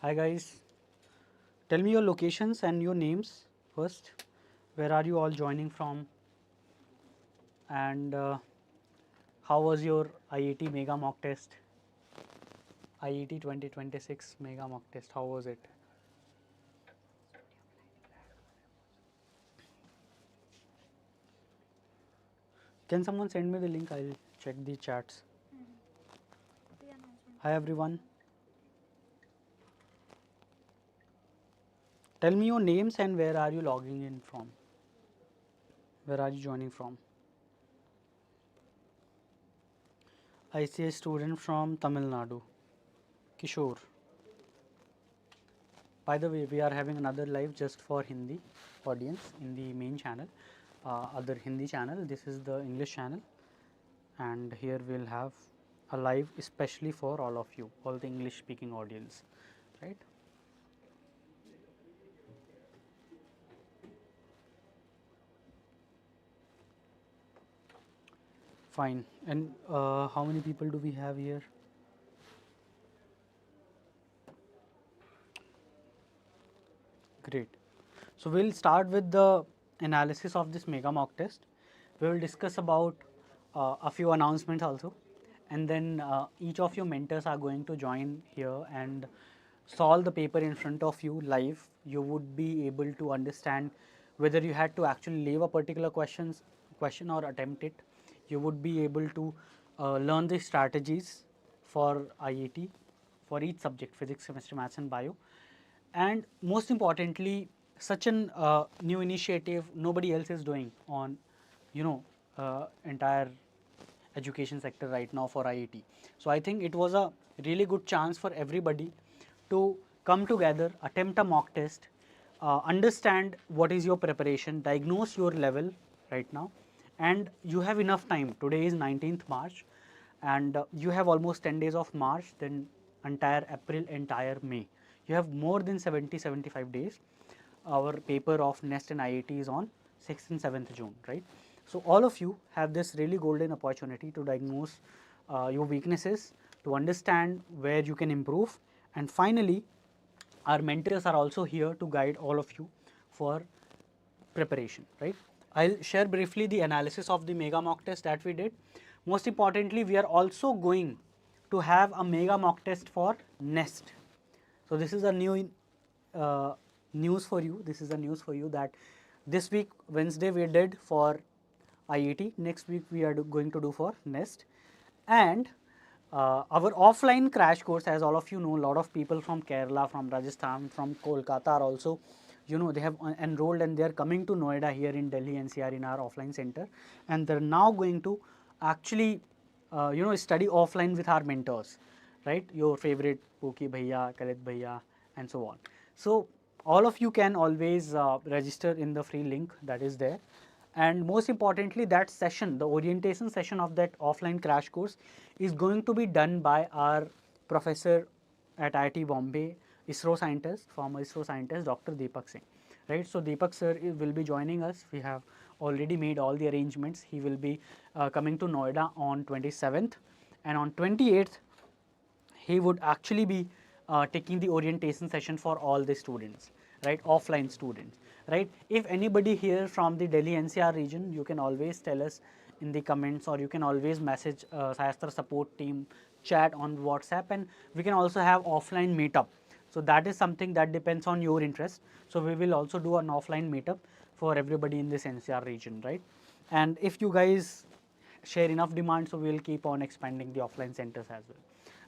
Hi guys, tell me your locations and your names first. Where are you all joining from? And how was your IAT mega mock test? IAT 2026 mega mock test, how was it? Can someone send me the link? I'll check the chats. Hi everyone. Tell me your names and where are you logging in from? Where are you joining from? I see a student from Tamil Nadu, Kishore. By the way, we are having another live just for Hindi audience in the main channel, other Hindi channel. This is the English channel, and here we'll have a live especially for all of you, all the English speaking audience, right? Fine. And how many people do we have here? Great. So we'll start with the analysis of this mega mock test. We will discuss about a few announcements also, and then each of your mentors are going to join here and solve the paper in front of you live. You would be able to understand whether you had to actually leave a particular question or attempt it. You would be able to learn the strategies for IAT for each subject: physics, chemistry, maths, and bio. And most importantly, such an new initiative nobody else is doing on, entire education sector right now for IIT. So I think it was a really good chance for everybody to come together, attempt a mock test, understand what is your preparation, diagnose your level right now, and you have enough time. Today is 19th March, and you have almost 10 days of March, then entire April, entire May. You have more than 75 days. Our paper of NEST and IIT is on 6th and 7th June, right? So all of you have this really golden opportunity to diagnose your weaknesses, to understand where you can improve, and finally, our mentors are also here to guide all of you for preparation, right? I'll share briefly the analysis of the mega mock test that we did. Most importantly, we are also going to have a mega mock test for NEST. So this is a new news for you. This is a news for you that this week Wednesday we did for IAT. Next week we are going to do for NEST, and our offline crash course, as all of you know, a lot of people from Kerala, from Rajasthan, from Kolkata are also, they have enrolled and they are coming to Noida here in Delhi NCR in our offline center, and they're now going to actually, study offline with our mentors, right? Your favorite Pooki Bhaiya, Kalit Bhaiya, and so on. So all of you can always register in the free link that is there. And most importantly, that session, the orientation session of that offline crash course is going to be done by our professor at IIT Bombay, ISRO scientist, former ISRO scientist, Dr. Deepak Singh, right? So Deepak sir will be joining us. We have already made all the arrangements. He will be coming to Noida on 27th, and on 28th, he would actually be taking the orientation session for all the students, right? Offline students, right? If anybody here from the Delhi NCR region, you can always tell us in the comments, or you can always message SciAstra support team chat on WhatsApp, and we can also have offline meetup. So that is something that depends on your interest. So we will also do an offline meetup for everybody in this NCR region, right? And if you guys share enough demand, so we will keep on expanding the offline centers as well,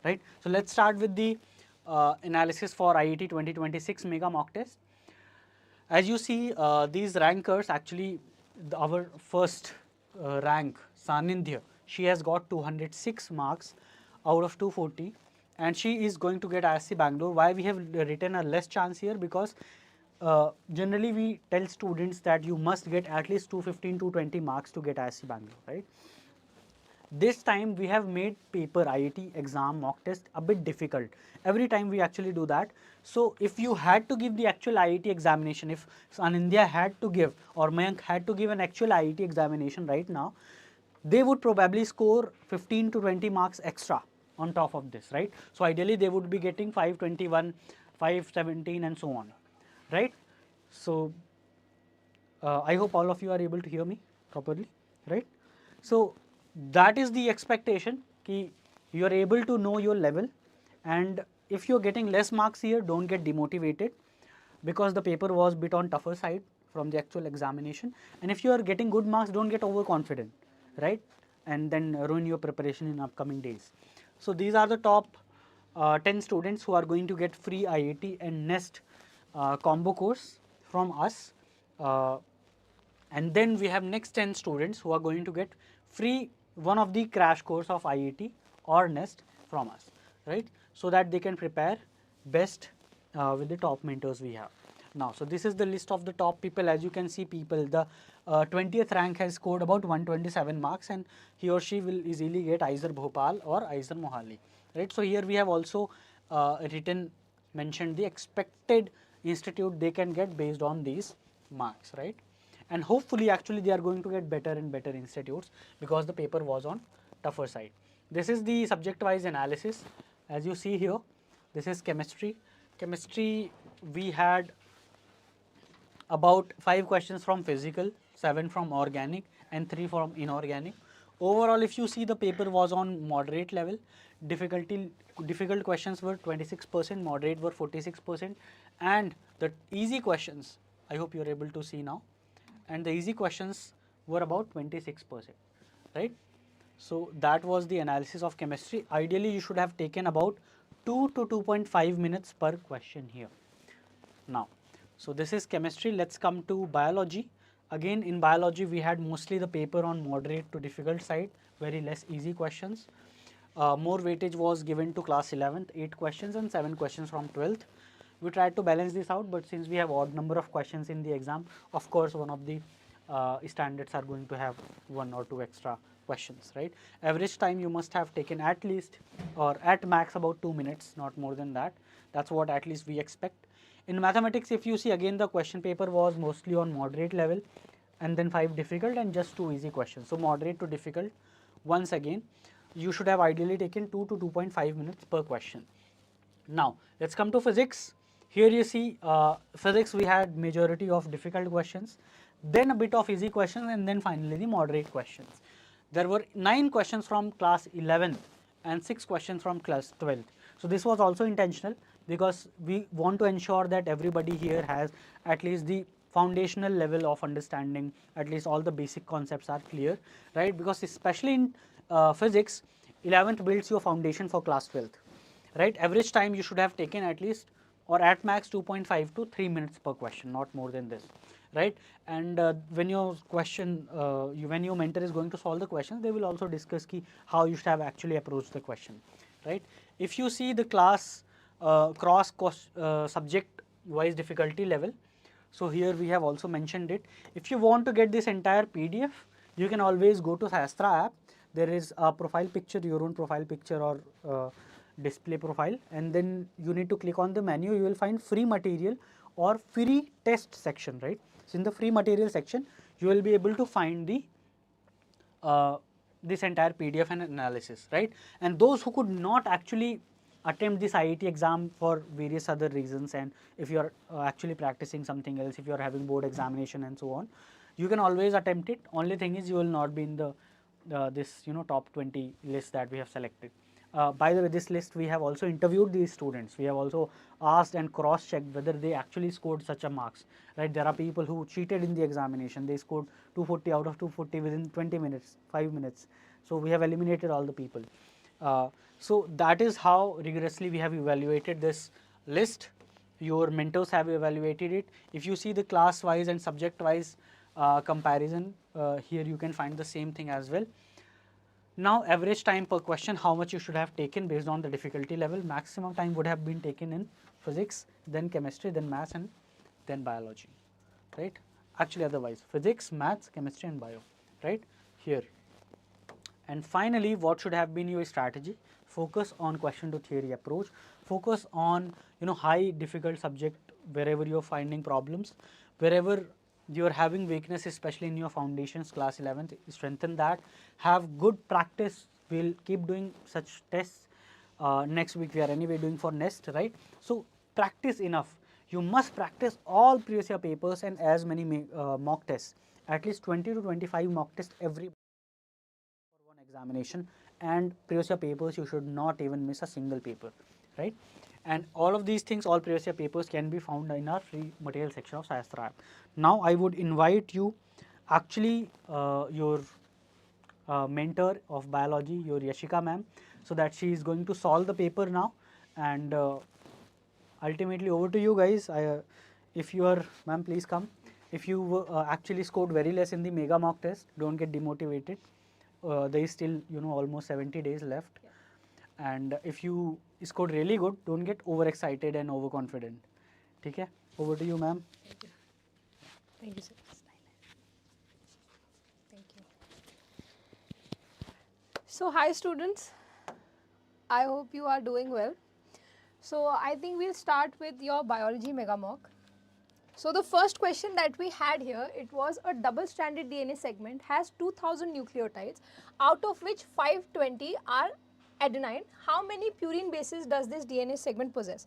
right? So let's start with the analysis for IAT 2026 mega mock test. As you see, these rankers actually, our first rank, Sanindhya, she has got 206 marks out of 240, and she is going to get IISc Bangalore. Why we have written a less chance here? Because generally we tell students that you must get at least 215 to 20 marks to get IISc Bangalore, right? This time we have made paper IIT exam mock test a bit difficult. Every time we actually do that. So if you had to give the actual IIT examination, if Sanindhya had to give, or Mayank had to give an actual IIT examination right now, they would probably score 15 to 20 marks extra on top of this, right? So ideally they would be getting 521, 517 and so on, right? So I hope all of you are able to hear me properly, right? So that is the expectation ki you are able to know your level, and if you're getting less marks here, don't get demotivated because the paper was bit on tougher side from the actual examination. And if you are getting good marks, don't get overconfident, right? And then ruin your preparation in upcoming days. So these are the top 10 students who are going to get free IAT and NEST combo course from us. And then we have next 10 students who are going to get free one of the crash course of IAT or NEST from us, right? So that they can prepare best with the top mentors we have. Now, so this is the list of the top people. As you can see, people, the 20th rank has scored about 127 marks, and he or she will easily get either Bhopal or either Mohali, right? So here we have also mentioned the expected institute they can get based on these marks, right? And hopefully actually they are going to get better and better institutes because the paper was on tougher side. This is the subject wise analysis. As you see here, this is chemistry. Chemistry, we had about 5 questions from physical, 7 from organic and 3 from inorganic. Overall, if you see, the paper was on moderate level. Difficult questions were 26%, moderate were 46%, and the easy questions, I hope you are able to see now, and the easy questions were about 26%, right? So that was the analysis of chemistry. Ideally, you should have taken about 2 to 2.5 minutes per question here. Now, so this is chemistry. Let's come to biology. Again, in biology, we had mostly the paper on moderate to difficult side, very less easy questions. More weightage was given to class 11th, 8 questions and 7 questions from 12th. We tried to balance this out, but since we have odd number of questions in the exam, of course, one of the standards are going to have 1 or 2 extra questions, right? Average time you must have taken at least or at max about 2 minutes, not more than that. That's what at least we expect. In mathematics, if you see, again the question paper was mostly on moderate level, and then 5 difficult and just 2 easy questions. So moderate to difficult, once again, you should have ideally taken 2 to 2.5 minutes per question. Now, let's come to physics. Here you see physics, we had majority of difficult questions, then a bit of easy questions, and then finally the moderate questions. There were 9 questions from class 11th and 6 questions from class 12th. So this was also intentional because we want to ensure that everybody here has at least the foundational level of understanding, at least all the basic concepts are clear, right? Because especially in physics, 11th builds your foundation for class 12th, right? Average time you should have taken at least or at max 2.5 to 3 minutes per question, not more than this, right? And when your question, when your mentor is going to solve the questions, they will also discuss how you should have actually approached the question, right? If you see the class cross subject wise difficulty level, so here we have also mentioned it. If you want to get this entire PDF, you can always go to SciAstra app. There is a profile picture, your own profile picture or display profile, and then you need to click on the menu. You will find free material or free test section, right? So in the free material section, you will be able to find the this entire PDF and analysis, right? And those who could not actually attempt this IIT exam for various other reasons, and if you are actually practicing something else, if you are having board examination and so on, you can always attempt it. Only thing is you will not be in the this top 20 list that we have selected. By the way, this list we have also interviewed these students. We have also asked and cross-checked whether they actually scored such a marks, right? There are people who cheated in the examination. They scored 240 out of 240 within 20 minutes, 5 minutes. So we have eliminated all the people. So that is how rigorously we have evaluated this list. Your mentors have evaluated it. If you see the class wise and subject wise comparison, here you can find the same thing as well. Now, average time per question, how much you should have taken based on the difficulty level. Maximum time would have been taken in physics, then chemistry, then maths, and then biology, right? Actually, otherwise, physics, maths, chemistry, and bio, right? Here. And finally, what should have been your strategy? Focus on question to theory approach. Focus on high difficult subject wherever you are finding problems, wherever you are having weakness, especially in your foundations, class 11th, strengthen that. Have good practice. We'll keep doing such tests. Next week we are anyway doing for NEST, right? So practice enough. You must practice all previous year papers and as many mock tests, at least 20 to 25 mock tests every for one examination, and previous year papers you should not even miss a single paper, right? And all of these things, all previous year papers can be found in our free material section of SciAstra app. Now I would invite you, actually your mentor of biology, your Yashika ma'am, so that she is going to solve the paper now, and ultimately over to you guys. If you are, ma'am, please come. If you actually scored very less in the mega mock test, don't get demotivated. There is still, you know, almost 70 days left. Yeah. And if you scored really good, don't get overexcited and overconfident. Okay? Over to you, ma'am. Thank you. Thank you, sir. Thank you. So, hi students. I hope you are doing well. So, I think we'll start with your biology mega mock. So, the first question that we had here, it was a double-stranded DNA segment has 2000 nucleotides, out of which 520 are adenine. How many purine bases does this DNA segment possess?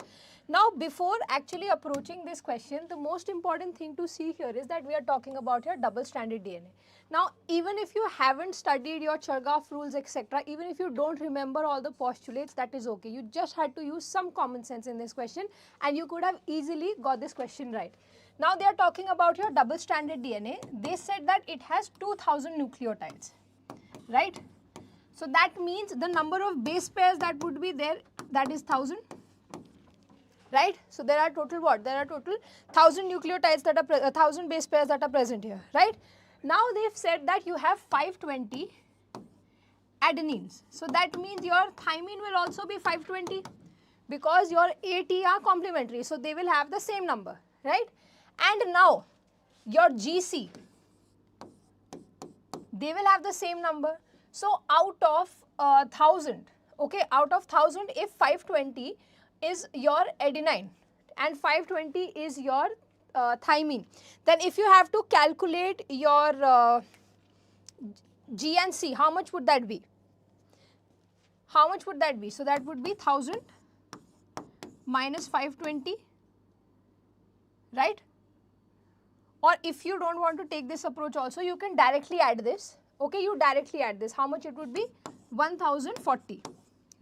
Now, before actually approaching this question, the most important thing to see here is that we are talking about here double-stranded DNA. Now, even if you haven't studied your Chargaff rules, etc., even if you don't remember all the postulates, that is okay. You just had to use some common sense in this question and you could have easily got this question right. Now, they are talking about your double-stranded DNA. They said that it has 2000 nucleotides, right? So, that means the number of base pairs that would be there, that is 1000, right? So, there are total what? There are total 1000 nucleotides that are 1000 base pairs that are present here, right? Now, they have said that you have 520 adenines. So, that means your thymine will also be 520 because your AT are complementary. So, they will have the same number, right? And now, your GC, they will have the same number. So, out of 1000, okay, out of 1000, if 520 is your adenine and 520 is your thymine, then if you have to calculate your G and C, how much would that be? How much would that be? So, that would be 1000 minus 520, right? Or if you don't want to take this approach also, you can directly add this. Okay, you directly add this. How much it would be? 1040,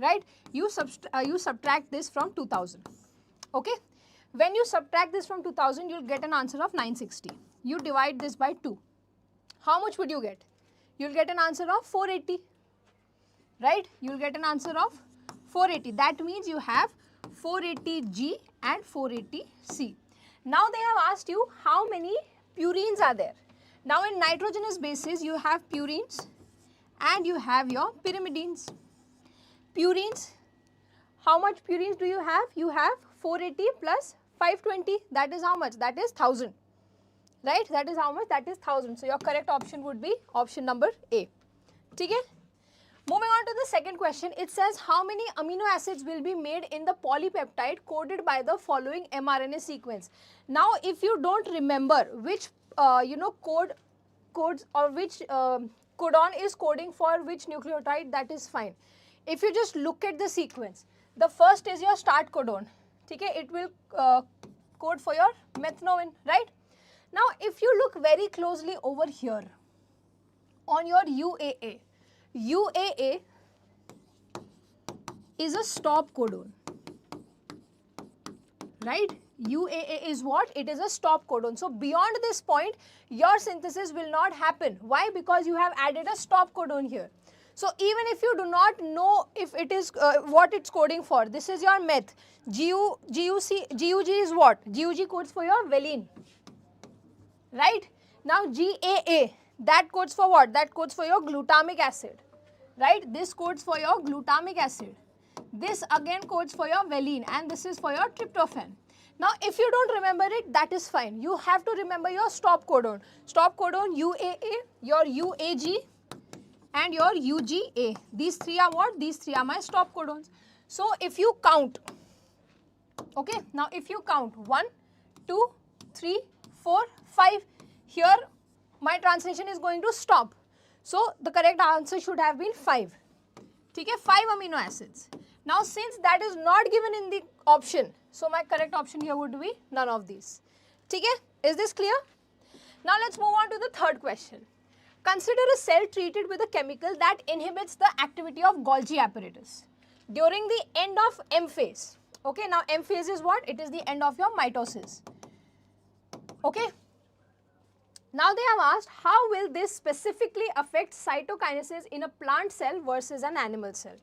right? You subtract this from 2000. Okay, when you subtract this from 2000, you'll get an answer of 960. You divide this by 2. How much would you get? You'll get an answer of 480, right? You'll get an answer of 480. That means you have 480G and 480C. Now they have asked you how many purines are there. Now in nitrogenous bases you have purines and you have your pyrimidines. Purines, how much purines do you have? You have 480 plus 520, that is how much? That is 1000, right? That is how much? That is 1000. So your correct option would be option number A. Okay? Moving on to the second question, it says how many amino acids will be made in the polypeptide coded by the following mRNA sequence. Now, if you don't remember which codes or which codon is coding for which nucleotide, that is fine. If you just look at the sequence, the first is your start codon. Okay, it will code for your methanoin, right? Now, if you look very closely over here on your UAA, UAA is a stop codon, right? UAA is what? It is a stop codon. So, beyond this point, your synthesis will not happen. Why? Because you have added a stop codon here. So, even if you do not know if it is what it's coding for, this is your meth. GUG is what? GUG codes for your valine, right? Now, GAA, that codes for what? That codes for your glutamic acid, right? This codes for your glutamic acid. This again codes for your valine and this is for your tryptophan. Now, if you don't remember it, that is fine. You have to remember your stop codon. Stop codon UAA, your UAG and your UGA. These three are what? These three are my stop codons. So, if you count, okay, now if you count 1, 2, 3, 4, 5, here my translation is going to stop. So, the correct answer should have been 5. Okay, 5 amino acids. Now since that is not given in the option, so my correct option here would be none of these. Okay? Is this clear? Now let's move on to the third question. Consider a cell treated with a chemical that inhibits the activity of Golgi apparatus during the end of M phase. Okay, now M phase is what? It is the end of your mitosis. Okay. Now they have asked how will this specifically affect cytokinesis in a plant cell versus an animal cell.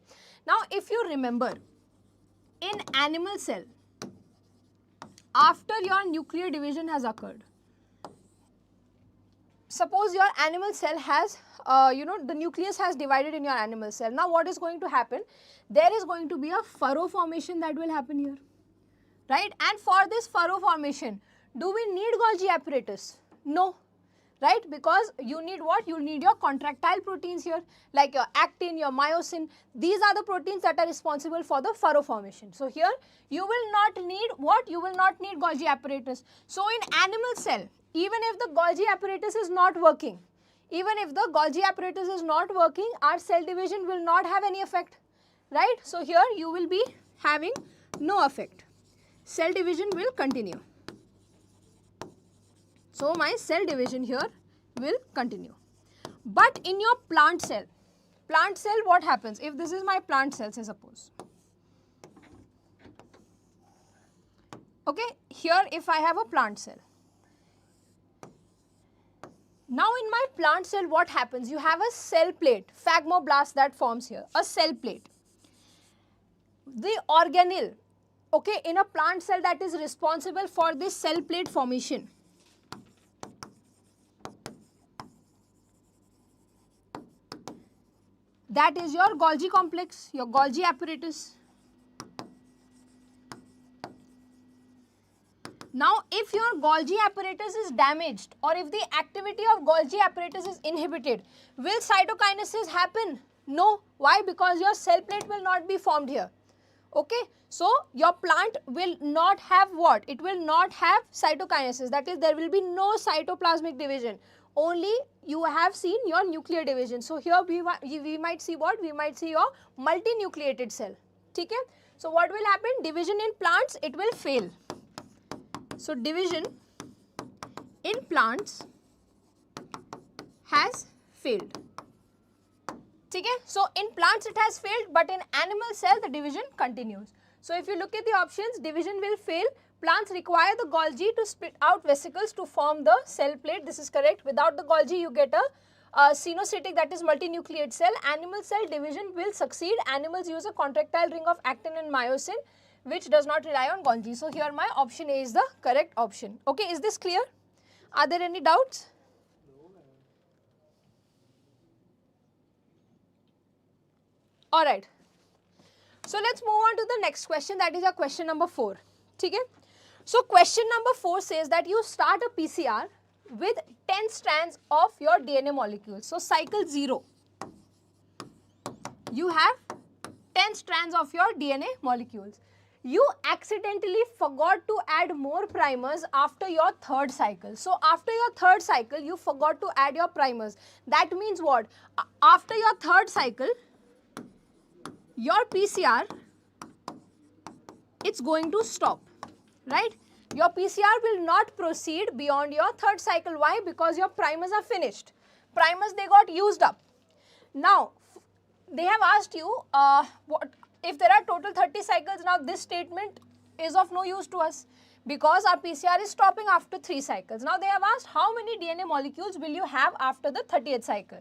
Now if you remember, in animal cell, after your nuclear division has occurred, suppose your animal cell has, the nucleus has divided in your animal cell. Now what is going to happen? There is going to be a furrow formation that will happen here, right? And for this furrow formation, do we need Golgi apparatus? No, right? Because you need what? You need your contractile proteins here, like your actin, your myosin. These are the proteins that are responsible for the furrow formation. So here you will not need what? You will not need Golgi apparatus. So in animal cell, even if the Golgi apparatus is not working, our cell division will not have any effect, right? So here you will be having no effect. Cell division will continue. So my cell division here will continue. But in your plant cell what happens? If this is my plant cell, say suppose. Okay, here if I have a plant cell. Now in my plant cell what happens? You have a cell plate, phagmoblast that forms here, a cell plate. The organelle, okay, in a plant cell that is responsible for this cell plate formation. That is your Golgi complex, your Golgi apparatus. Now, if your Golgi apparatus is damaged or if the activity of Golgi apparatus is inhibited, will cytokinesis happen? No. Why? Because your cell plate will not be formed here. Okay. So, your plant will not have what? It will not have cytokinesis. That is, there will be no cytoplasmic division. Only you have seen your nuclear division. So, here we might see what? We might see your multinucleated cell. Okay? So, what will happen? Division in plants, it will fail. So, division in plants has failed. Okay? So, in plants it has failed, but in animal cell the division continues. So, if you look at the options, division will fail. Plants require the Golgi to split out vesicles to form the cell plate. This is correct. Without the Golgi, you get a sinocytic, that is multinucleate cell. Animal cell division will succeed. Animals use a contractile ring of actin and myosin, which does not rely on Golgi. So, here my option A is the correct option. Okay, is this clear? Are there any doubts? Alright. So, let's move on to the next question, that is your question number 4. Okay? So, question number 4 says that you start a PCR with 10 strands of your DNA molecules. So, cycle 0. You have 10 strands of your DNA molecules. You accidentally forgot to add more primers after your third cycle. So, after your third cycle, you forgot to add your primers. That means what? After your third cycle, your PCR, it's going to stop, right? Your PCR will not proceed beyond your third cycle. Why? Because your primers are finished. Primers, they got used up. Now, they have asked you, what if there are total 30 cycles. Now, this statement is of no use to us because our PCR is stopping after 3 cycles. Now, they have asked how many DNA molecules will you have after the 30th cycle.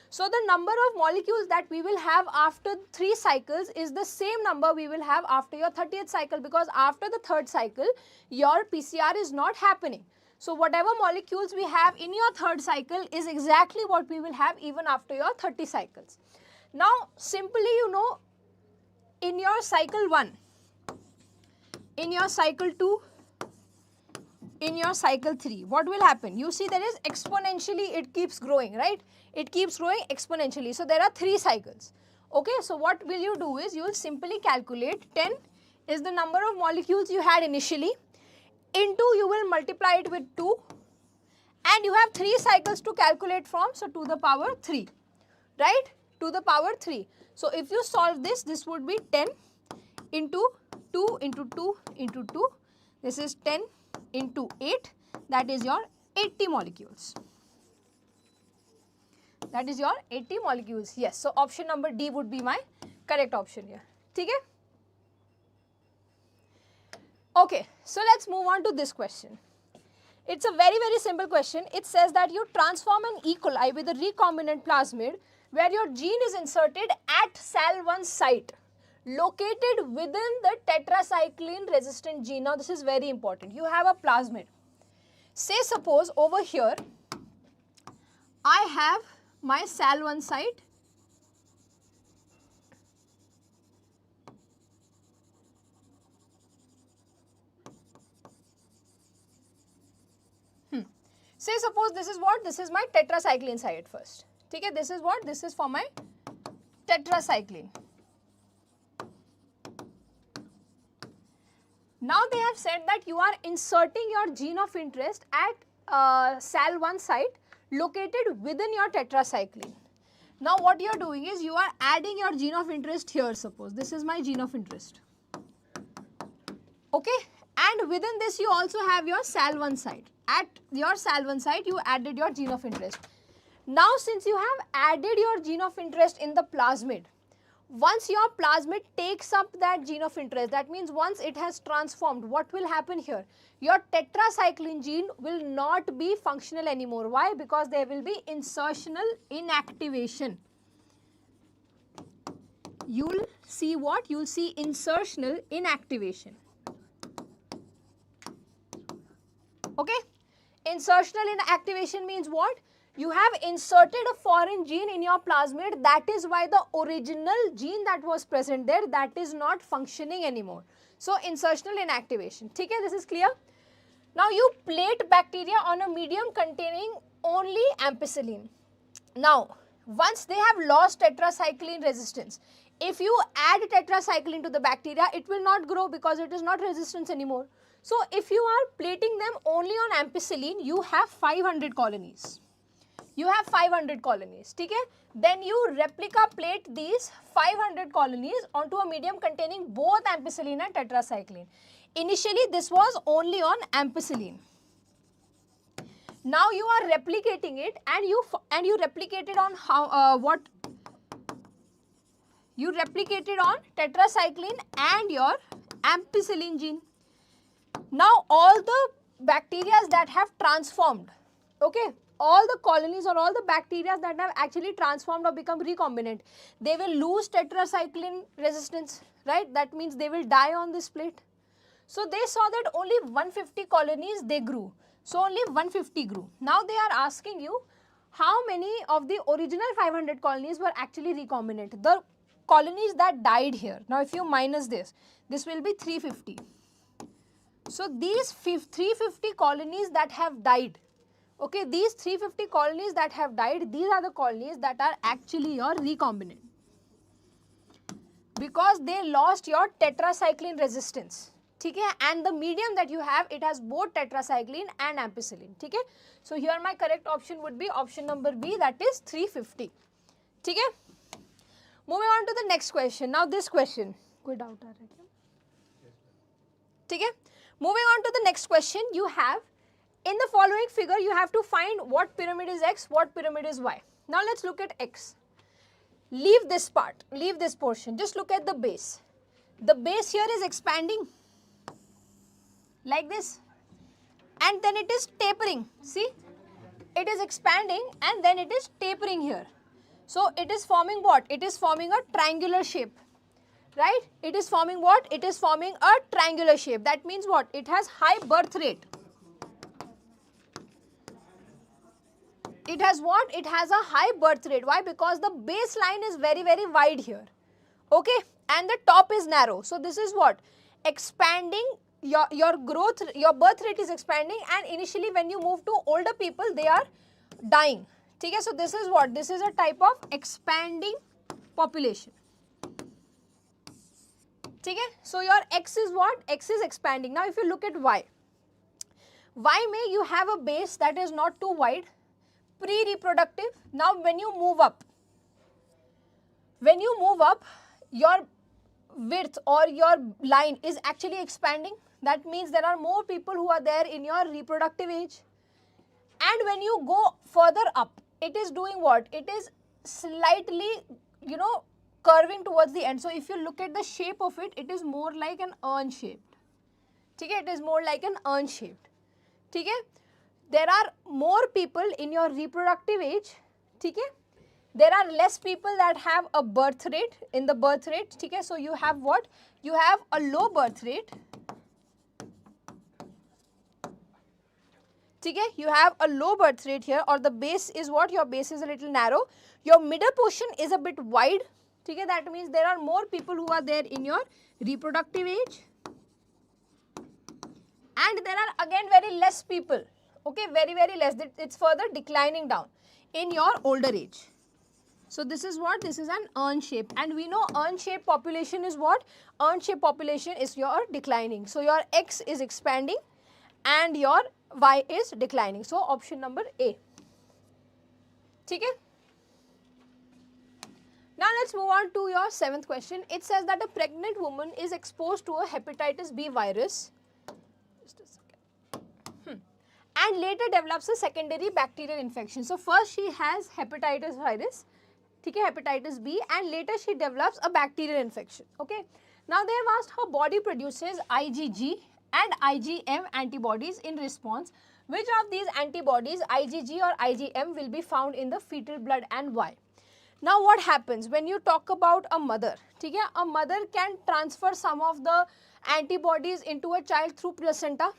So, the number of molecules that we will have after 3 cycles is the same number we will have after your 30th cycle, because after the third cycle, your PCR is not happening. So, whatever molecules we have in your third cycle is exactly what we will have even after your 30 cycles. Now, simply you know, in your cycle 1, in your cycle 2, in your cycle 3, what will happen? You see, there is exponentially, it keeps growing, right? It keeps growing exponentially. So, there are 3 cycles. Okay, so what will you do is, you will simply calculate 10 is the number of molecules you had initially, into you will multiply it with 2, and you have 3 cycles to calculate from, so to the power 3, right? To the power 3. So, if you solve this, this would be 10 into 2 into 2 into 2. This is 10 into 8. That is your 80 molecules. That is your 80 molecules. Yes. So option number D would be my correct option here. Okay? Okay. So let's move on to this question. It's a very, very simple question. It says that you transform an E. coli with a recombinant plasmid where your gene is inserted at Sal1 site located within the tetracycline resistant gene. Now this is very important. You have a plasmid. Say suppose over here I have my Sal1 site. Say suppose this is what? This is my tetracycline site first. Okay, this is what? This is for my tetracycline. Now they have said that you are inserting your gene of interest at Sal1 site located within your tetracycline. Now what you are doing is you are adding your gene of interest here, suppose. This is my gene of interest. Okay, and within this you also have your Sal1 site. At your Sal1 site you added your gene of interest. Now since you have added your gene of interest in the plasmid, once your plasmid takes up that gene of interest, that means once it has transformed, what will happen here? Your tetracycline gene will not be functional anymore. Why? Because there will be insertional inactivation. You will see what? You will see insertional inactivation. Okay? Insertional inactivation means what? You have inserted a foreign gene in your plasmid. That is why the original gene that was present there, that is not functioning anymore. So insertional inactivation. Okay, this is clear. Now you plate bacteria on a medium containing only ampicillin. Now once they have lost tetracycline resistance, if you add tetracycline to the bacteria, it will not grow because it is not resistant anymore. So if you are plating them only on ampicillin, you have 500 colonies. You have 500 colonies, okay? Then you replica plate these 500 colonies onto a medium containing both ampicillin and tetracycline. Initially this was only on ampicillin. Now you are replicating it and you replicated on how what? You replicated on tetracycline and your ampicillin gene. Now all the bacteria that have transformed, okay, all the colonies or all the bacteria that have actually transformed or become recombinant, they will lose tetracycline resistance, right? That means they will die on this plate. So they saw that only 150 colonies they grew. So only 150 grew. Now they are asking you how many of the original 500 colonies were actually recombinant. The colonies that died here. Now if you minus this will be 350. So these 350 colonies that have died, okay, these 350 colonies that have died, these are the colonies that are actually your recombinant because they lost your tetracycline resistance, okay? And the medium that you have, it has both tetracycline and ampicillin, okay? So here my correct option would be option number B, that is 350, okay? Moving on to the next question. Now this question, कोई doubt आ रहा है क्या? ठीक है? Moving on to the next question, you have in the following figure you have to find what pyramid is X, what pyramid is Y. Now let's look at X. Leave this part, leave this portion, just look at the base. The base here is expanding like this and then it is tapering. See, it is expanding and then it is tapering here. So it is forming what? It is forming a triangular shape. Right? It is forming what? It is forming a triangular shape. That means what? It has high birth rate. It has what? It has a high birth rate. Why? Because the baseline is very, very wide here. Okay? And the top is narrow. So this is what? Expanding, your growth, your birth rate is expanding, and initially when you move to older people, they are dying. Okay? So this is what? This is a type of expanding population. Okay? So your X is what? X is expanding. Now if you look at Y, Y may you have a base that is not too wide, pre-reproductive. Now when you move up, your width or your line is actually expanding. That means there are more people who are there in your reproductive age. And when you go further up, it is doing what? It is slightly, you know, curving towards the end. So if you look at the shape of it, it is more like an urn shaped. Okay, it is more like an urn shaped. Okay, there are more people in your reproductive age. Okay, there are less people that have a birth rate in the birth rate. Okay, so you have what? You have a low birth rate. Okay, you have a low birth rate here, or the base is what? Your base is a little narrow. Your middle portion is a bit wide. Okay, that means there are more people who are there in your reproductive age. And there are again very less people. Okay, very less. It's further declining down in your older age. So this is what? This is an urn shape. And we know urn shape population is what? Urn shape population is your declining. So your X is expanding and your Y is declining. So option number A. Okay? Now let's move on to your 7th question. It says that a pregnant woman is exposed to a hepatitis B virus. Just a second. And later develops a secondary bacterial infection. So first she has hepatitis virus, okay, hepatitis B, and later she develops a bacterial infection. Okay. Now they have asked her body produces IgG and IgM antibodies in response. Which of these antibodies, IgG or IgM, will be found in the fetal blood and why? Now what happens when you talk about a mother? Okay, a mother can transfer some of the antibodies into a child through placenta.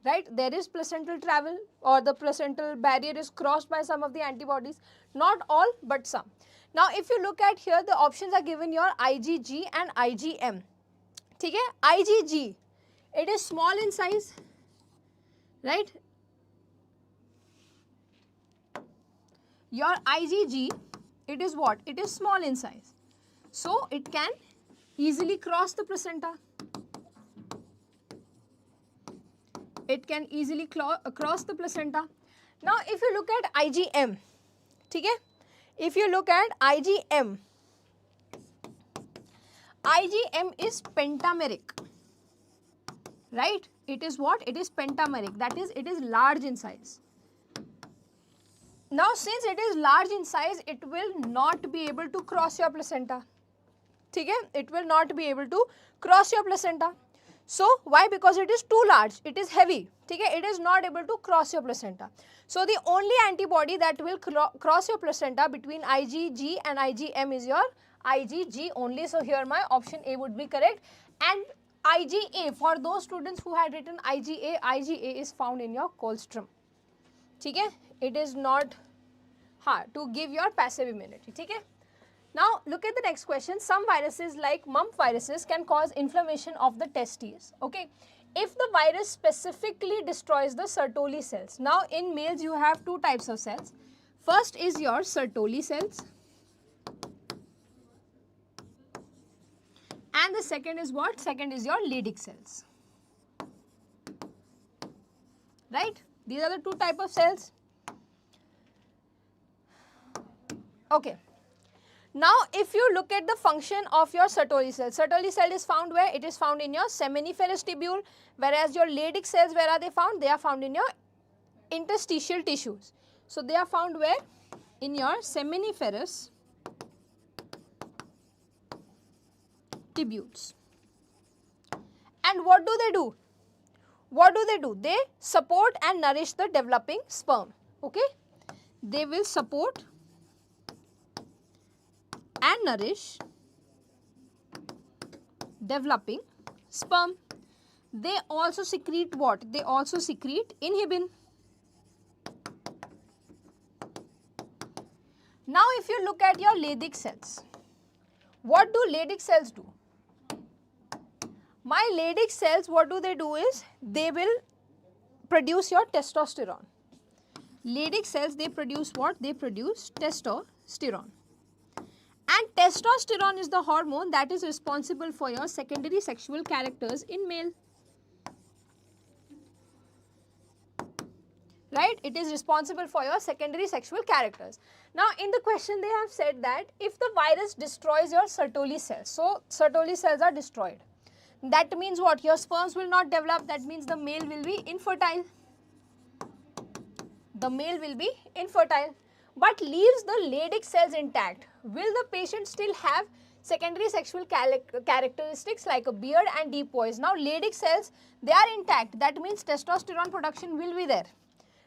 Right, there is placental travel, or the placental barrier is crossed by some of the antibodies, not all but some. Now if you look at here, the options are given your IgG and IgM. Okay, IgG, it is small in size, right? Your IgG, it is what? It is small in size. So it can easily cross the placenta. It can easily cross the placenta. Now if you look at IgM, okay? If you look at IgM, IgM is pentameric, right? It is what? It is pentameric, that is, it is large in size. Now since it is large in size, it will not be able to cross your placenta. Okay? It will not be able to cross your placenta. So why? Because it is too large, it is heavy. Okay? It is not able to cross your placenta. So the only antibody that will cross your placenta between IgG and IgM is your IgG only. So here my option A would be correct. And IgA, for those students who had written IgA, IgA is found in your colostrum. Okay? It is not hard to give your passive immunity. Okay? Now look at the next question. Some viruses like mump viruses can cause inflammation of the testes. Okay, if the virus specifically destroys the Sertoli cells. Now in males you have two types of cells. First is your Sertoli cells, and the second is what? Second is your Leydig cells. Right? These are the two types of cells. Okay. Now, if you look at the function of your Sertoli cell is found where? It is found in your seminiferous tubule, whereas your Leydig cells, where are they found? They are found in your interstitial tissues. So, they are found where? In your seminiferous tubules. And what do they do? What do they do? They support and nourish the developing sperm. Okay? They will support and nourish developing sperm. They also secrete what? They also secrete inhibin. Now if you look at your Leydig cells, what do Leydig cells do? My Leydig cells, what do they do is, they will produce your testosterone. Leydig cells, they produce what? They produce testosterone. And testosterone is the hormone that is responsible for your secondary sexual characters in male. right? It is responsible for your secondary sexual characters. Now in the question they have said that if the virus destroys your Sertoli cells, so Sertoli cells are destroyed, that means what? Your sperms will not develop, that means the male will be infertile. The male will be infertile, but leaves the Leydig cells intact. Will the patient still have secondary sexual characteristics like a beard and deep voice? Now Leydig cells, they are intact, that means testosterone production will be there,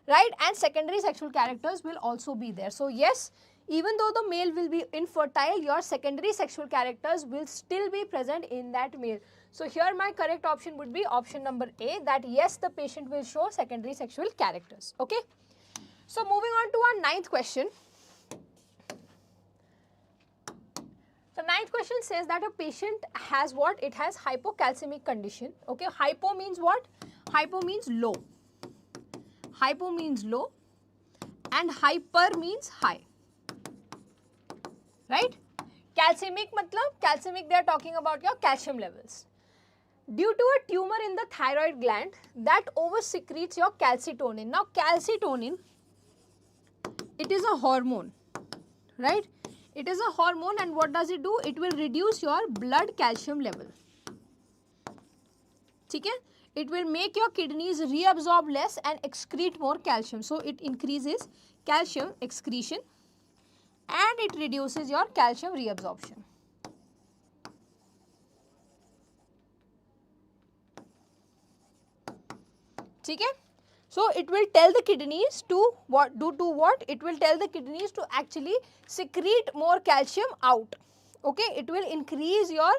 right? And secondary sexual characters will also be there. So yes, even though the male will be infertile, your secondary sexual characters will still be present in that male. So here my correct option would be option number A, that yes, the patient will show secondary sexual characters. Okay. So moving on to our ninth question. The ninth question says that a patient has what? It has hypocalcemic condition. Okay, hypo means what? Hypo means low. Hypo means low and hyper means high, right? Calcemic matlab, calcemic they are talking about your calcium levels. Due to a tumor in the thyroid gland that over secretes your calcitonin. Now calcitonin, it is a hormone, right? It is a hormone, and what does it do? It will reduce your blood calcium level. Okay? It will make your kidneys reabsorb less and excrete more calcium. So it increases calcium excretion and it reduces your calcium reabsorption. Okay? So it will tell the kidneys to what? It will tell the kidneys to actually secrete more calcium out. Okay? It will increase your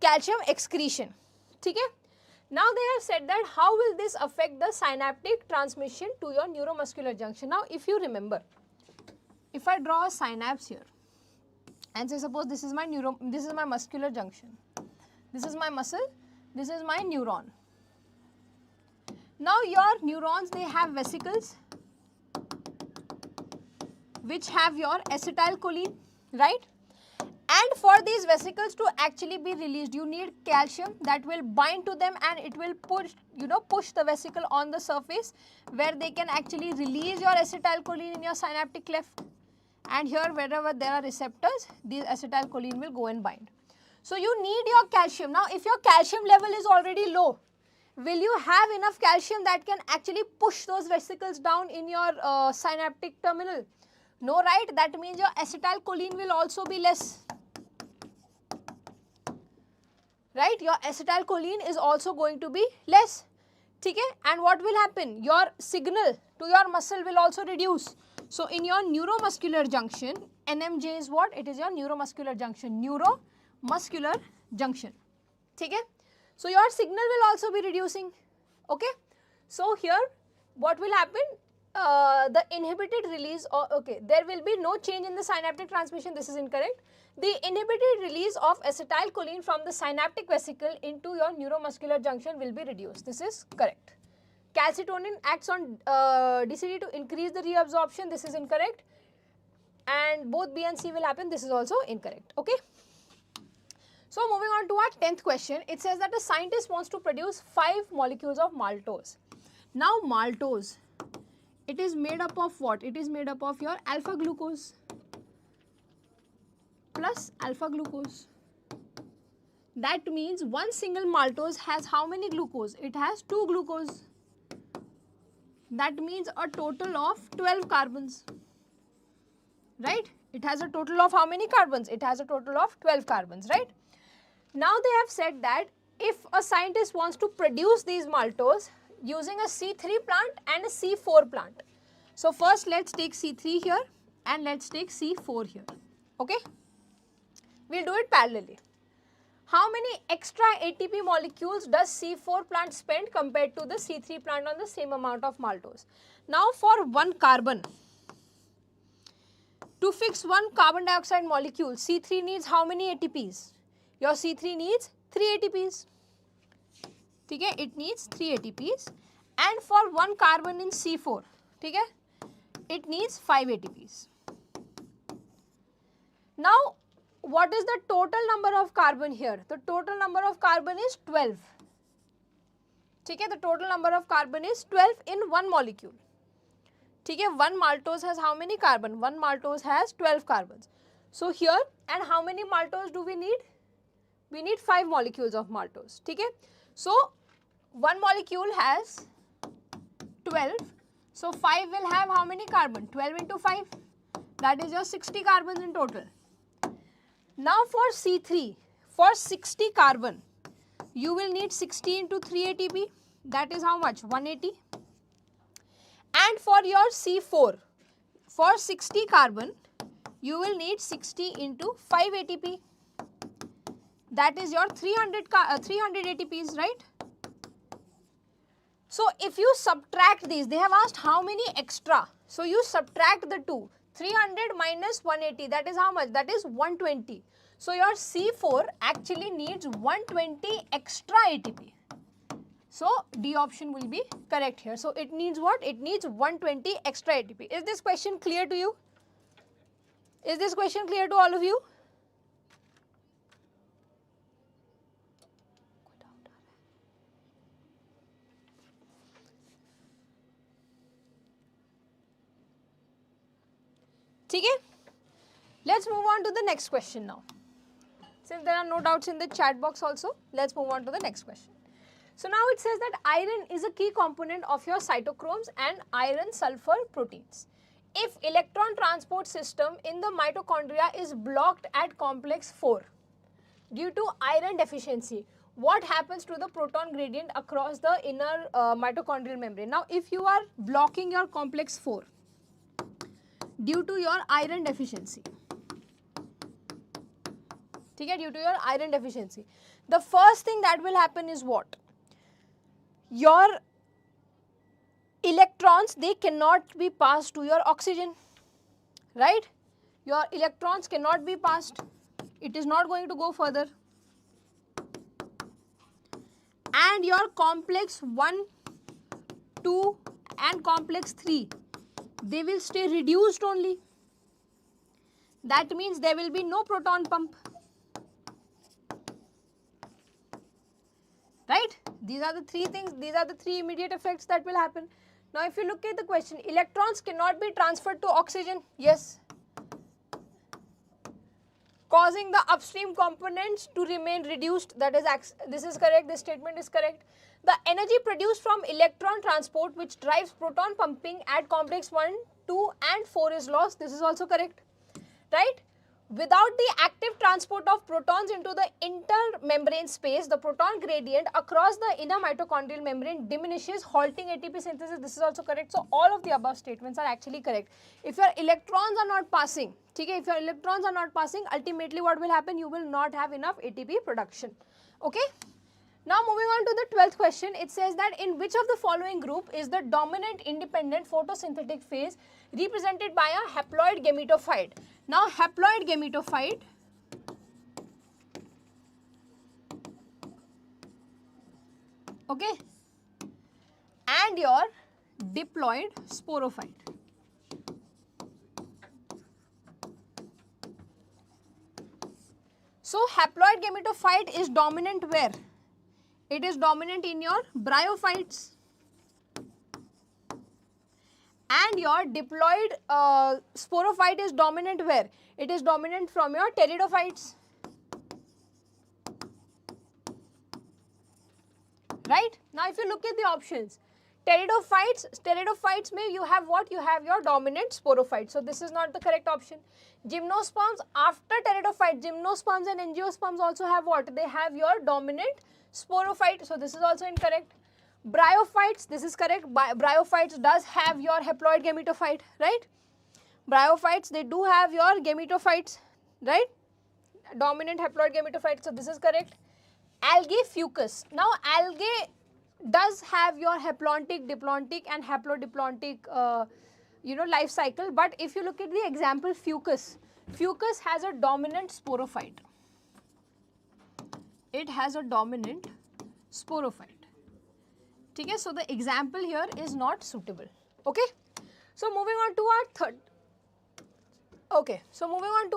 calcium excretion. Okay? Now they have said that how will this affect the synaptic transmission to your neuromuscular junction? Now if you remember, if I draw a synapse here and say suppose this is my muscular junction, this is my muscle, this is my neuron. Now your neurons, they have vesicles which have your acetylcholine, right? And for these vesicles to actually be released, you need calcium that will bind to them and it will push the vesicle on the surface where they can actually release your acetylcholine in your synaptic cleft. And here wherever there are receptors, these acetylcholine will go and bind. So you need your calcium. Now if your calcium level is already low, will you have enough calcium that can actually push those vesicles down in your synaptic terminal? No, right? That means your acetylcholine will also be less. Right? Your acetylcholine is also going to be less. Okay? And what will happen? Your signal to your muscle will also reduce. So in your neuromuscular junction, NMJ is what? It is your neuromuscular junction. Neuromuscular junction. Okay? So your signal will also be reducing. Okay? So here what will happen? The inhibited release, there will be no change in the synaptic transmission. This is incorrect. The inhibited release of acetylcholine from the synaptic vesicle into your neuromuscular junction will be reduced. This is correct. Calcitonin acts on DCD to increase the reabsorption. This is incorrect. And both B and C will happen. This is also incorrect. Okay. So moving on to our 10th question, it says that a scientist wants to produce 5 molecules of maltose. Now maltose, it is made up of what? It is made up of your alpha glucose plus alpha glucose. That means one single maltose has how many glucose? It has 2 glucose. That means a total of 12 carbons. Right? It has a total of how many carbons? It has a total of 12 carbons, right? Now they have said that if a scientist wants to produce these maltose using a C3 plant and a C4 plant. So first let's take C3 here and let's take C4 here. Okay? We'll do it parallelly. How many extra ATP molecules does C4 plant spend compared to the C3 plant on the same amount of maltose? Now for one carbon, to fix one carbon dioxide molecule, C3 needs how many ATPs? Your C3 needs 3 ATPs. Okay? It needs 3 ATPs. And for one carbon in C4, okay? It needs 5 ATPs. Now, what is the total number of carbon here? The total number of carbon is 12. Okay? The total number of carbon is 12 in one molecule. ठीक है, 1 maltose has how many carbon? 1 maltose has 12 carbons. So here, and how many maltose do we need? We need 5 molecules of maltose. ठीक है, so 1 molecule has 12, so 5 will have how many carbon? 12 into 5, that is your 60 carbons in total. Now for C3, for 60 carbon, you will need 60 into 3 ATP, that is how much? 180. And for your C4, for 60 carbon, you will need 60 into 5 ATP, that is your 300 ATPs, right? So if you subtract these, they have asked how many extra. So you subtract the two. 300 minus 180, that is how much? That is 120. So your C4 actually needs 120 extra ATP. So D option will be correct here. So it needs what? It needs 120 extra ATP. Is this question clear to you? Is this question clear to all of you? Okay, let's move on to the next question now. Since there are no doubts in the chat box also, let's move on to the next question. So now it says that iron is a key component of your cytochromes and iron sulfur proteins. If electron transport system in the mitochondria is blocked at complex 4 due to iron deficiency, what happens to the proton gradient across the inner mitochondrial membrane? Now if you are blocking your complex 4 due to your iron deficiency, okay, due to your iron deficiency, the first thing that will happen is what? Your electrons, they cannot be passed to your oxygen, right? Your electrons cannot be passed. It is not going to go further. And your complex 1, 2 and complex 3, they will stay reduced only. That means there will be no proton pump. Right? These are the three things, these are the three immediate effects that will happen. Now if you look at the question, electrons cannot be transferred to oxygen. Yes. Causing the upstream components to remain reduced. That is, this is correct, this statement is correct. The energy produced from electron transport which drives proton pumping at complex 1, 2 and 4 is lost. This is also correct, right? Without the active transport of protons into the intermembrane space, the proton gradient across the inner mitochondrial membrane diminishes, halting ATP synthesis. This is also correct. So all of the above statements are actually correct. If your electrons are not passing, okay, if your electrons are not passing, ultimately what will happen? You will not have enough ATP production. Okay. Now moving on to the 12th question, it says that in which of the following group is the dominant independent photosynthetic phase represented by a haploid gametophyte? Now haploid gametophyte okay, and your diploid sporophyte. So haploid gametophyte is dominant where? It is dominant in your bryophytes. And your diploid sporophyte is dominant where? It is dominant from your pteridophytes. Right? Now if you look at the options, pteridophytes may you have what? You have your dominant sporophyte. So this is not the correct option. Gymnosperms, after pteridophyte, gymnosperms and angiosperms also have what? They have your dominant sporophyte. So this is also incorrect. Bryophytes, this is correct. Bryophytes does have your haploid gametophyte, right? Bryophytes, they do have your gametophytes, right? Dominant haploid gametophyte. So this is correct. Algae fucus. Now algae does have your haplontic, diplontic and haplodiplontic life cycle, but if you look at the example fucus, fucus has a dominant sporophyte. It has a dominant sporophyte. Okay, so the example here is not suitable. Okay, so moving on to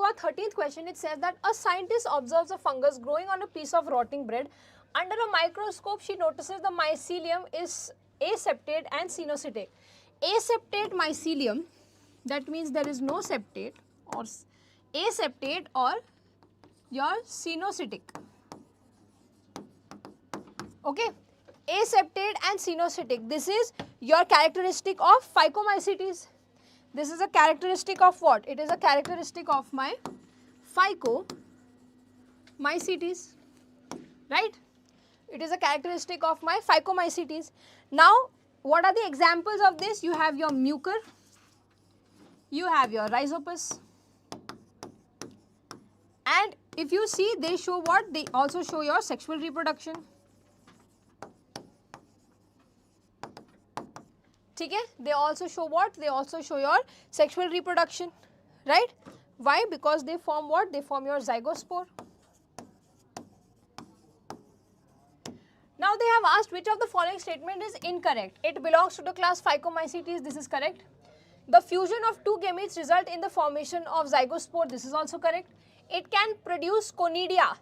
our 13th question, it says that a scientist observes a fungus growing on a piece of rotting bread. Under a microscope, she notices the mycelium is aseptate and cenocytic. aseptate mycelium, that means there is no septate, or aseptate, or your cenocytic. Okay, aseptate and cenocytic, this is your characteristic of Phycomycetes. This is a characteristic of what? It is a characteristic of my Phycomycetes, right? It is a characteristic of my Phycomycetes. Now, what are the examples of this? You have your mucor, you have your rhizopus, and if you see, they show what? They also show your sexual reproduction. Okay? They also show what? They also show your sexual reproduction, right? Why? Because they form what? They form your zygospore. Now they have asked which of the following statement is incorrect. It belongs to the class Phycomycetes, this is correct. The fusion of two gametes result in the formation of zygospore, this is also correct. It can produce conidia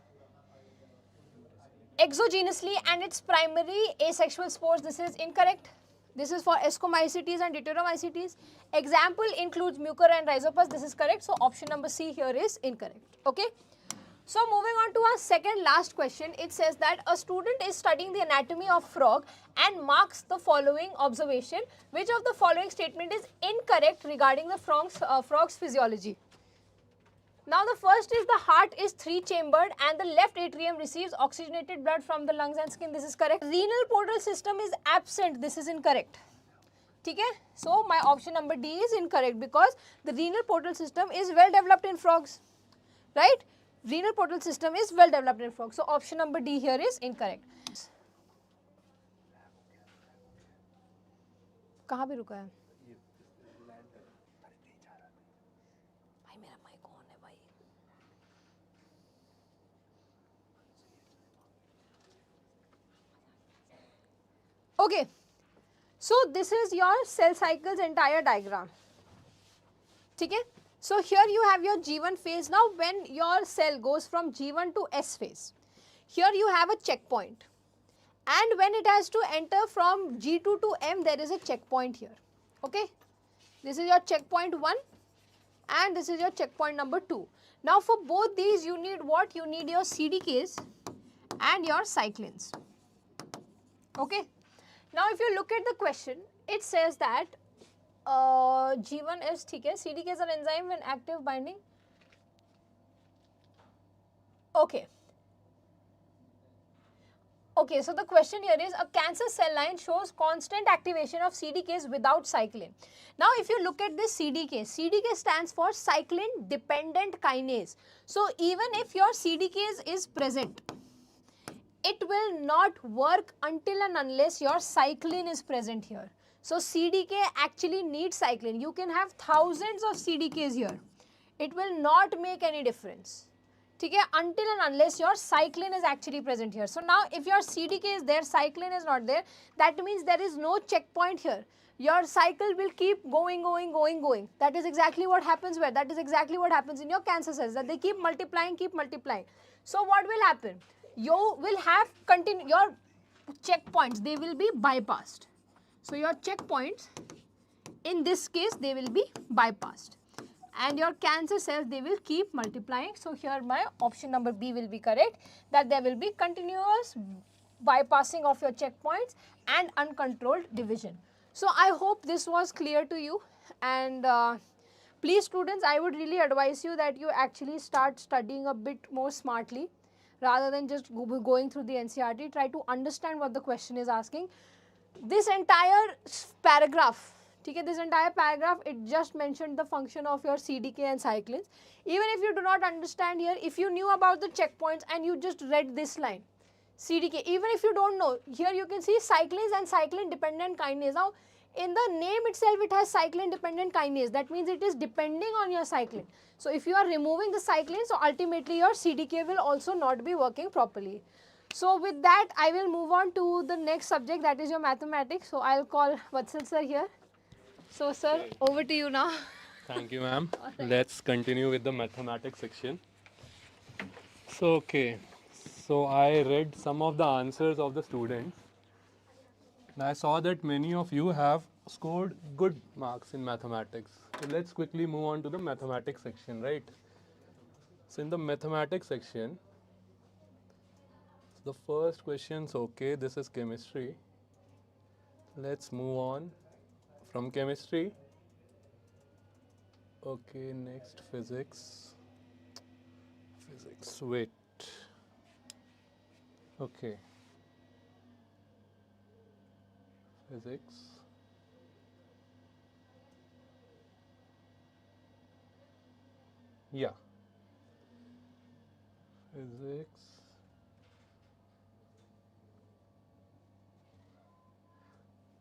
exogenously and its primary asexual spores, this is incorrect. This is for Ascomycetes and Deuteromycetes. Example includes mucor and rhizopus, this is correct. So option number C here is incorrect. Okay. So moving on to our second last question, it says that a student is studying the anatomy of frog and marks the following observation. Which of the following statement is incorrect regarding the frog's physiology? Now the first is the heart is 3-chambered and the left atrium receives oxygenated blood from the lungs and skin, this is correct. Renal portal system is absent, this is incorrect. Okay? So my option number D is incorrect because the renal portal system is well developed in frogs, right? Renal portal system is well developed in frogs. So option number D here is incorrect. कहाँ भी रुका है? भाई मेरा mic on है भाई. Okay, so this is your cell cycle's entire diagram. Okay? So here you have your G1 phase. Now when your cell goes from G1 to S phase, here you have a checkpoint, and when it has to enter from G2 to M, there is a checkpoint here. Okay? This is your checkpoint 1 and this is your checkpoint number 2. Now for both these you need what? You need your CDKs and your cyclins. Okay? Now if you look at the question, it says that G1 is okay. CDK is an enzyme when active binding. Okay. Okay, so the question here is a cancer cell line shows constant activation of CDKs without cyclin. Now if you look at this CDK, CDK stands for cyclin dependent kinase. So even if your CDKs is present, it will not work until and unless your cyclin is present here. So CDK actually needs cyclin. You can have thousands of CDKs here. It will not make any difference. Okay, until and unless your cyclin is actually present here. So now if your CDK is there, cyclin is not there, that means there is no checkpoint here. Your cycle will keep going. That is exactly what happens where? That is exactly what happens in your cancer cells, that they keep multiplying. So what will happen? You will have your checkpoints, they will be bypassed. So your checkpoints, in this case, they will be bypassed. And your cancer cells, they will keep multiplying. So here my option number B will be correct, that there will be continuous bypassing of your checkpoints and uncontrolled division. So I hope this was clear to you, and please students, I would really advise you that you actually start studying a bit more smartly rather than just going through the NCERT. Try to understand what the question is asking. This entire paragraph, okay, it just mentioned the function of your CDK and cyclins. Even if you do not understand here, if you knew about the checkpoints and you just read this line, CDK, even if you don't know, here you can see cyclins and cyclin dependent kinase. Now in the name itself it has cyclin dependent kinase, that means it is depending on your cyclin. So if you are removing the cyclin, so ultimately your CDK will also not be working properly. So with that I will move on to the next subject, that is your mathematics. So I will call Vatsal sir here. So sir, over to you now. Thank you, ma'am. Let's continue with the mathematics section. So, okay. So I read some of the answers of the students. I saw that many of you have scored good marks in mathematics. So let's quickly move on to the mathematics section, right? So in the mathematics section, the first question's okay, this is chemistry. Let's move on from chemistry. Okay, next physics. Physics, wait. Okay. Physics. Yeah. Physics.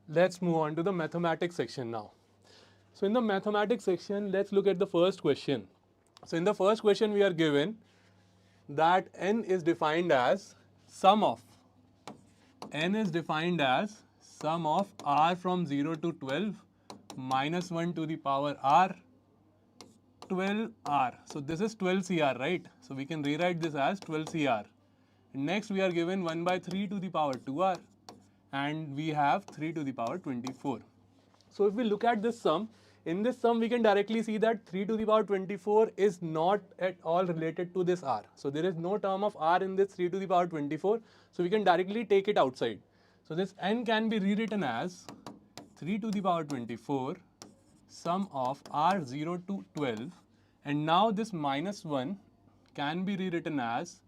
Let's move on to the mathematics section now. So in the mathematics section, let's look at the first question. So in the first question, we are given that n is defined as sum of r from 0 to 12 minus 1 to the power r 12r. So this is 12 cr, right? So we can rewrite this as 12 cr. Next we are given 1 by 3 to the power 2r and we have 3 to the power 24. So if we look at this sum, in this sum we can directly see that 3 to the power 24 is not at all related to this r. So there is no term of r in this 3 to the power 24. So we can directly take it outside. So this n can be rewritten as 3 to the power 24 sum of r 0 to 12, and now this minus 1 can be rewritten as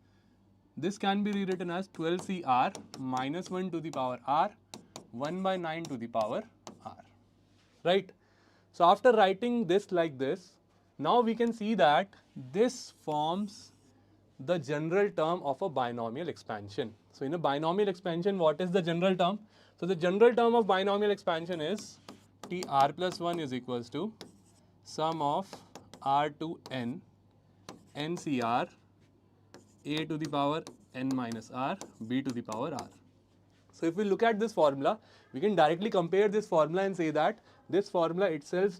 12 cr minus 1 to the power r 1 by 9 to the power r, right? So after writing this like this, now we can see that this forms the general term of a binomial expansion. So in a binomial expansion, what is the general term? So the general term of binomial expansion is Tr plus 1 is equals to sum of r to n, ncr, a to the power n minus r, b to the power r. So if we look at this formula, we can directly compare this formula and say that this formula itself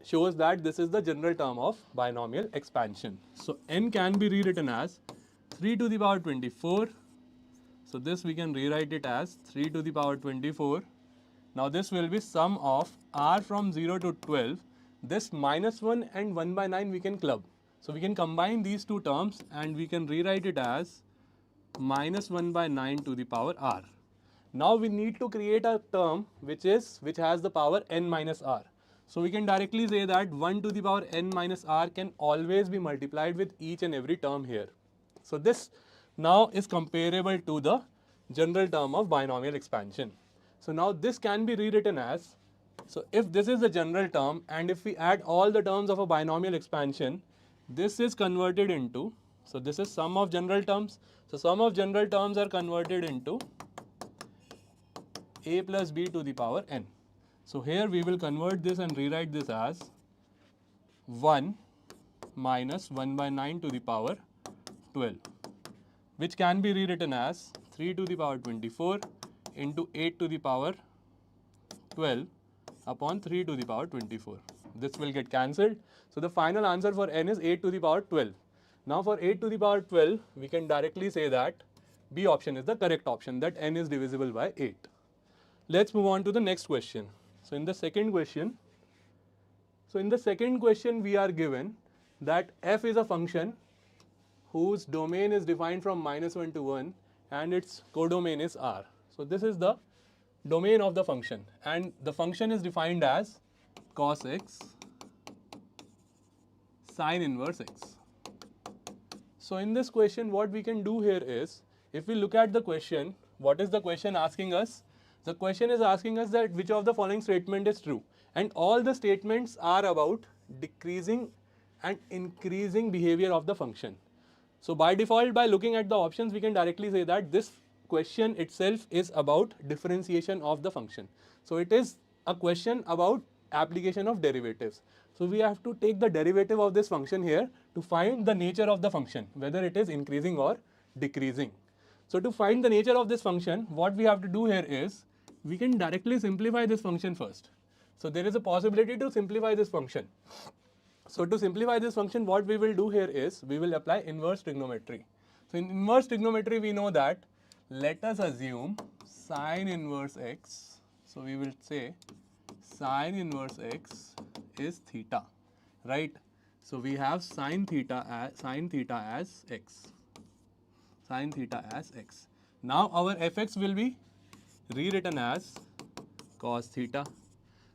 shows that this is the general term of binomial expansion. So n can be rewritten as 3 to the power 24. So this we can rewrite it as 3 to the power 24. Now this will be sum of r from 0 to 12. This minus 1 and 1 by 9 we can club. So we can combine these two terms and we can rewrite it as minus 1 by 9 to the power r. Now we need to create a term which has the power n minus r. So we can directly say that 1 to the power n minus r can always be multiplied with each and every term here. So this now is comparable to the general term of binomial expansion. So now this can be rewritten as, so if this is the general term and if we add all the terms of a binomial expansion, this is converted into, so this is sum of general terms. So sum of general terms are converted into a plus b to the power n. So here we will convert this and rewrite this as 1 minus 1 by 9 to the power 12, which can be rewritten as 3 to the power 24 into 8 to the power 12 upon 3 to the power 24. This will get cancelled. So the final answer for n is 8 to the power 12. Now for 8 to the power 12, we can directly say that B option is the correct option, that n is divisible by 8. Let's move on to the next question. So in the second question, we are given that f is a function whose domain is defined from minus 1 to 1 and its codomain is r. So this is the domain of the function and the function is defined as cos x sin inverse x. So in this question, what we can do here is, if we look at the question, what is the question asking us? The question is asking us that which of the following statement is true, and all the statements are about decreasing and increasing behavior of the function. So by default, by looking at the options, we can directly say that this question itself is about differentiation of the function. So it is a question about application of derivatives. So we have to take the derivative of this function here to find the nature of the function, whether it is increasing or decreasing. So to find the nature of this function, what we have to do here is, we can directly simplify this function first. So there is a possibility to simplify this function. So to simplify this function, what we will do here is, we will apply inverse trigonometry. So in inverse trigonometry, we know that, let us assume sine inverse x. So we will say sine inverse x is theta, right? So we have sine theta as x. Sine theta as x. Now our fx will be rewritten as cos theta.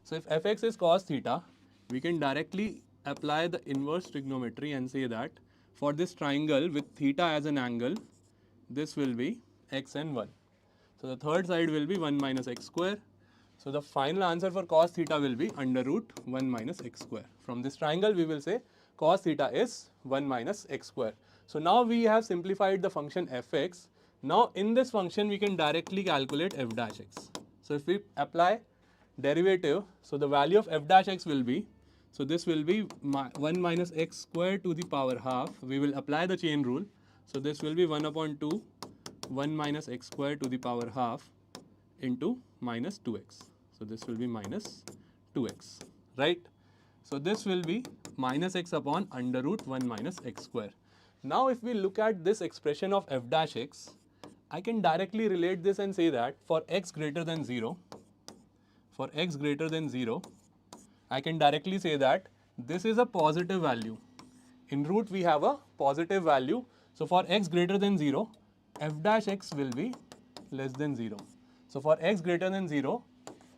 So if fx is cos theta, we can directly apply the inverse trigonometry and say that for this triangle with theta as an angle, this will be x and 1. So the third side will be 1 minus x square. So the final answer for cos theta will be under root 1 minus x square. From this triangle, we will say cos theta is 1 minus x square. So now we have simplified the function fx. Now in this function, we can directly calculate f dash x. So if we apply derivative, so the value of f dash x will be, so this will be 1 minus x square to the power half. We will apply the chain rule. So this will be 1 upon 2, 1 minus x square to the power half into minus 2x. So this will be minus 2x, right? So this will be minus x upon under root 1 minus x square. Now if we look at this expression of f dash x, I can directly relate this and say that for x greater than 0, I can directly say that this is a positive value. In root we have a positive value. So for x greater than 0, f dash x will be less than 0. So for x greater than 0,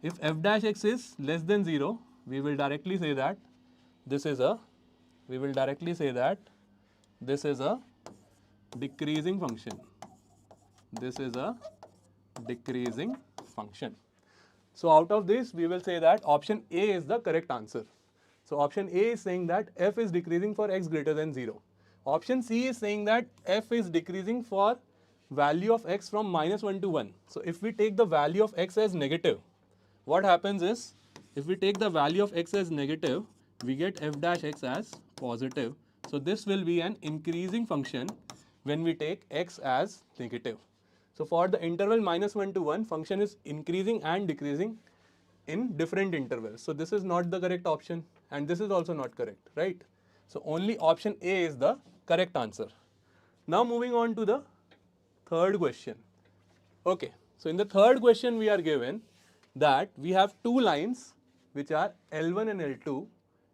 if f dash x is less than 0, we will directly say that this is a decreasing function. This is a decreasing function. So out of this, we will say that option A is the correct answer. So option A is saying that f is decreasing for x greater than 0. Option C is saying that f is decreasing for value of x from minus 1 to 1. So if we take the value of x as negative, what happens is, if we take the value of x as negative, we get f dash x as positive. So this will be an increasing function when we take x as negative. So for the interval minus 1 to 1, function is increasing and decreasing in different intervals. So this is not the correct option and this is also not correct, right? So only option A is the correct answer. Now moving on to the third question. Okay, so in the third question we are given that we have two lines which are L1 and L2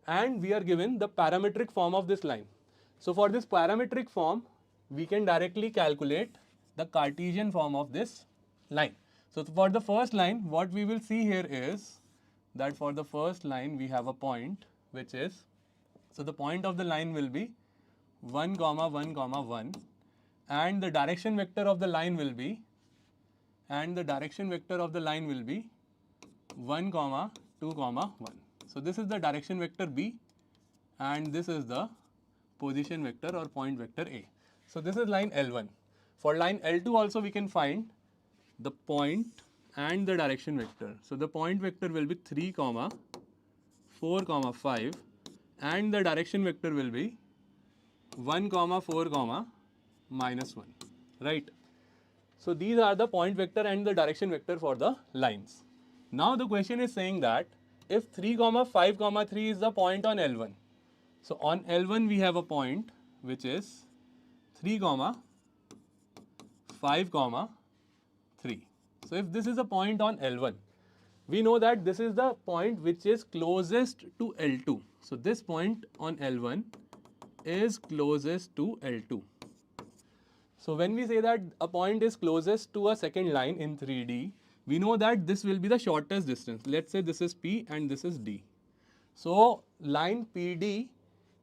and we are given the parametric form of this line. So for this parametric form, we can directly calculate the Cartesian form of this line. So for the first line, what we will see here is that for the first line we have a point which is, so the point of the line will be 1, 1, 1 and the direction vector of the line will be 1, 2, 1. So this is the direction vector B and this is the position vector or point vector A. So this is line L1. For line L2 also we can find the point and the direction vector. So the point vector will be 3, 4, 5 and the direction vector will be 1, 4, minus 1, right? So these are the point vector and the direction vector for the lines. Now the question is saying that if 3, 5, 3 is the point on L1. So on L1 we have a point which is 3, 5, 3. So if this is a point on L1, we know that this is the point which is closest to L2. So this point on L1 is closest to L2. So when we say that a point is closest to a second line in 3D, we know that this will be the shortest distance. Let's say this is P and this is D. So line PD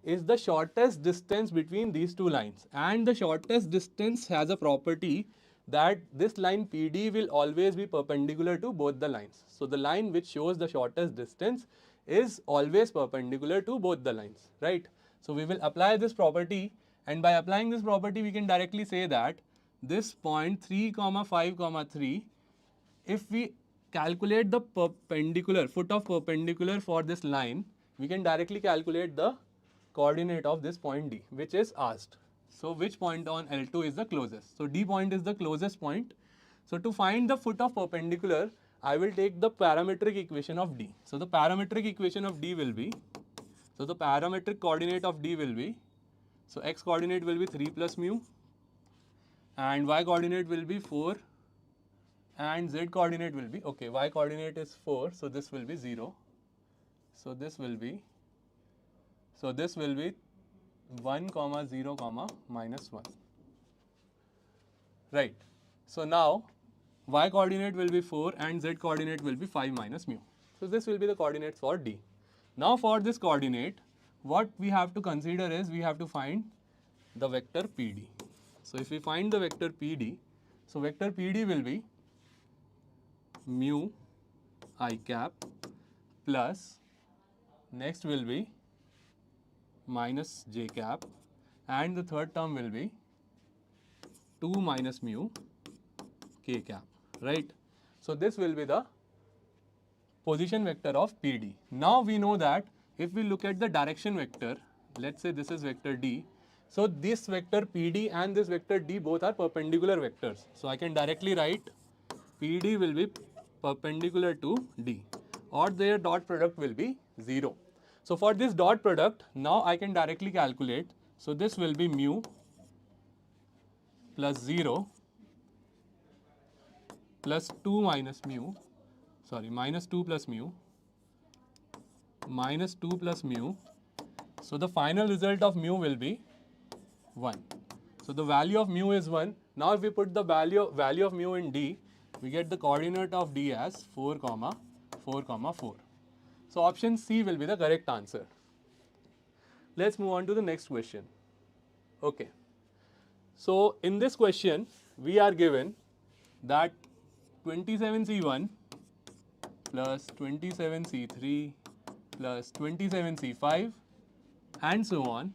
is the shortest distance between these two lines, and the shortest distance has a property that this line PD will always be perpendicular to both the lines. So the line which shows the shortest distance is always perpendicular to both the lines, right? So we will apply this property, and by applying this property we can directly say that this point 3, 5, 3, if we calculate the perpendicular, foot of perpendicular for this line, we can directly calculate the coordinate of this point D, which is asked. So which point on L2 is the closest? So D point is the closest point. So to find the foot of perpendicular, I will take the parametric equation of D. So the parametric equation of D will be, so the parametric coordinate of D will be, so x coordinate will be 3 plus mu and y coordinate will be 4 and z coordinate will be, okay, y coordinate is 4, so this will be 0. So this will be 1, 0, -1. Right. So now y coordinate will be 4 and z coordinate will be 5 minus mu. So this will be the coordinates for D. Now for this coordinate, what we have to consider is we have to find the vector PD. So if we find the vector PD, so vector PD will be mu I cap plus, next will be minus j cap, and the third term will be 2 minus mu k cap, right? So this will be the position vector of PD. Now we know that if we look at the direction vector, let's say this is vector D, so this vector PD and this vector D both are perpendicular vectors. So I can directly write PD will be perpendicular to D, or their dot product will be 0. So for this dot product, now I can directly calculate. So this will be mu plus 0 plus 2 minus mu, sorry, minus 2 plus mu, minus 2 plus mu. So the final result of mu will be 1. So the value of mu is 1. Now if we put the value of mu in D, we get the coordinate of D as 4, 4, 4. So option C will be the correct answer. Let's move on to the next question. Okay. So in this question, we are given that 27C1 plus 27C3 plus 27C5 and so on.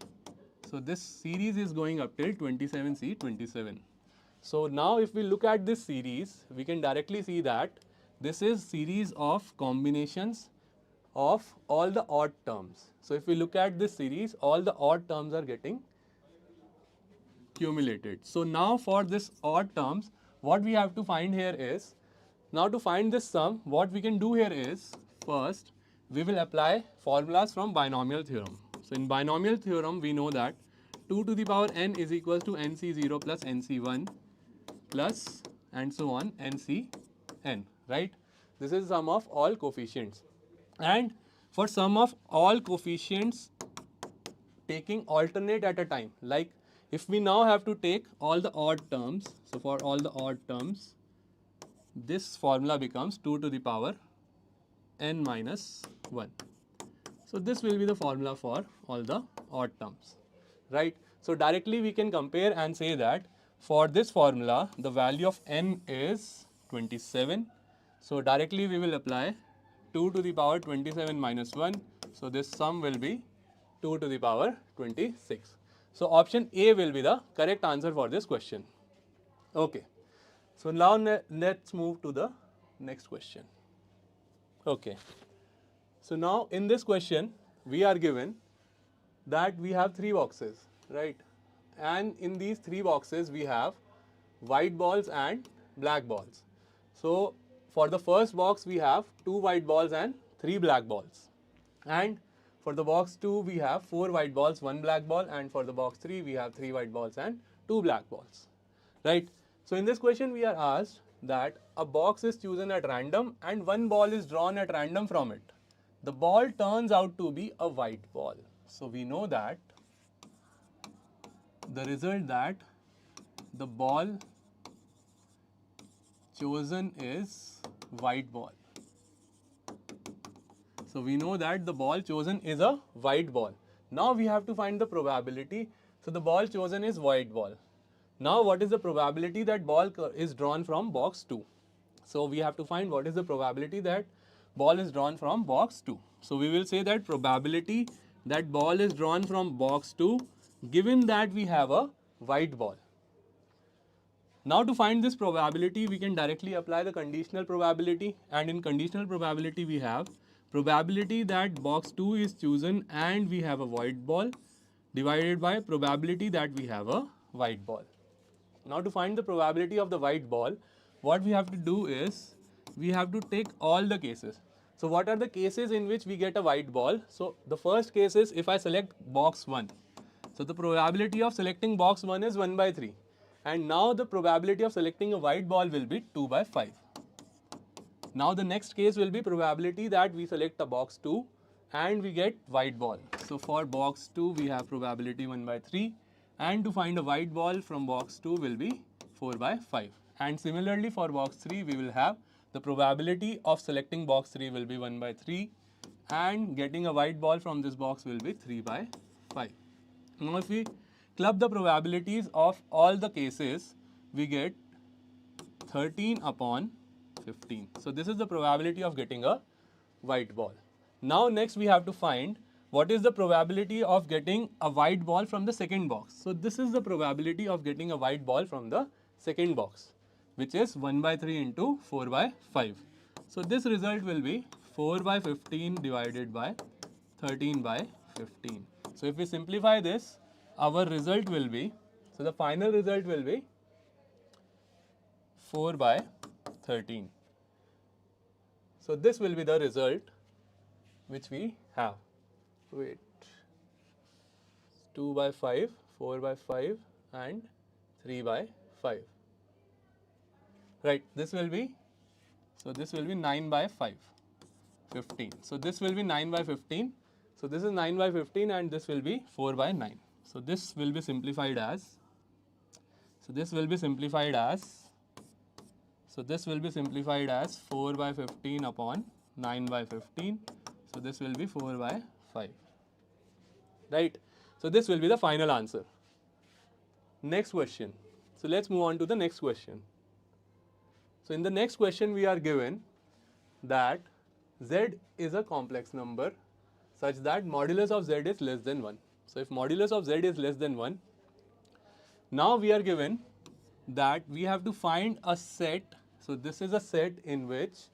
So this series is going up till 27C27. So now if we look at this series, we can directly see that this is series of combinations of all the odd terms. So if we look at this series, all the odd terms are getting accumulated. So now for this odd terms, what we have to find here is, now to find this sum, what we can do here is, first we will apply formulas from binomial theorem. So in binomial theorem, we know that 2 to the power n is equals to nc0 plus nc1 plus and so on ncn, right? This is sum of all coefficients. And for sum of all coefficients taking alternate at a time, like if we now have to take all the odd terms, so for all the odd terms, this formula becomes 2 to the power n minus 1. So this will be the formula for all the odd terms, right? So directly we can compare and say that for this formula, the value of n is 27. So directly we will apply 2 to the power 27 minus 1. So this sum will be 2 to the power 26. So option A will be the correct answer for this question. Okay. So now let's move to the next question. Okay. So now in this question, we are given that we have 3 boxes, right? And in these 3 boxes, we have white balls and black balls. So for the first box, we have 2 white balls and 3 black balls. And for the box 2, we have 4 white balls, 1 black ball, and for the box 3, we have 3 white balls and 2 black balls, right? So in this question, we are asked that a box is chosen at random and 1 ball is drawn at random from it. The ball turns out to be a white ball. So we know that the result that the ball chosen is white ball. So we know that the ball chosen is a white ball. Now we have to find the probability. So the ball chosen is white ball. Now what is the probability that ball is drawn from box 2? So we have to find what is the probability that ball is drawn from box 2. So we will say that probability that ball is drawn from box 2 given that we have a white ball. Now to find this probability, we can directly apply the conditional probability, and in conditional probability we have probability that box 2 is chosen and we have a white ball divided by probability that we have a white ball. Now to find the probability of the white ball, what we have to do is we have to take all the cases. So what are the cases in which we get a white ball? So the first case is if I select box 1. So the probability of selecting box 1 is 1 by 3. And now the probability of selecting a white ball will be 2 by 5. Now the next case will be probability that we select a box 2 and we get white ball. So for box 2 we have probability 1 by 3, and to find a white ball from box 2 will be 4 by 5. And similarly for box 3 we will have the probability of selecting box 3 will be 1 by 3, and getting a white ball from this box will be 3 by 5. Now if we club the probabilities of all the cases, we get 13 upon 15. So this is the probability of getting a white ball. Now next we have to find what is the probability of getting a white ball from the second box. So this is the probability of getting a white ball from the second box, which is 1 by 3 into 4 by 5. So this result will be 4 by 15 divided by 13 by 15. So if we simplify this, our result will be, so the final result will be 4 by 13. So this will be the result which we have. Wait, 2 by 5, 4 by 5 and 3 by 5. Right, this will be, so this will be 9 by 5, 15. So this will be 9 by 15. So this is 9 by 15 and this will be 4 by 9. So this will be simplified as, so this will be simplified as, so this will be simplified as 4 by 15 upon 9 by 15. So this will be 4 by 5. Right. So this will be the final answer. Next question. So let's move on to the next question. So in the next question we are given that z is a complex number such that modulus of z is less than 1. So if modulus of z is less than 1, now we are given that we have to find a set. So this is a set in which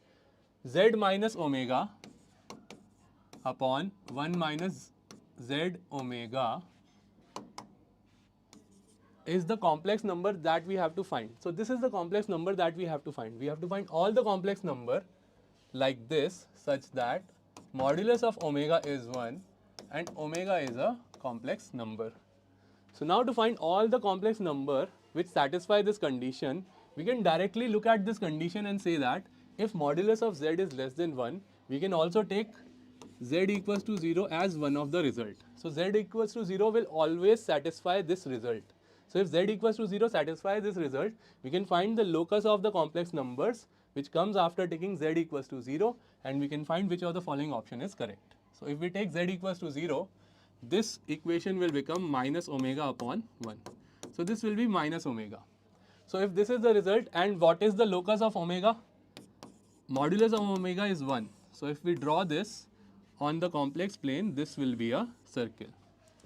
z minus omega upon 1 minus z omega is the complex number that we have to find. So this is the complex number that we have to find. We have to find all the complex number like this such that modulus of omega is 1 and omega is a complex number. So now to find all the complex number which satisfy this condition, we can directly look at this condition and say that if modulus of z is less than 1, we can also take z equals to 0 as one of the result. So z equals to 0 will always satisfy this result. So if z equals to 0 satisfies this result, we can find the locus of the complex numbers which comes after taking z equals to 0, and we can find which of the following option is correct. So if we take z equals to 0, this equation will become minus omega upon 1. So this will be minus omega. So if this is the result, and what is the locus of omega? Modulus of omega is 1. So if we draw this on the complex plane, this will be a circle.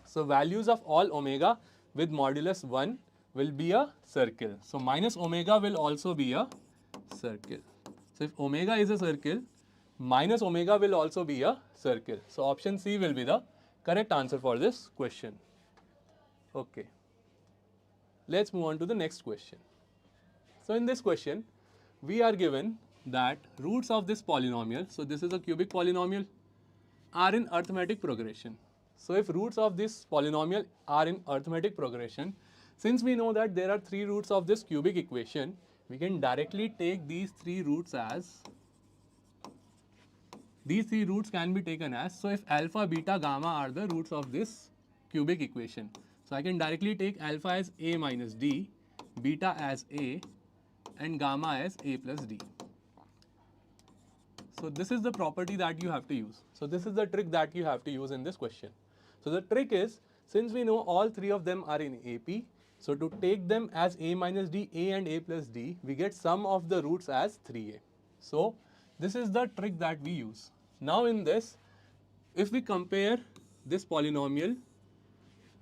So values of all omega with modulus 1 will be a circle. So minus omega will also be a circle. So if omega is a circle, minus omega will also be a circle. So option C will be the correct answer for this question. Okay. Let's move on to the next question. So in this question, we are given that roots of this polynomial, so this is a cubic polynomial, are in arithmetic progression. So if roots of this polynomial are in arithmetic progression, since we know that there are 3 roots of this cubic equation, we can directly take these 3 roots as, these 3 roots can be taken as, so if alpha, beta, gamma are the roots of this cubic equation. So I can directly take alpha as a minus d, beta as a, and gamma as a plus d. So this is the property that you have to use. So this is the trick that you have to use in this question. So the trick is, since we know all 3 of them are in AP, so to take them as a minus d, a and a plus d, we get sum of the roots as 3a. So this is the trick that we use. Now in this, if we compare this polynomial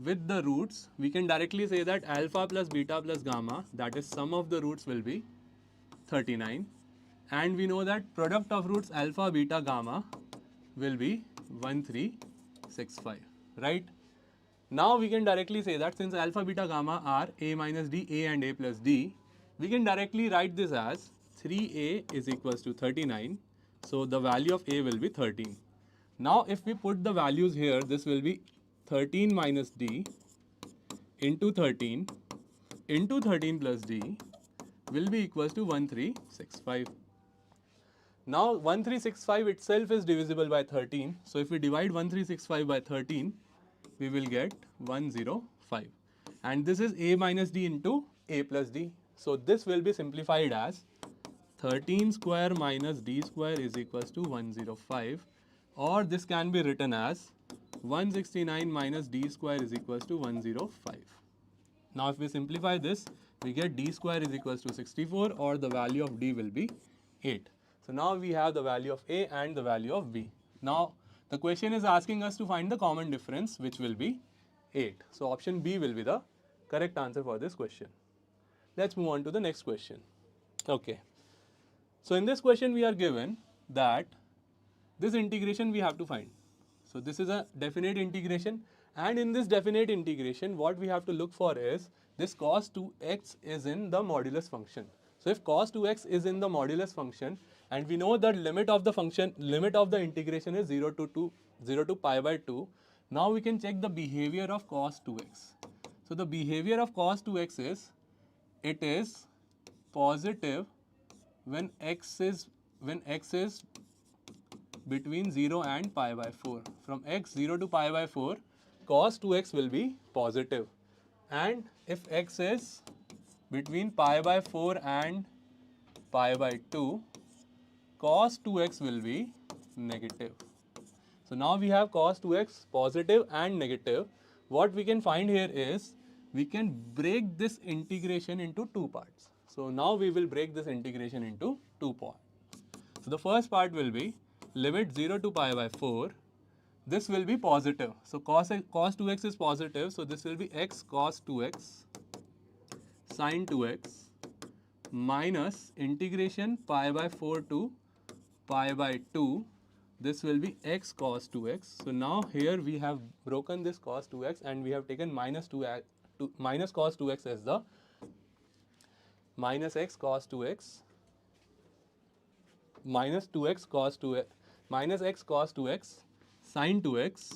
with the roots, we can directly say that alpha plus beta plus gamma, that is sum of the roots, will be 39. And we know that product of roots alpha, beta, gamma will be 1365, right? Now we can directly say that since alpha, beta, gamma are a minus d, a and a plus d, we can directly write this as 3a is equals to 39. So the value of a will be 13. Now if we put the values here, this will be 13 minus d into 13 plus d will be equals to 1365. Now 1365 itself is divisible by 13. So if we divide 1365 by 13, we will get 105. And this is a minus d into a plus d. So this will be simplified as 13 square minus d square is equals to 105, or this can be written as 169 minus d square is equals to 105. Now if we simplify this, we get d square is equals to 64, or the value of d will be 8. So now we have the value of a and the value of b. Now the question is asking us to find the common difference, which will be 8. So option B will be the correct answer for this question. Let's move on to the next question. Okay. So in this question we are given that this integration we have to find. So this is a definite integration, and in this definite integration what we have to look for is this cos 2x is in the modulus function. So if cos 2x is in the modulus function, and we know that limit of the function, limit of the integration is 0 to pi by 2, now we can check the behavior of cos 2x. So the behavior of cos 2x is, it is positive when x is between 0 and pi by 4. From x 0 to pi by 4, cos 2x will be positive. And if x is between pi by 4 and pi by 2, cos 2x will be negative. So now we have cos 2x positive and negative. What we can find here is, we can break this integration into two parts. So now we will break this integration into two parts. So the first part will be limit 0 to pi by 4. This will be positive. So cos 2x is positive. So this will be x cos 2x sin 2x minus integration pi by 4 to pi by 2. This will be x cos 2x. So now here we have broken this cos 2x and we have taken minus cos 2x as the minus x cos 2x minus 2x cos 2x minus x cos 2x sin 2x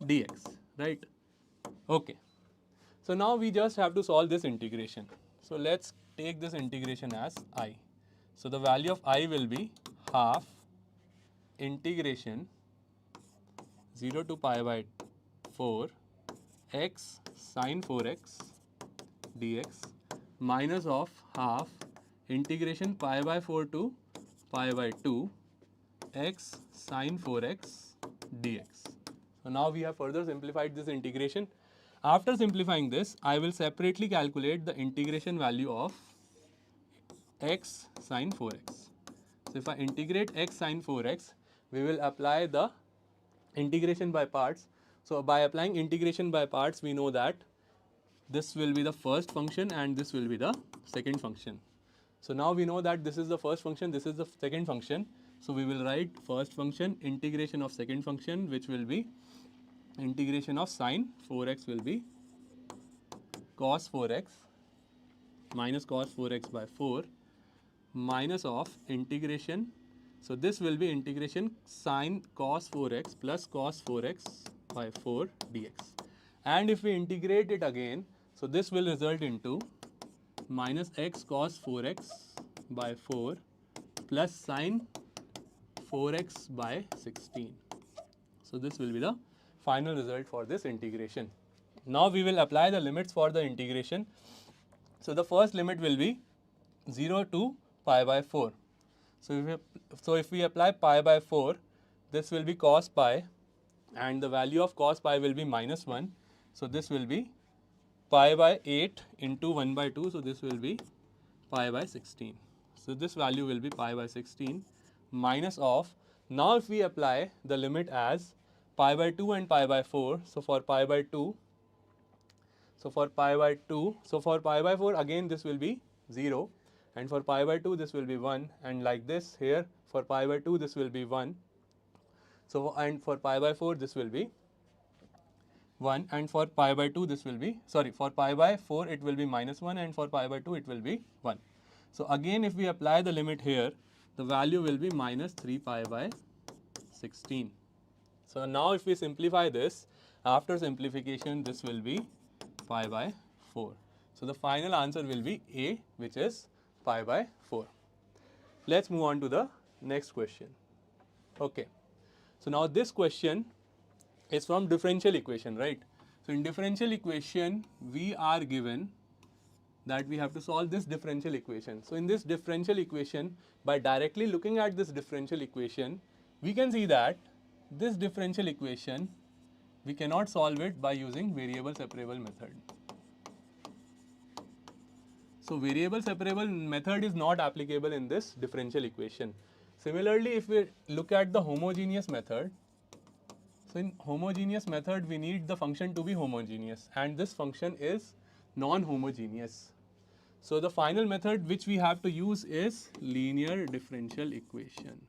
dx, right? Okay. So now we just have to solve this integration. So let's take this integration as I. So the value of I will be half integration 0 to pi by 4 x sin 4x dx minus of half integration pi by 4 to pi by 2 x sin 4x dx. So now we have further simplified this integration. After simplifying this, I will separately calculate the integration value of x sin 4x. So if I integrate x sin 4x, we will apply the integration by parts. So by applying integration by parts, we know that this will be the first function and this will be the second function. So now we know that this is the first function, this is the second function. So we will write first function integration of second function, which will be integration of sin 4x will be cos 4x minus cos 4x by 4 minus of integration. So this will be integration sin cos 4x plus cos 4x by 4 dx. And if we integrate it again, so this will result into minus x cos 4x by 4 plus sin 4x by 16. So this will be the final result for this integration. Now we will apply the limits for the integration. So the first limit will be 0 to pi by 4. So if we apply pi by 4, this will be cos pi, and the value of cos pi will be minus 1. So this will be pi by 8 into 1 by 2. So this will be pi by 16. So this value will be pi by 16 minus of, now if we apply the limit as pi by 2 and pi by 4. So for pi by 4 again this will be 0, and for pi by 2 this will be 1, and like this here for pi by 2 this will be 1. So and for pi by 4 this will be 1, and for pi by 2 this will be, for pi by 4 it will be minus 1, and for pi by 2 it will be 1. So again if we apply the limit here, the value will be minus 3 pi by 16. So now if we simplify this, after simplification this will be pi by 4. So the final answer will be A, which is pi by 4. Let's move on to the next question. Okay. So now this question is from differential equation, right? So in differential equation, we are given that we have to solve this differential equation. So in this differential equation, by directly looking at this differential equation, we can see that this differential equation, we cannot solve it by using variable separable method. So variable separable method is not applicable in this differential equation. Similarly, if we look at the homogeneous method, so in homogeneous method, we need the function to be homogeneous, and this function is non-homogeneous. So the final method which we have to use is linear differential equation.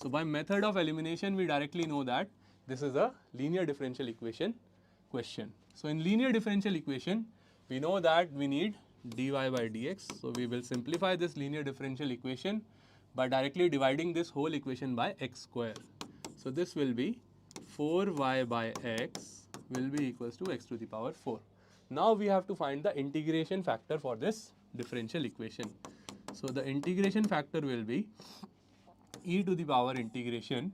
So by method of elimination, we directly know that this is a linear differential equation question. So in linear differential equation, we know that we need dy by dx. So we will simplify this linear differential equation by directly dividing this whole equation by x square. So this will be 4y by x will be equals to x to the power 4. Now we have to find the integration factor for this differential equation. So the integration factor will be e to the power integration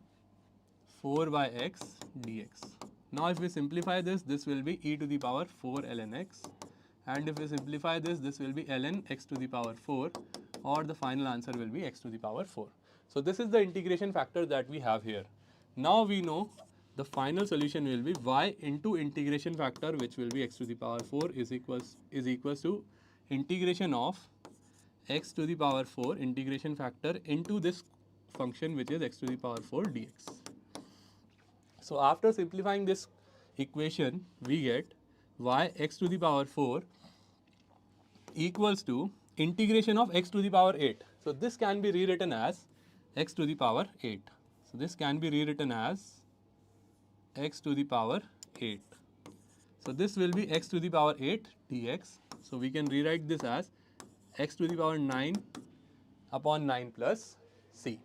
4 by x dx. Now if we simplify this, this will be e to the power 4 ln x, and if we simplify this, this will be ln x to the power 4, or the final answer will be x to the power 4. So this is the integration factor that we have here. Now we know the final solution will be y into integration factor, which will be x to the power 4 is equals to integration of x to the power 4 integration factor into this function, which is x to the power 4 dx. So after simplifying this equation, we get y x to the power 4 equals to integration of x to the power 8. So this can be rewritten as x to the power 8. So this can be rewritten as x to the power 8. So this will be x to the power 8 dx. So we can rewrite this as x to the power 9 upon 9 plus c.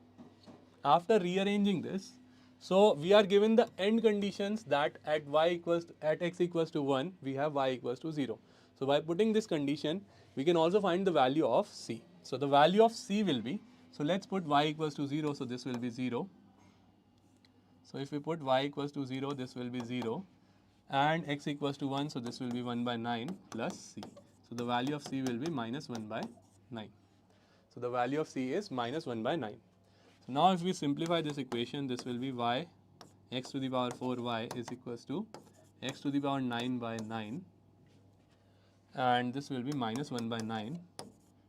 After rearranging this, so we are given the end conditions that at x equals to 1, we have y equals to 0. So by putting this condition, we can also find the value of c. So the value of c will be, so let's put y equals to 0, so this will be 0. So if we put y equals to 0, this will be 0, and x equals to 1, so this will be 1 by 9 plus c. So the value of c will be minus 1 by 9. So the value of c is minus 1 by 9. So now if we simplify this equation, this will be y x to the power 4y is equals to x to the power 9 by 9, and this will be minus 1 by 9,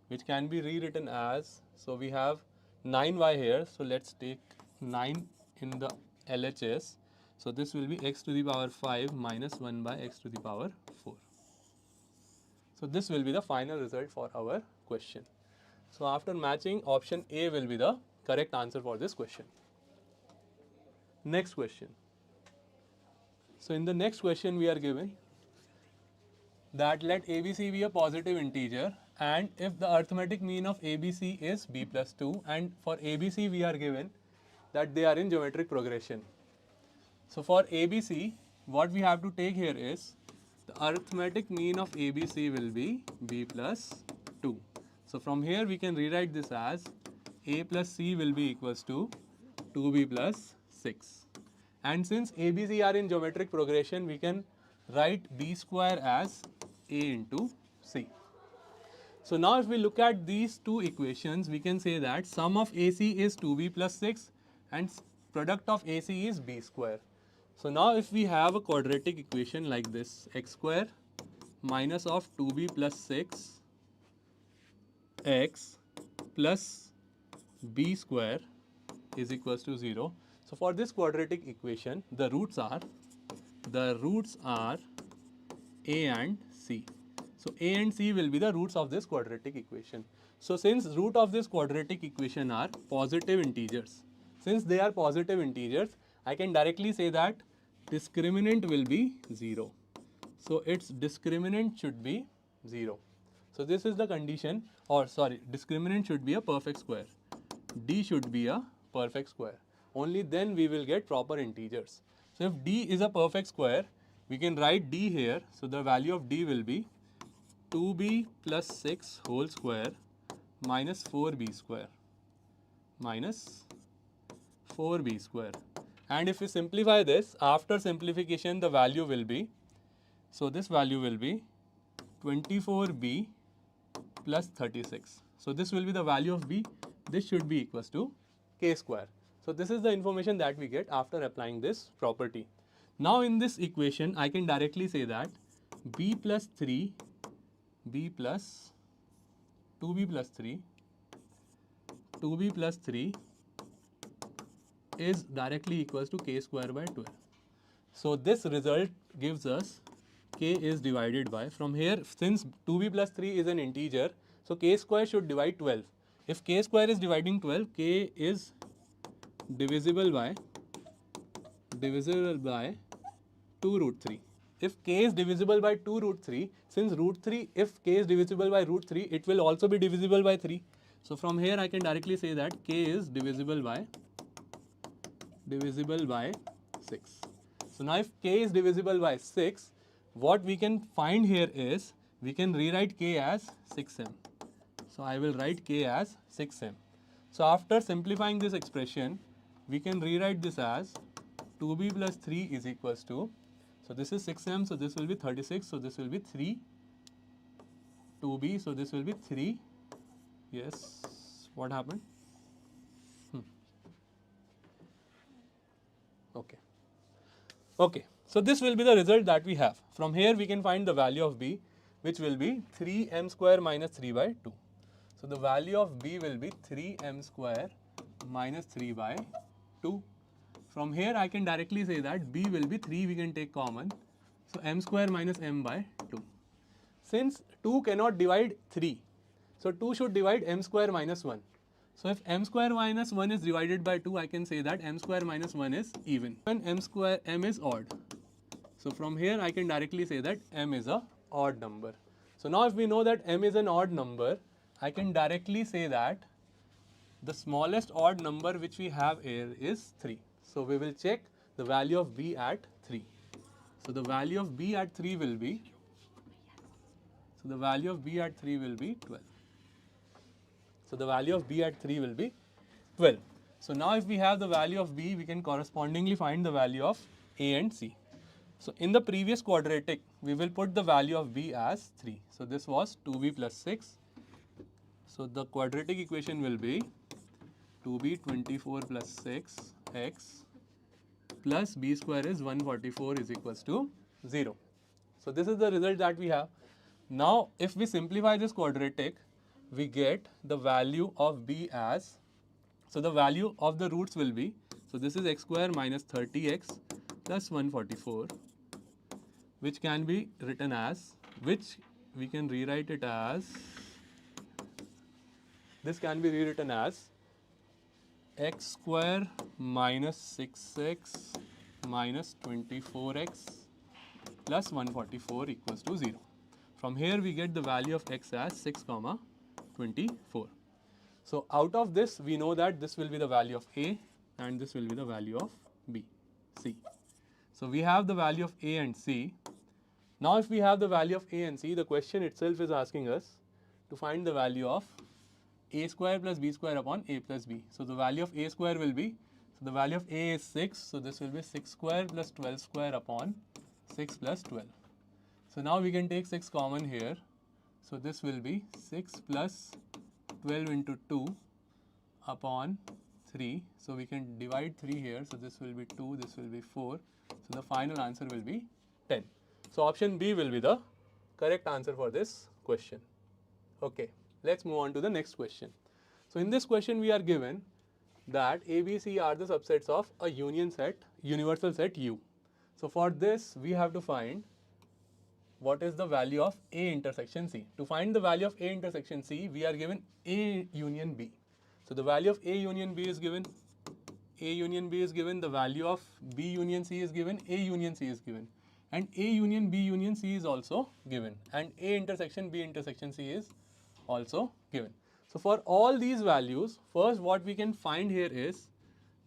which can be rewritten as, so we have 9y here, so let's take 9 in the LHS. So this will be x to the power 5 minus 1 by x to the power 4. So this will be the final result for our question. So after matching, option A will be the correct answer for this question. Next question. So in the next question, we are given that let ABC be a positive integer, and if the arithmetic mean of ABC is b plus 2, and for ABC we are given that they are in geometric progression. So for ABC, what we have to take here is the arithmetic mean of ABC will be b plus 2. So from here we can rewrite this as a plus c will be equals to 2b plus 6. And since ABC are in geometric progression, we can write b square as a into c. So now if we look at these two equations, we can say that sum of AC is 2b plus 6 and product of AC is b square. So now if we have a quadratic equation like this, x square minus of 2b plus 6 x plus b square is equals to 0. So for this quadratic equation, the roots are a and c. So a and c will be the roots of this quadratic equation. So since root of this quadratic equation are positive integers, since they are positive integers, I can directly say that discriminant will be 0. So its discriminant should be 0. So this is the condition, or sorry, discriminant should be a perfect square. D should be a perfect square. Only then we will get proper integers. So if D is a perfect square, we can write D here. So the value of D will be 2b plus 6 whole square minus 4b square minus 4b square. And if we simplify this, after simplification the value will be, so this value will be 24b plus 36. So this will be the value of b. This should be equals to k square. So this is the information that we get after applying this property. Now in this equation, I can directly say that b plus 3, b plus 2b plus 3, 2b plus 3 is directly equals to k square by 12. So this result gives us k is divided by, from here since 2b plus 3 is an integer, so k square should divide 12. If k square is dividing 12, k is divisible by 2 root 3. If k is divisible by 2 root 3, since root 3, if k is divisible by root 3, it will also be divisible by 3. So from here I can directly say that k is divisible by 6. So now if k is divisible by 6, what we can find here is, we can rewrite k as 6m. So I will write k as 6m. So after simplifying this expression, we can rewrite this as 2b plus 3 is equals to, so this is 6m, so this will be 36, so this will be 3 2b, so this will be 3, yes, what happened? Okay, so this will be the result that we have. From here we can find the value of b, which will be 3m square minus 3 by 2. So the value of b will be 3m square minus 3 by 2. From here I can directly say that b will be 3, we can take common. So m square minus m by 2. Since 2 cannot divide 3, so 2 should divide m square minus 1. So if m square minus 1 is divided by 2, I can say that m square minus 1 is even. When m is odd. So from here I can directly say that m is a odd number. So now if we know that m is an odd number, I can directly say that the smallest odd number which we have here is 3. So we will check the value of b at 3. So the value of b at 3 will be, 12. So the value of b at 3 will be 12. So now if we have the value of b, we can correspondingly find the value of a and c. So in the previous quadratic, we will put the value of b as 3. So this was 2b plus 6. So the quadratic equation will be 2b 24 plus 6 x plus b square is 144 is equals to 0. So this is the result that we have. Now if we simplify this quadratic, we get the value of b as, so the value of the roots will be, so this is x square minus 30x plus 144, which can be written as, which we can rewrite it as, this can be rewritten as x square minus 6x minus 24x plus 144 equals to 0. From here we get the value of x as 6, 24. So out of this we know that this will be the value of a and this will be the value of b, c. So we have the value of a and c. Now if we have the value of a and c, the question itself is asking us to find the value of a square plus b square upon a plus b. So the value of a square will be, so the value of a is 6, so this will be 6 square plus 12 square upon 6 plus 12. So now we can take 6 common here. So this will be 6 plus 12 into 2 upon 3. So we can divide 3 here. So this will be 2, this will be 4. So the final answer will be 10. So option B will be the correct answer for this question. Okay, let's move on to the next question. So in this question we are given that A, B, C are the subsets of a universal set U. So for this we have to find what is the value of A intersection C. To find the value of A intersection C, we are given A union B. So the value of A union B is given, A union B is given, the value of B union C is given, A union C is given, and A union B union C is also given, and A intersection B intersection C is also given. So for all these values, first what we can find here is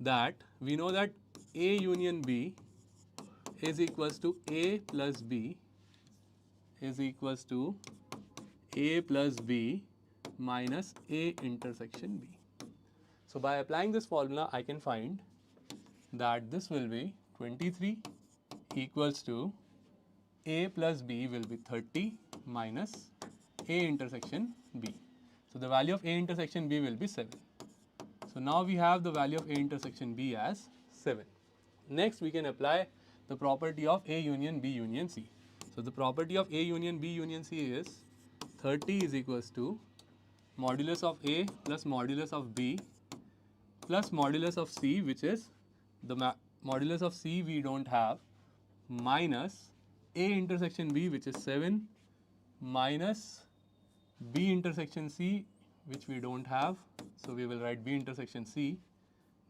that we know that A union B is equals to A plus B is equals to A plus B minus A intersection B. So by applying this formula, I can find that this will be 23 equals to A plus B will be 30 minus A intersection B. So the value of A intersection B will be 7. So now we have the value of A intersection B as 7. Next we can apply the property of A union B union C. So the property of A union B union C is 30 is equals to modulus of A plus modulus of B plus modulus of C, which is the modulus of C we don't have, minus A intersection B, which is 7, minus B intersection C, which we don't have. So we will write B intersection C.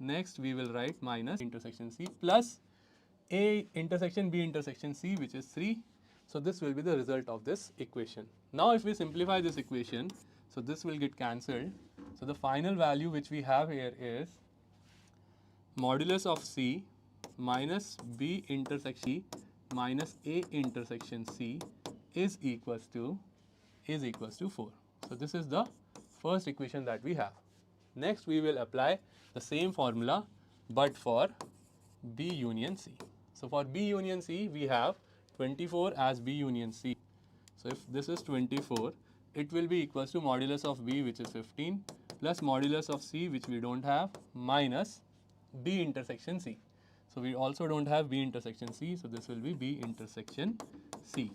Next we will write minus intersection C plus A intersection B intersection C, which is 3. So this will be the result of this equation. Now if we simplify this equation, so this will get cancelled. So the final value which we have here is modulus of C minus B intersection C minus A intersection C is equals to 4. So this is the first equation that we have. Next we will apply the same formula but for B union C. So for B union C we have 24 as B union C. So if this is 24, it will be equals to modulus of B, which is 15, plus modulus of C, which we don't have, minus B intersection C. So we also don't have B intersection C, so this will be B intersection C.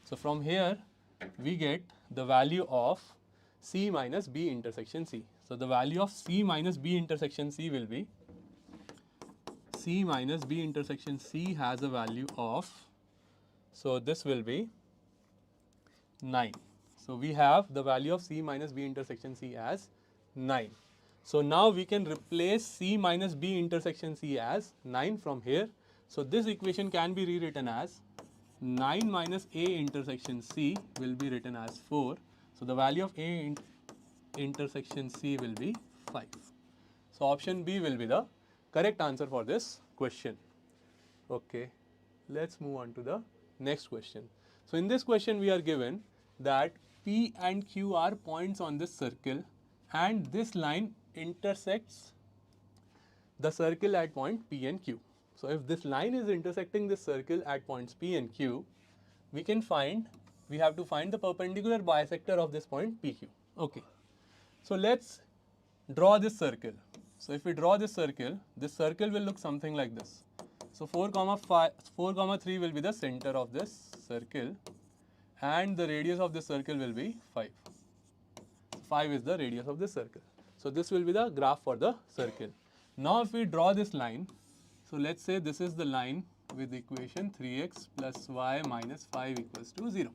So from here we get the value of C minus B intersection C. So the value of C minus B intersection C will be, C minus B intersection C has a value of, so this will be 9. So we have the value of C minus B intersection C as 9. So now we can replace C minus B intersection C as 9 from here. So this equation can be rewritten as 9 minus A intersection C will be written as 4. So the value of A intersection C will be 5. So option B will be the correct answer for this question. Okay, let's move on to the next question. So in this question we are given that P and Q are points on this circle and this line intersects the circle at point P and Q. So if this line is intersecting this circle at points P and Q, we have to find the perpendicular bisector of this point PQ. Okay. So let's draw this circle. So if we draw this circle will look something like this. So 4, 3 will be the center of this circle and the radius of this circle will be 5. 5 is the radius of this circle. So this will be the graph for the circle. Now if we draw this line, so let's say this is the line with equation 3x plus y minus 5 equals to 0.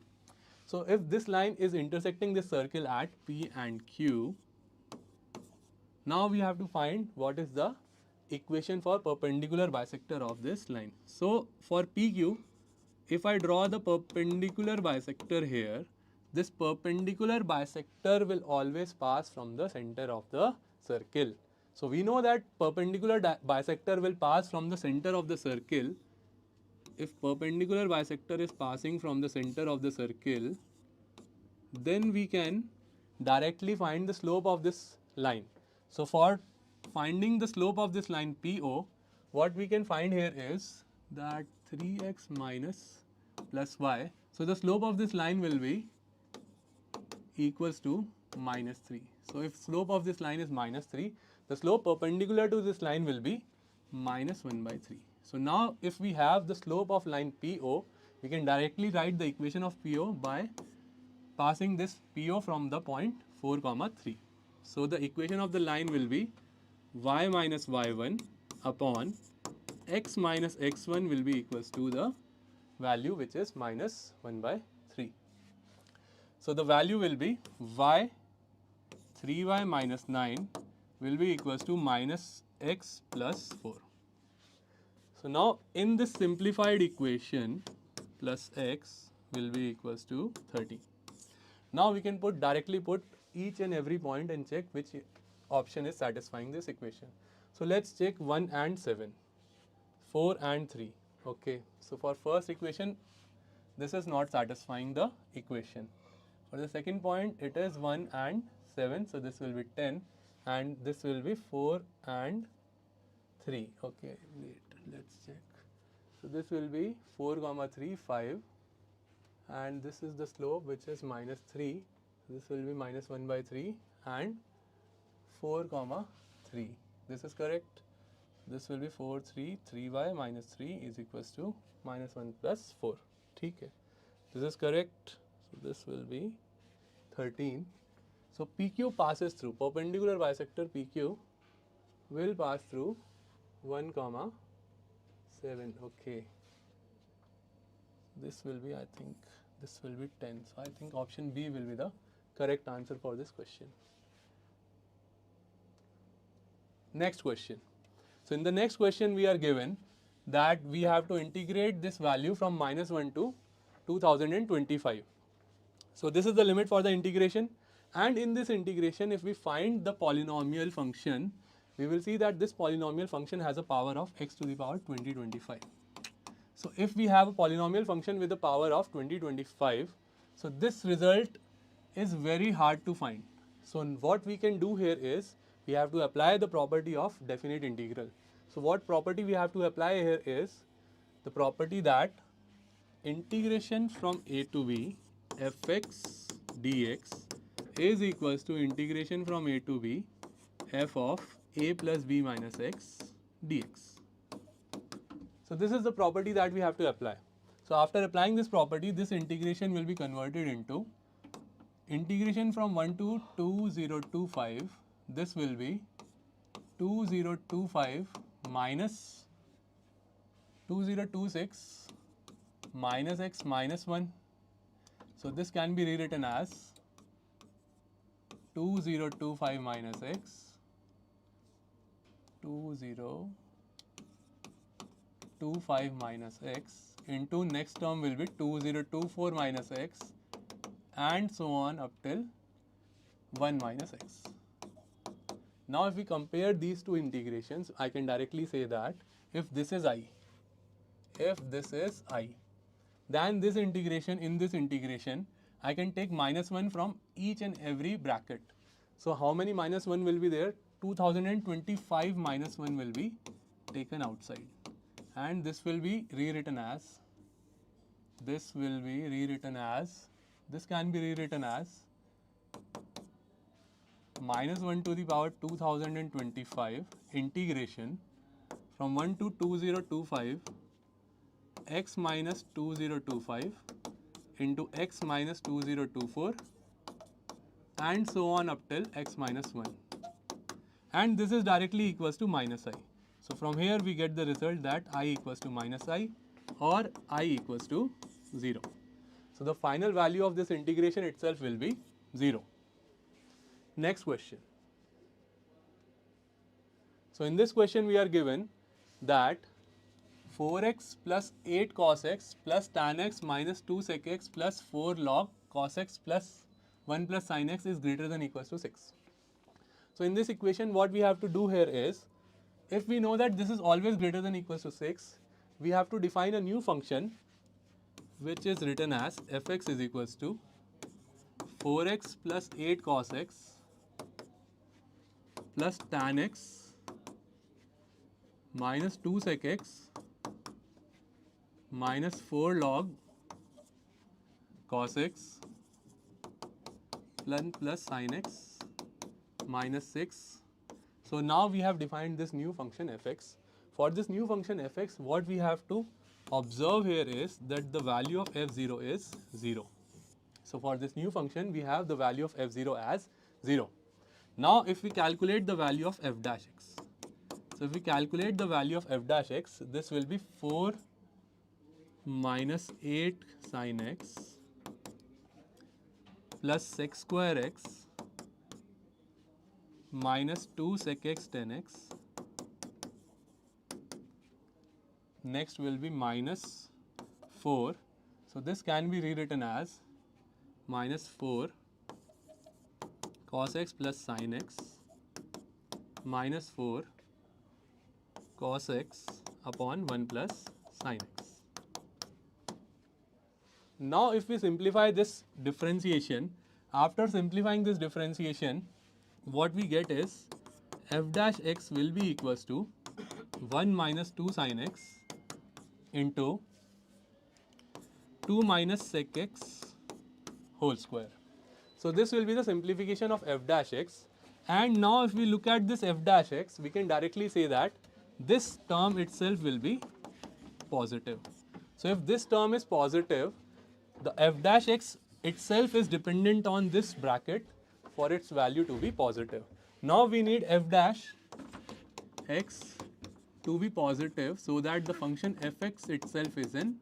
So if this line is intersecting this circle at P and Q, now we have to find what is the equation for perpendicular bisector of this line. So for PQ, if I draw the perpendicular bisector here, this perpendicular bisector will always pass from the center of the circle. So we know that perpendicular bisector will pass from the center of the circle. If perpendicular bisector is passing from the center of the circle, then we can directly find the slope of this line. So for finding the slope of this line PO, what we can find here is that 3x minus plus y. So the slope of this line will be equals to minus 3. So if slope of this line is minus 3, the slope perpendicular to this line will be minus 1 by 3. So now if we have the slope of line PO, we can directly write the equation of PO by passing this PO from the point 4, 3. So the equation of the line will be y minus y1 upon x minus x1 will be equals to the value which is minus 1 by 3. So the value will be y 3y minus 9 will be equals to minus x plus 4. So now in this simplified equation, plus x will be equals to 30. Now we can directly put each and every point and check which option is satisfying this equation. So let's check 1 and 7, 4 and 3. Okay, so for first equation, this is not satisfying the equation. For the second point, it is 1 and 7, so this will be 10, and this will be 4 and 3. Okay, wait, let's check. So this will be 4 comma 3, 5, and this is the slope which is minus 3. This will be minus 1 by 3 and 4 comma 3. This is correct. This will be 4, 3, 3y minus 3 is equals to minus 1 plus 4. ठीक है. This is correct. So this will be 13. So PQ passes through, perpendicular bisector PQ will pass through 1 comma 7. Okay. This will be, I think, this will be 10. So I think option B will be the correct answer for this question. Next question. So in the next question we are given that we have to integrate this value from minus 1 to 2025. So this is the limit for the integration, and in this integration if we find the polynomial function, we will see that this polynomial function has a power of x to the power 2025. So if we have a polynomial function with a power of 2025, so this result is very hard to find. So what we can do here is we have to apply the property of definite integral. So what property we have to apply here is the property that integration from a to b fx dx is equals to integration from a to b f of a plus b minus x dx. So this is the property that we have to apply. So after applying this property, this integration will be converted into integration from 1 to 2025. This will be 2025 minus 2026 minus x minus 1. So this can be rewritten as 2025 minus x 2025 minus x into next term will be 2024 minus x and so on up till 1 minus x. Now if we compare these two integrations, I can directly say that if this is I, then this integration, in this integration, I can take minus 1 from each and every bracket. So how many minus 1 will be there? 2025 minus 1 will be taken outside, and this will be rewritten as, this can be rewritten as minus 1 to the power 2025 integration from 1 to 2025 x minus 2025 into x minus 2024 and so on up till x minus 1, and this is directly equals to minus I. So from here we get the result that I equals to minus I or I equals to 0. So the final value of this integration itself will be 0. Next question. So in this question we are given that 4x plus 8 cos x plus tan x minus 2 sec x plus 4 log cos x plus 1 plus sin x is greater than or equals to 6. So in this equation what we have to do here is, if we know that this is always greater than or equals to 6, we have to define a new function which is written as fx is equals to 4x plus 8 cos x plus tan x minus 2 sec x minus 4 log cos x plus sin x minus 6. So now we have defined this new function fx. For this new function fx, what we have to observe here is that the value of f0 is 0. So for this new function, we have the value of f0 as 0. Now if we calculate the value of f dash x, so if we calculate the value of f dash x, this will be 4 minus 8 sin x plus sec square x minus 2 sec x tan x. Next will be minus 4. So this can be rewritten as minus 4 cos x plus sin x minus 4 cos x upon 1 plus sin x. Now if we simplify this differentiation, after simplifying this differentiation, what we get is f dash x will be equals to 1 minus 2 sin x into 2 minus sec x whole square. So this will be the simplification of f dash x. And now if we look at this f dash x, we can directly say that this term itself will be positive. So if this term is positive, the f dash x itself is dependent on this bracket for its value to be positive. Now we need f dash x to be positive so that the function fx itself is an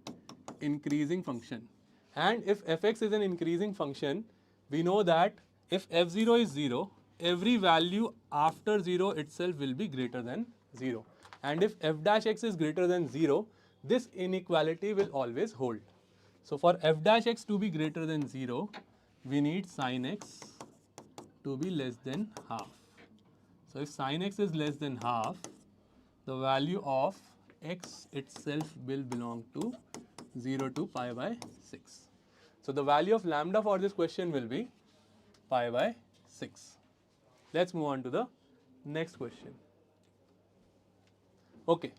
increasing function. And if fx is an increasing function, we know that if f0 is 0, every value after 0 itself will be greater than 0. And if f dash x is greater than 0, this inequality will always hold. So for f dash x to be greater than 0, we need sin x to be less than half. So if sin x is less than half, the value of x itself will belong to 0 to pi by 6. So the value of lambda for this question will be pi by 6. Let's move on to the next question. Okay,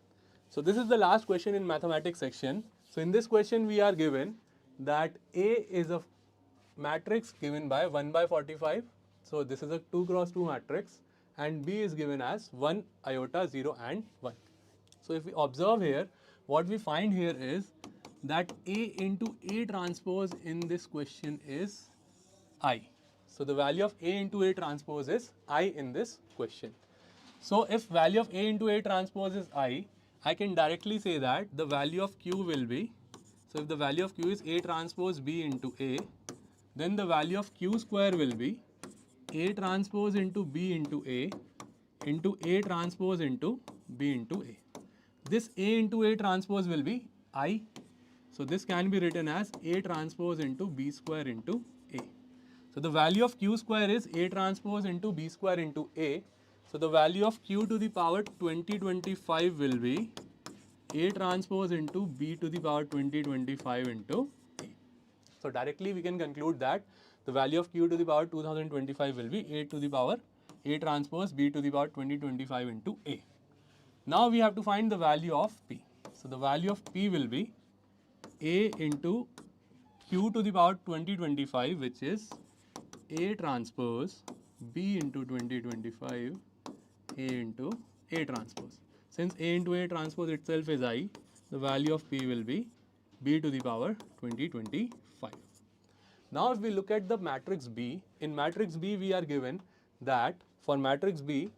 so this is the last question in mathematics section. So in this question we are given that A is a matrix given by 1 by 45. So this is a 2 cross 2 matrix, and B is given as 1 iota 0 and 1. So if we observe here, what we find here is that A into A transpose in this question is I. So the value of A into A transpose is I in this question. So if value of A into A transpose is I can directly say that the value of Q will be, so if the value of Q is A transpose B into A, then the value of Q square will be A transpose into B into A transpose into B into A. This A into A transpose will be I. So this can be written as A transpose into B square into A. So the value of Q square is A transpose into B square into A. So the value of Q to the power 2025 will be A transpose into B to the power 2025 into A. So directly we can conclude that the value of Q to the power 2025 will be A to the power A transpose B to the power 2025 into A. Now we have to find the value of P. So the value of P will be A into Q to the power 2025, which is A transpose B into 2025 A into A transpose. Since A into A transpose itself is I, the value of P will be B to the power 2025. Now if we look at the matrix B, in matrix B we are given that for matrix B,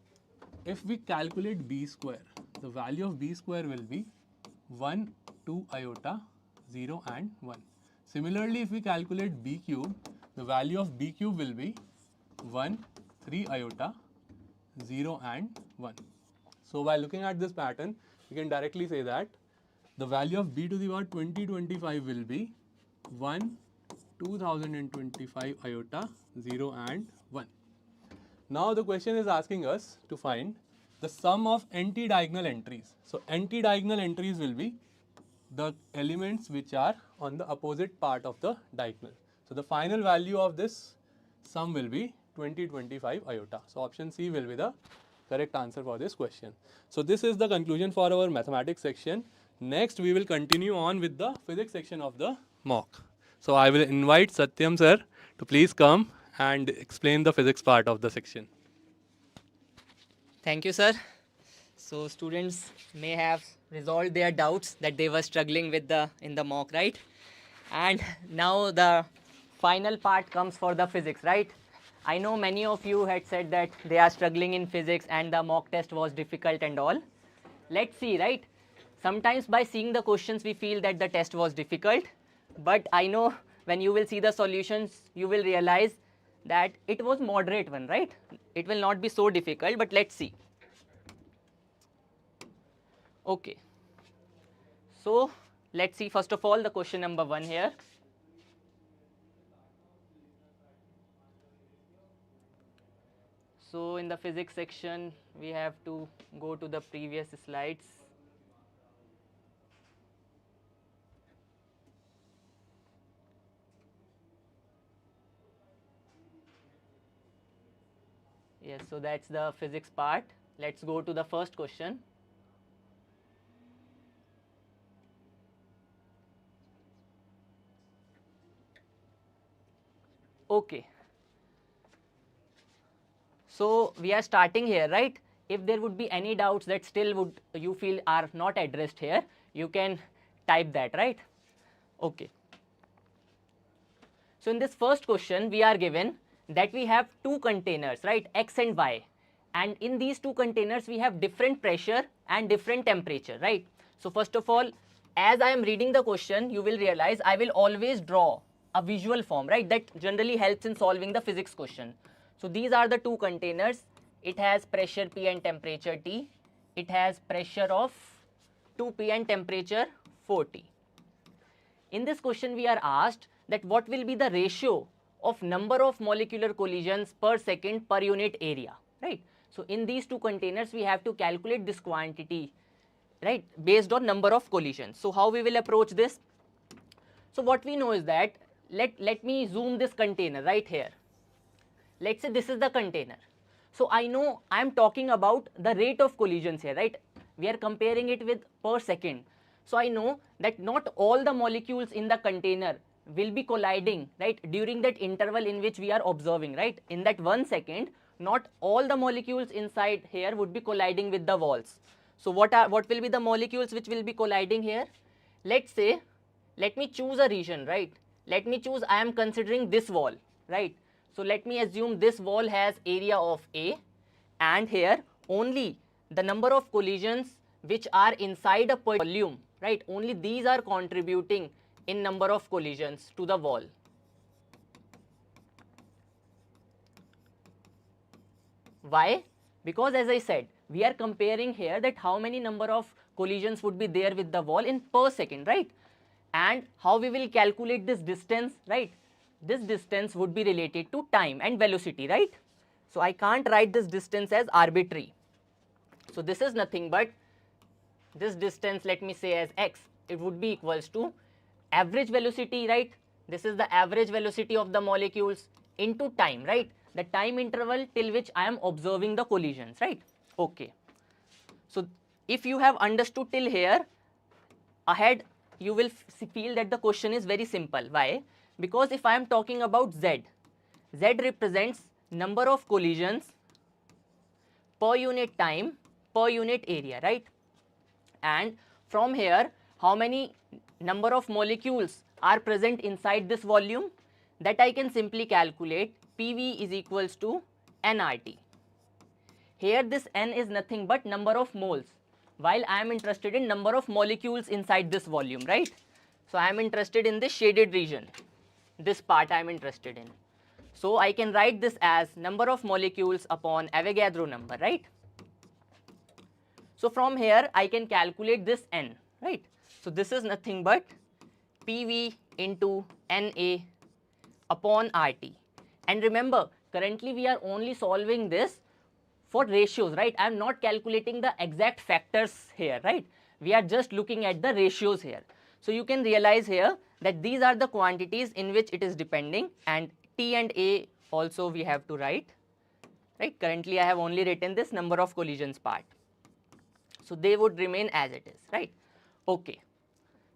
if we calculate B square, the value of B square will be 1, 2 iota, 0 and 1. Similarly, if we calculate B cube, the value of B cube will be 1, 3 iota, 0 and 1. So by looking at this pattern, we can directly say that the value of B to the power 2025 will be 1, 2025 iota, 0 and 1. Now the question is asking us to find the sum of anti-diagonal entries. So anti-diagonal entries will be the elements which are on the opposite part of the diagonal. So the final value of this sum will be 2025 iota. So option C will be the correct answer for this question. So this is the conclusion for our mathematics section. Next we will continue on with the physics section of the mock. So I will invite Satyam sir to please come and explain the physics part of the section. Thank you, sir. So students may have resolved their doubts that they were struggling with in the mock, right? And now the final part comes for the physics, right? I know many of you had said that they are struggling in physics and the mock test was difficult and all. Let's see, right? Sometimes by seeing the questions we feel that the test was difficult, but I know when you will see the solutions you will realize that it was moderate one, right? It will not be so difficult, but let's see. Okay. So let's see first of all the question number 1 here. So in the physics section we have to go to the previous slides. Yes, so that's the physics part. Let's go to the first question. Okay. So we are starting here, right? If there would be any doubts that still would you feel are not addressed here, you can type that, right? Okay. So in this first question, we are given that we have two containers, right, X and Y. And in these two containers, we have different pressure and different temperature, right? So first of all, as I am reading the question, you will realize I will always draw a visual form, right? That generally helps in solving the physics question. So these are the two containers. It has pressure P and temperature T. It has pressure of 2P and temperature 4T. In this question, we are asked that what will be the ratio of number of molecular collisions per second per unit area, right? So in these two containers, we have to calculate this quantity, right, based on number of collisions. So how we will approach this? So what we know is that, let me zoom this container right here. Let's say this is the container. So I know I am talking about the rate of collisions here, right? We are comparing it with per second. So I know that not all the molecules in the container will be colliding, right, during that interval in which we are observing, right? In that 1 second, not all the molecules inside here would be colliding with the walls. So what will be the molecules which will be colliding here? Let's say, let me choose a region, right? Let me choose, I am considering this wall, right? So let me assume this wall has area of A, and here only the number of collisions which are inside a volume, right? Only these are contributing in number of collisions to the wall. Why? Because as I said, we are comparing here that how many number of collisions would be there with the wall in per second, right? And how we will calculate this distance, right? This distance would be related to time and velocity, right? So I can't write this distance as arbitrary. So this is nothing but this distance, let me say as x, it would be equals to average velocity, right? This is the average velocity of the molecules into time, right? The time interval till which I am observing the collisions, right? Okay. So if you have understood till here, ahead you will feel that the question is very simple. Why? Because if I am talking about Z, Z represents number of collisions per unit time per unit area, right? And from here, how many number of molecules are present inside this volume? That I can simply calculate. PV is equals to nRT. Here this n is nothing but number of moles, while I am interested in number of molecules inside this volume, right? So I am interested in this shaded region. This part I am interested in. So I can write this as number of molecules upon Avogadro number, right? So from here I can calculate this n, right? So this is nothing but PV into NA upon RT. And remember, currently we are only solving this for ratios, right? I am not calculating the exact factors here, right? We are just looking at the ratios here. So you can realize here that these are the quantities in which it is depending, and T and A also we have to write, right? Currently I have only written this number of collisions part. So they would remain as it is, right? Okay.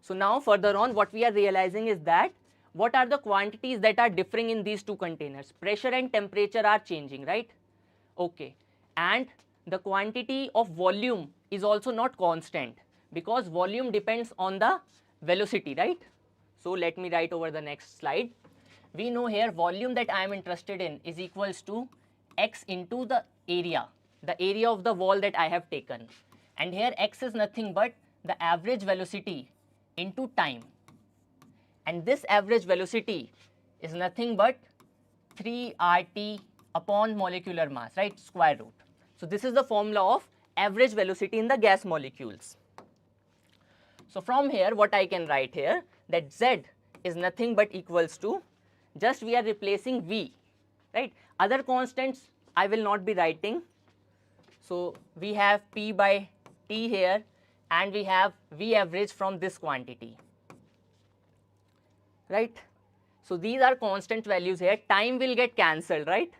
So now further on, what we are realizing is that what are the quantities that are differing in these two containers? Pressure and temperature are changing, right? Okay. And the quantity of volume is also not constant, because volume depends on the velocity, right? So let me write over the next slide. We know here volume that I am interested in is equals to x into the area of the wall that I have taken. And here x is nothing but the average velocity into time. And this average velocity is nothing but 3 RT upon molecular mass, right? Square root. So this is the formula of average velocity in the gas molecules. So from here, what I can write here, that Z is nothing but equals to, just we are replacing V, right? Other constants I will not be writing. So we have P by T here, and we have V average from this quantity, right? So these are constant values here. Time will get cancelled, right?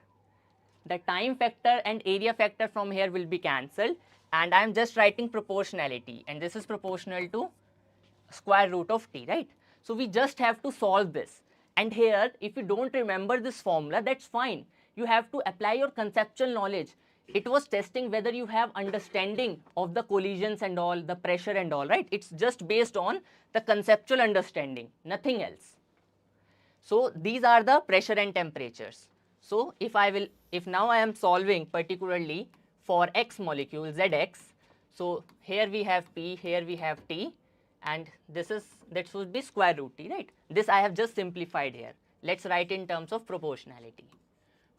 the time factor and area factor from here will be cancelled, and I am just writing proportionality, and this is proportional to square root of t, right? So we just have to solve this. And here, if you don't remember this formula, that's fine. You have to apply your conceptual knowledge. It was testing whether you have understanding of the collisions and all, the pressure and all, right? It's just based on the conceptual understanding, nothing else. So these are the pressure and temperatures. So if now I am solving particularly for X molecule, ZX, so here we have P, here we have T, and that should be square root T, right? This I have just simplified here. Let's write in terms of proportionality.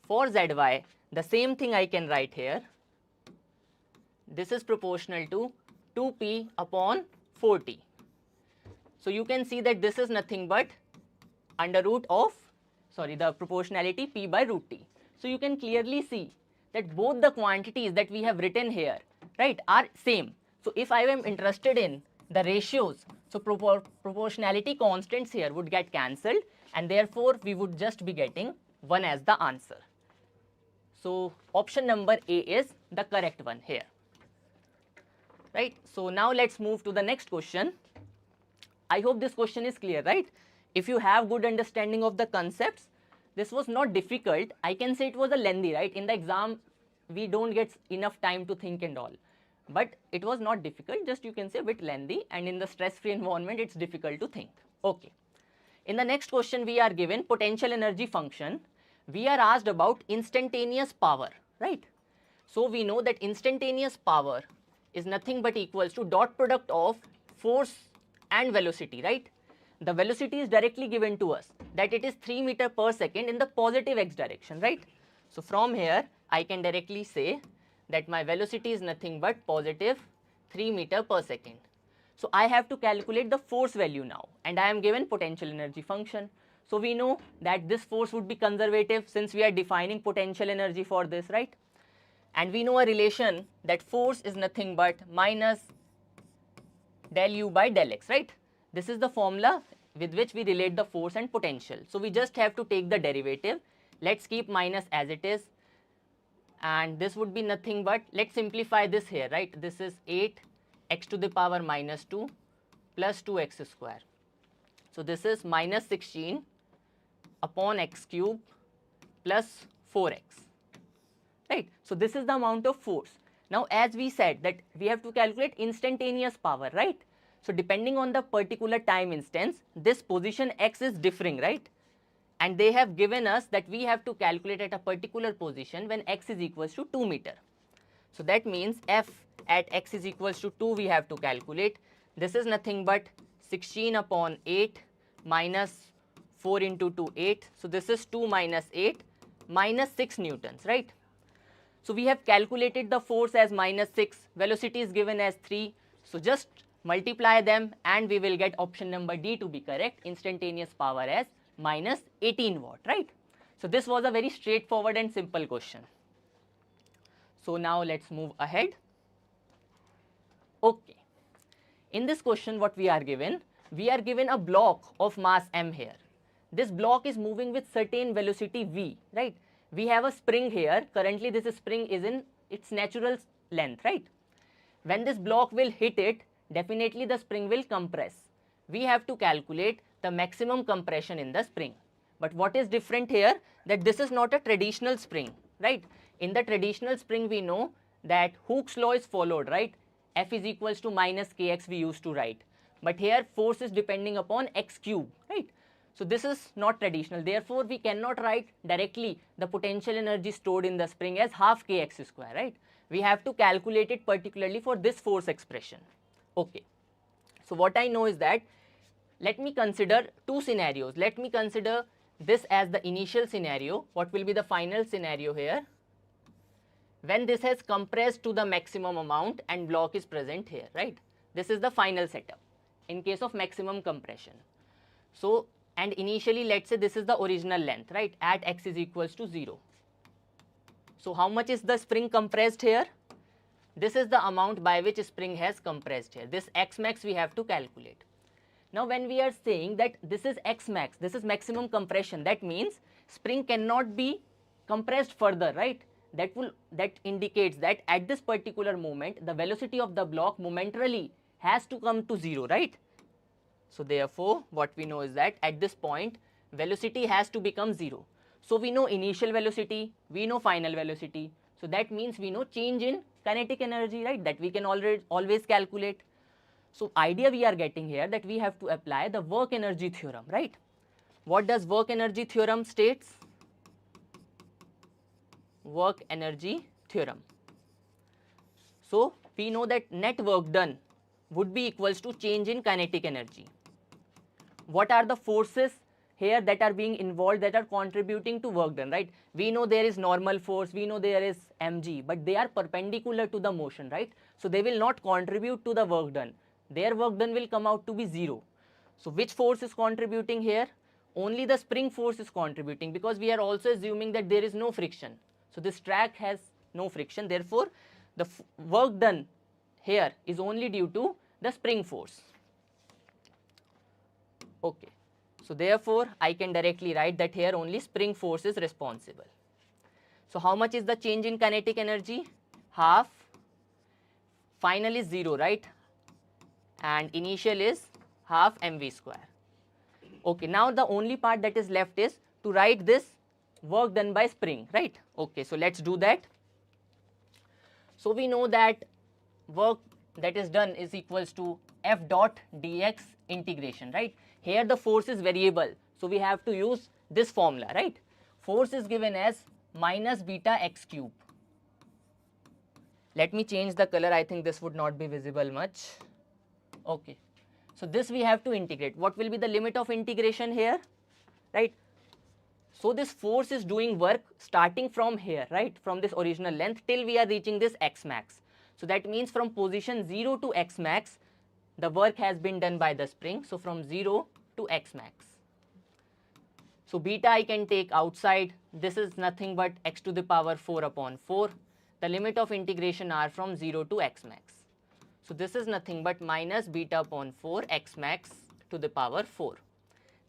For ZY, the same thing I can write here. This is proportional to 2P upon 4T. So you can see that this is nothing but under root of, the proportionality P by root T. So you can clearly see that both the quantities that we have written here, right, are same. So if I am interested in the ratios, so proportionality constants here would get cancelled, and therefore we would just be getting 1 as the answer. So option number A is the correct one here, right? So now let's move to the next question. I hope this question is clear, right? If you have good understanding of the concepts, this was not difficult. I can say it was a lengthy, right? In the exam, we don't get enough time to think and all. But it was not difficult, just you can say a bit lengthy, and in the stress-free environment, it's difficult to think. Okay. In the next question, we are given potential energy function. We are asked about instantaneous power, right? So we know that instantaneous power is nothing but equals to dot product of force and velocity, right? The velocity is directly given to us, that it is 3 meters per second in the positive x direction, right? So from here, I can directly say that my velocity is nothing but positive 3 meters per second. So I have to calculate the force value now, and I am given potential energy function. So we know that this force would be conservative since we are defining potential energy for this, right? And we know a relation that force is nothing but minus del u by del x, right? This is the formula with which we relate the force and potential. So we just have to take the derivative. Let's keep minus as it is. And this would be nothing but, let's simplify this here, right? This is 8x to the power minus 2 plus 2x square. So this is minus 16 upon x cube plus 4x, right? So this is the amount of force. Now as we said that we have to calculate instantaneous power, right? So depending on the particular time instance, this position x is differing, right? And they have given us that we have to calculate at a particular position when x is equals to 2 meter. So that means f at x is equals to 2 we have to calculate. This is nothing but 16 upon 8 minus 4 into 2, 8. So this is 2 minus 8 minus 6 newtons, right? So we have calculated the force as minus 6, velocity is given as 3. So just multiply them and we will get option number D to be correct, instantaneous power as minus 18 watt, right? So this was a very straightforward and simple question. So now let's move ahead. Okay. In this question what we are given a block of mass m here. This block is moving with certain velocity v, right? We have a spring here. Currently this spring is in its natural length, right? When this block will hit it, definitely the spring will compress. We have to calculate the maximum compression in the spring. But what is different here, that this is not a traditional spring, right? In the traditional spring we know that Hooke's law is followed, right? F is equals to minus kx we used to write. But here force is depending upon x cube, right? So this is not traditional. Therefore we cannot write directly the potential energy stored in the spring as half kx square, right? We have to calculate it particularly for this force expression. Okay. So what I know is that, let me consider two scenarios. Let me consider this as the initial scenario. What will be the final scenario here? When this has compressed to the maximum amount and block is present here, right? This is the final setup in case of maximum compression. So, and initially let's say this is the original length, right? At x is equals to 0. So how much is the spring compressed here? This is the amount by which spring has compressed here. This x max we have to calculate. Now when we are saying that this is x max, this is maximum compression, that means spring cannot be compressed further, right? that indicates that at this particular moment the velocity of the block momentarily has to come to 0, right? So therefore, what we know is that at this point velocity has to become 0. So we know initial velocity, we know final velocity. So that means we know change in kinetic energy, right? That we can always calculate. So idea we are getting here that we have to apply the work energy theorem, right? What does work energy theorem states? Work energy theorem. So we know that net work done would be equals to change in kinetic energy. What are the forces here that are being involved that are contributing to work done, right? We know there is normal force, we know there is mg, but they are perpendicular to the motion, right? So they will not contribute to the work done. Their work done will come out to be 0. So which force is contributing here? Only the spring force is contributing, because we are also assuming that there is no friction. So this track has no friction, therefore the work done here is only due to the spring force. Okay. So therefore I can directly write that here only spring force is responsible. So how much is the change in kinetic energy? Half. Final is 0, right? And initial is half mv square. Okay, now the only part that is left is to write this work done by spring, right? Okay, so let's do that. So we know that work that is done is equals to f dot dx integration, right? Here the force is variable, so we have to use this formula, right? Force is given as minus beta x cube. Let me change the color, I think this would not be visible much. Okay, so this we have to integrate. What will be the limit of integration here, right? So this force is doing work starting from here, right, from this original length till we are reaching this x max. So that means from position 0 to x max, the work has been done by the spring. So from 0 to x max. So beta I can take outside. This is nothing but x to the power 4 upon 4. The limit of integration are from 0 to x max. So this is nothing but minus beta upon 4 x max to the power 4.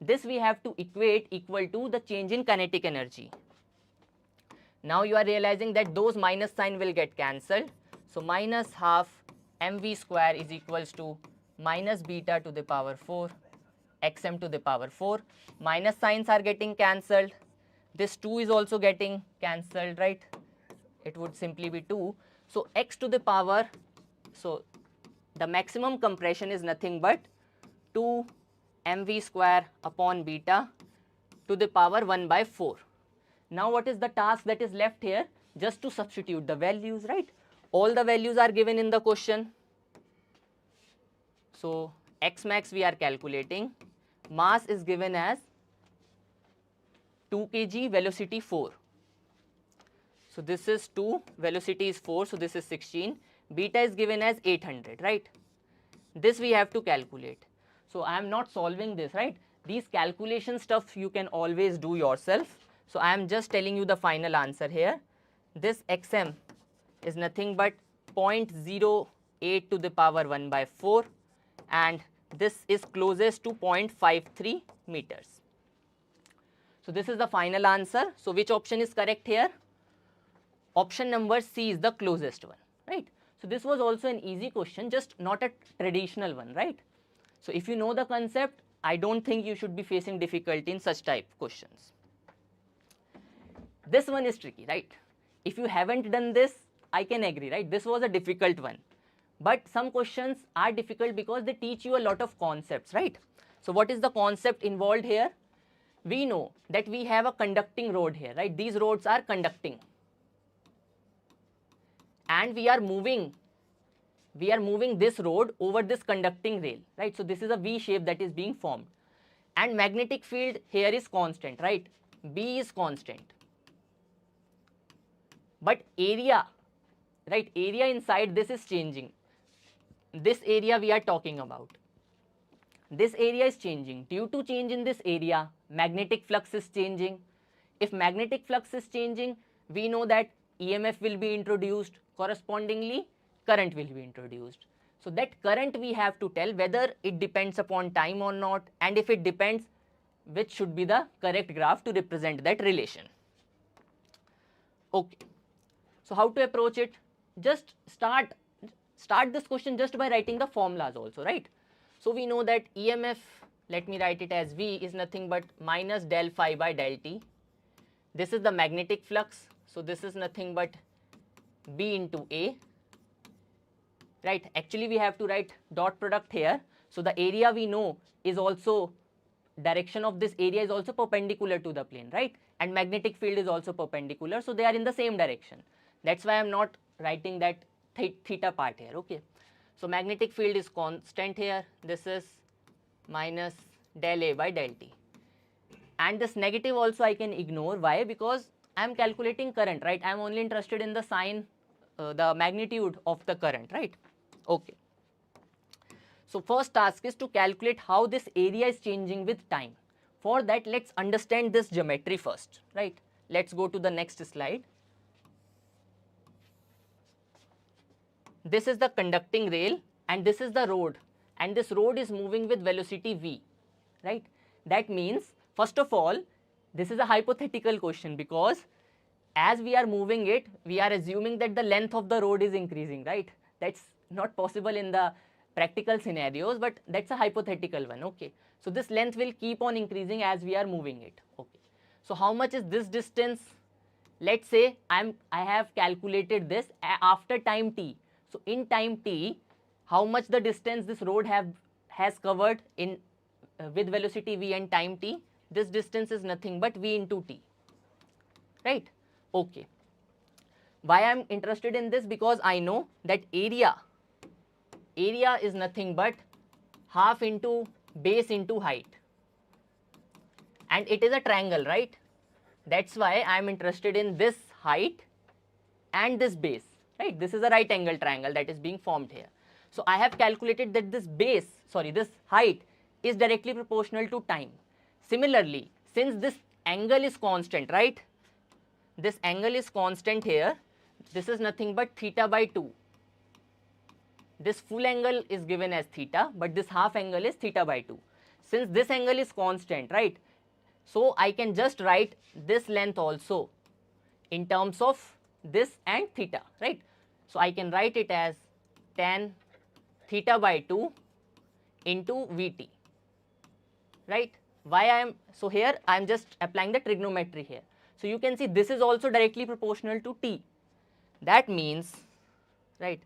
This we have to equate equal to the change in kinetic energy. Now you are realizing that those minus sign will get cancelled. So minus half mv square is equals to minus beta to the power 4 xm to the power 4. Minus signs are getting cancelled. This 2 is also getting cancelled, right? It would simply be 2. So x to the power, so the maximum compression is nothing but 2 mv square upon beta to the power 1 by 4. Now what is the task that is left here? Just to substitute the values, right? All the values are given in the question. So x max we are calculating. Mass is given as 2 kg, velocity 4. So this is 2, velocity is 4, so this is 16. Beta is given as 800, right? This we have to calculate. So I am not solving this, right? These calculation stuff you can always do yourself. So I am just telling you the final answer here. This xm is nothing but 0.08 to the power 1 by 4, and this is closest to 0.53 meters. So this is the final answer. So which option is correct here? Option number C is the closest one, right? So this was also an easy question, just not a traditional one, right? So if you know the concept, I don't think you should be facing difficulty in such type questions. This one is tricky, right? If you haven't done this, I can agree, right? This was a difficult one. But some questions are difficult because they teach you a lot of concepts, right? So what is the concept involved here? We know that we have a conducting rod here, right? These rods are conducting. And we are moving this rod over this conducting rail, right? So this is a V shape that is being formed. And magnetic field here is constant, right? B is constant. But area, right? Area inside this is changing. This area we are talking about. This area is changing. Due to change in this area, magnetic flux is changing. If magnetic flux is changing, we know that EMF will be introduced. Correspondingly, current will be introduced. So that current we have to tell whether it depends upon time or not, and if it depends, which should be the correct graph to represent that relation. Okay. So how to approach it? Just start this question just by writing the formulas also, right? So we know that EMF, let me write it as V, is nothing but minus del phi by del T. This is the magnetic flux, so this is nothing but B into A, right? Actually we have to write dot product here. So the area we know is also, direction of this area is also perpendicular to the plane, right? And magnetic field is also perpendicular, so they are in the same direction. That's why I am not writing that theta part here, okay? So magnetic field is constant here, this is minus del A by del T. And this negative also I can ignore. Why? Because I am calculating current, right? I am only interested in the sign, the magnitude of the current, right? Okay. So first task is to calculate how this area is changing with time. For that, let's understand this geometry first, right? Let's go to the next slide. This is the conducting rail and this is the road, and this road is moving with velocity v, right? That means, first of all, this is a hypothetical question, because as we are moving it, we are assuming that the length of the road is increasing, right? That's not possible in the practical scenarios, but that's a hypothetical one, okay? So this length will keep on increasing as we are moving it, okay? So how much is this distance? Let's say I have calculated this after time t. So in time t, how much the distance this road has covered in with velocity v and time t? This distance is nothing but v into t, right? Okay. Why I am interested in this? Because I know that area is nothing but half into base into height, and it is a triangle, right? That's why I am interested in this height and this base, right? This is a right angle triangle that is being formed here. So I have calculated that this height is directly proportional to time. Similarly, since this angle is constant, right? This angle is constant here. This is nothing but theta by 2. This full angle is given as theta, but this half angle is theta by 2. Since this angle is constant, right? So I can just write this length also in terms of this and theta, right? So I can write it as tan theta by 2 into Vt, right? So here I am just applying the trigonometry here. So you can see this is also directly proportional to t. That means, right,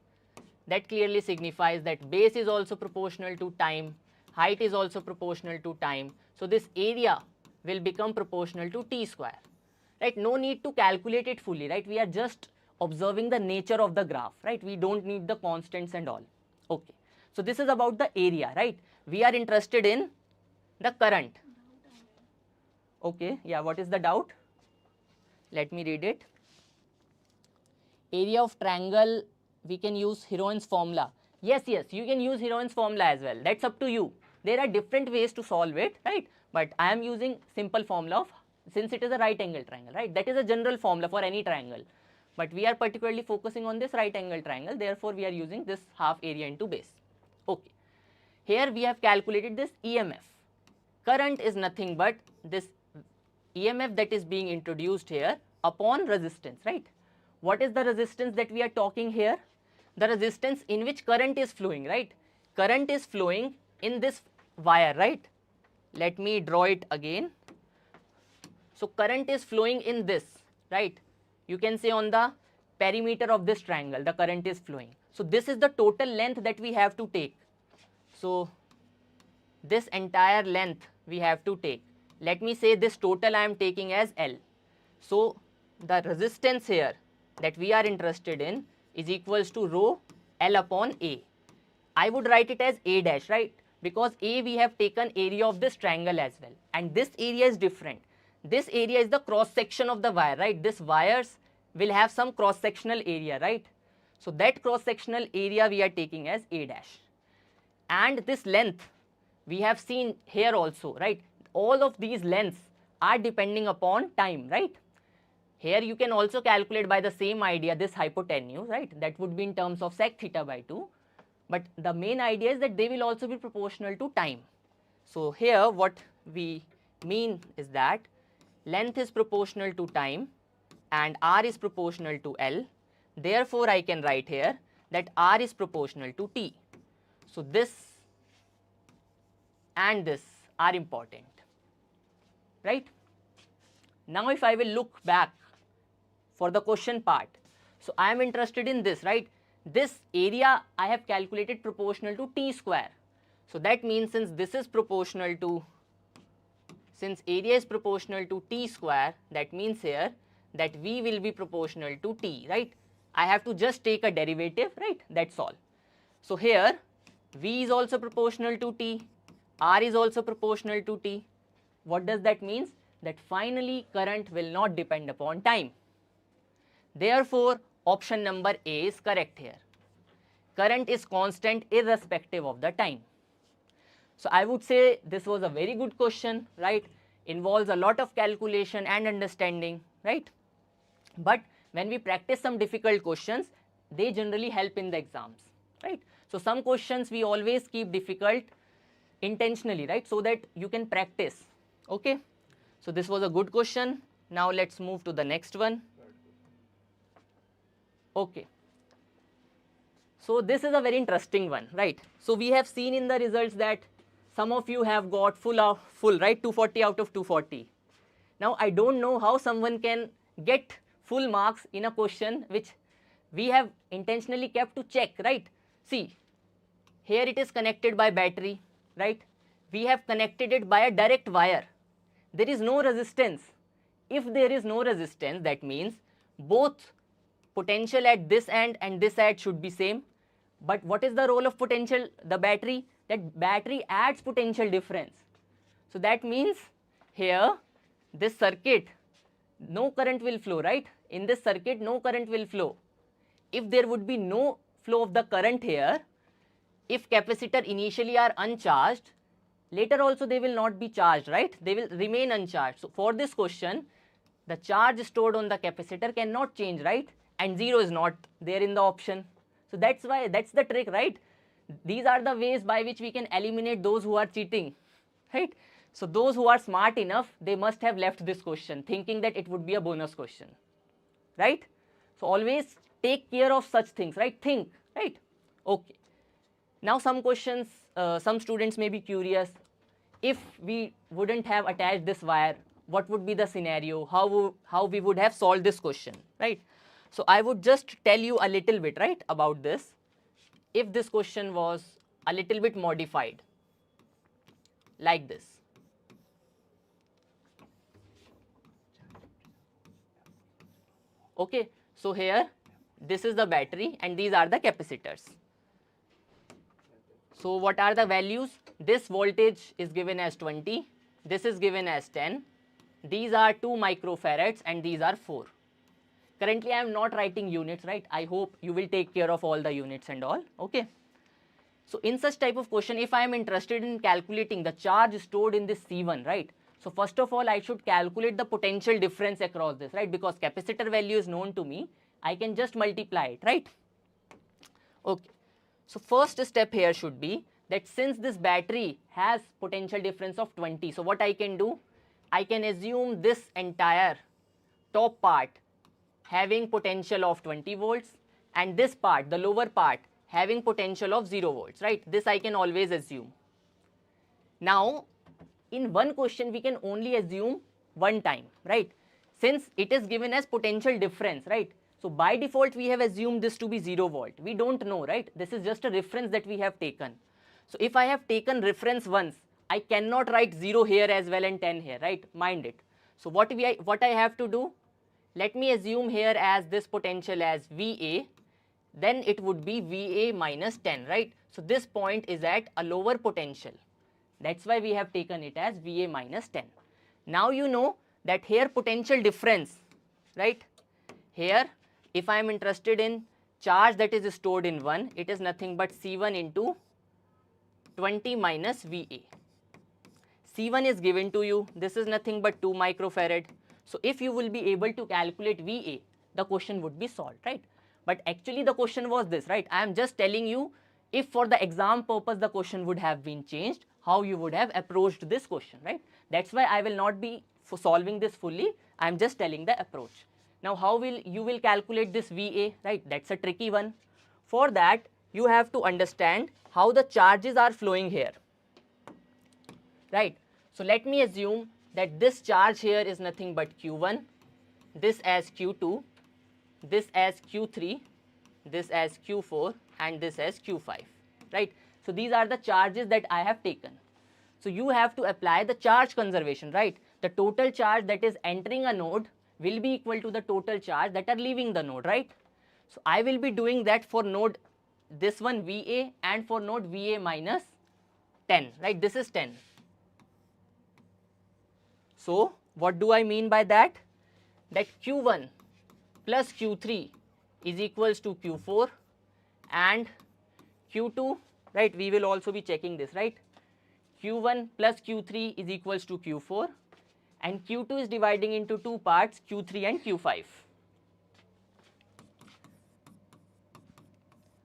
that clearly signifies that base is also proportional to time, height is also proportional to time. So this area will become proportional to t square, right? No need to calculate it fully, right? We are just observing the nature of the graph, right? We don't need the constants and all. Okay. So this is about the area, right? We are interested in the current. Okay, yeah, what is the doubt? Let me read it. Area of triangle, we can use Heron's formula. Yes, you can use Heron's formula as well. That's up to you. There are different ways to solve it, right? But I am using simple formula of, since it is a right angle triangle, right? That is a general formula for any triangle. But we are particularly focusing on this right angle triangle. Therefore, we are using this half area into base. Okay. Here we have calculated this EMF. Current is nothing but this EMF that is being introduced here upon resistance, right? What is the resistance that we are talking here? The resistance in which current is flowing, right? Current is flowing in this wire, right? Let me draw it again. So current is flowing in this, right? You can say on the perimeter of this triangle, the current is flowing. So this is the total length that we have to take. So this entire length we have to take. Let me say this total I am taking as L. So the resistance here that we are interested in is equals to rho L upon A. I would write it as A dash, right? Because A we have taken area of this triangle as well, and this area is different. This area is the cross section of the wire, right? This wires will have some cross sectional area, right? So that cross sectional area we are taking as A dash. And this length we have seen here also, right? All of these lengths are depending upon time, right? Here you can also calculate by the same idea this hypotenuse, right? That would be in terms of sec theta by 2. But the main idea is that they will also be proportional to time. So here what we mean is that length is proportional to time and R is proportional to L. Therefore, I can write here that R is proportional to T. So, this and this are important, right? Now, if I will look back for the question part, so I am interested in this, right? This area I have calculated proportional to T square. So, that means since this is proportional to, since area is proportional to T square, that means here that V will be proportional to T, right? I have to just take a derivative, right? That's all. So, here V is also proportional to T, R is also proportional to T. What does that mean? That finally current will not depend upon time. Therefore, option number A is correct here. Current is constant irrespective of the time. So, I would say this was a very good question, right? Involves a lot of calculation and understanding, right? But when we practice some difficult questions, they generally help in the exams, right? So, some questions we always keep difficult intentionally, right? So that you can practice, okay? So, this was a good question. Now, let's move to the next one. Okay. So, this is a very interesting one, right? So, we have seen in the results that some of you have got full, right, 240 out of 240. Now, I don't know how someone can get full marks in a question which we have intentionally kept to check, right? See, here it is connected by battery, right? We have connected it by a direct wire. There is no resistance. If there is no resistance, that means both potential at this end and this end should be same. But what is the role of potential? The battery, that battery adds potential difference. So, that means here this circuit, no current will flow, right? In this circuit, no current will flow. If there would be no flow of the current here, if capacitor initially are uncharged, later also they will not be charged, right? They will remain uncharged. So, for this question, the charge stored on the capacitor cannot change, right? And 0 is not there in the option. So, that's why, that's the trick, right? These are the ways by which we can eliminate those who are cheating, right? So, those who are smart enough, they must have left this question thinking that it would be a bonus question, right? So, always take care of such things, right? Think, right? Okay. Now, some questions, some students may be curious, if we wouldn't have attached this wire, what would be the scenario? How we would have solved this question, right? So, I would just tell you a little bit, right, about this. If this question was a little bit modified, like this. Okay, so here, this is the battery and these are the capacitors. So, what are the values? This voltage is given as 20, this is given as 10, these are 2 microfarads and these are 4. Currently, I am not writing units, right? I hope you will take care of all the units and all, okay? So, in such type of question, if I am interested in calculating the charge stored in this C1, right? So, first of all, I should calculate the potential difference across this, right? Because capacitor value is known to me, I can just multiply it, right? Okay. So, first step here should be that since this battery has potential difference of 20, so what I can do? I can assume this entire top part having potential of 20 volts and this part, the lower part, having potential of 0 volts, right? This I can always assume. Now, in one question, we can only assume one time, right? Since it is given as potential difference, right? So, by default, we have assumed this to be 0 volt. We don't know, right? This is just a reference that we have taken. So, if I have taken reference once, I cannot write 0 here as well and 10 here, right? Mind it. So, what I have to do? Let me assume here as this potential as VA, then it would be VA minus 10, right? So, this point is at a lower potential. That's why we have taken it as VA minus 10. Now, you know that here potential difference, right? Here, if I am interested in charge that is stored in 1, it is nothing but C1 into 20 minus VA. C1 is given to you, this is nothing but 2 microfarad. So, if you will be able to calculate VA, the question would be solved, right? But actually the question was this, right? I am just telling you if for the exam purpose the question would have been changed, how you would have approached this question, right? That's why I will not be solving this fully, I am just telling the approach. Now how will you calculate this VA, right? That's a tricky one. For that, you have to understand how the charges are flowing here, right? So let me assume that this charge here is nothing but Q1, this as Q2, this as Q3, this as Q4, and this as Q5, right? So these are the charges that I have taken. So you have to apply the charge conservation, right? The total charge that is entering a node will be equal to the total charge that are leaving the node, right? So I will be doing that for node, this one VA, and for node VA minus 10, right? This is 10. So what do I mean by that? That Q1 plus Q3 is equals to Q4, and Q2, right? We will also be checking this, right? Q1 plus Q3 is equals to Q4, and Q2 is dividing into two parts, Q3 and Q5.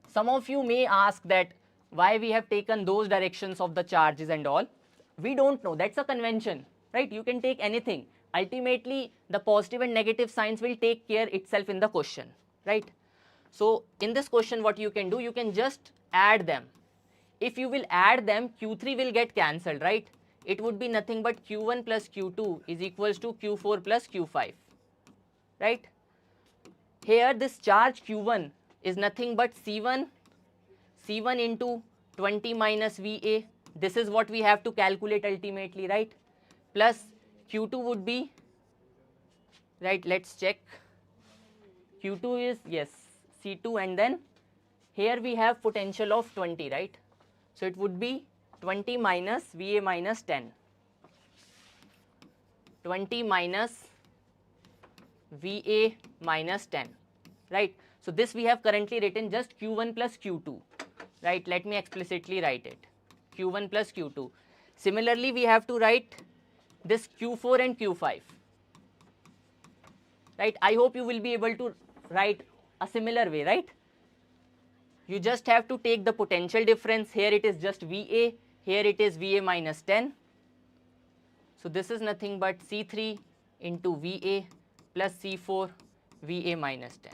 Some of you may ask that why we have taken those directions of the charges and all. We don't know, that's a convention, right? You can take anything. Ultimately, the positive and negative signs will take care itself in the question, right? So in this question, what you can do, you can just add them. If you will add them, Q3 will get cancelled, right? It would be nothing but Q1 plus Q2 is equals to Q4 plus Q5, right? Here this charge Q1 is nothing but C1 into 20 minus VA. This is what we have to calculate ultimately, right? Plus Q2 would be, right, let's check. Q2 is, yes, C2, and then here we have potential of 20, right? So it would be 20 minus VA minus 10. 20 minus VA minus 10, right? So this we have currently written just Q1 plus Q2, right? Let me explicitly write it, Q1 plus Q2. Similarly, we have to write this Q4 and Q5, right? I hope you will be able to write a similar way, right? You just have to take the potential difference. Here it is just VA, here it is VA minus 10. So this is nothing but C3 into VA plus C4 VA minus 10.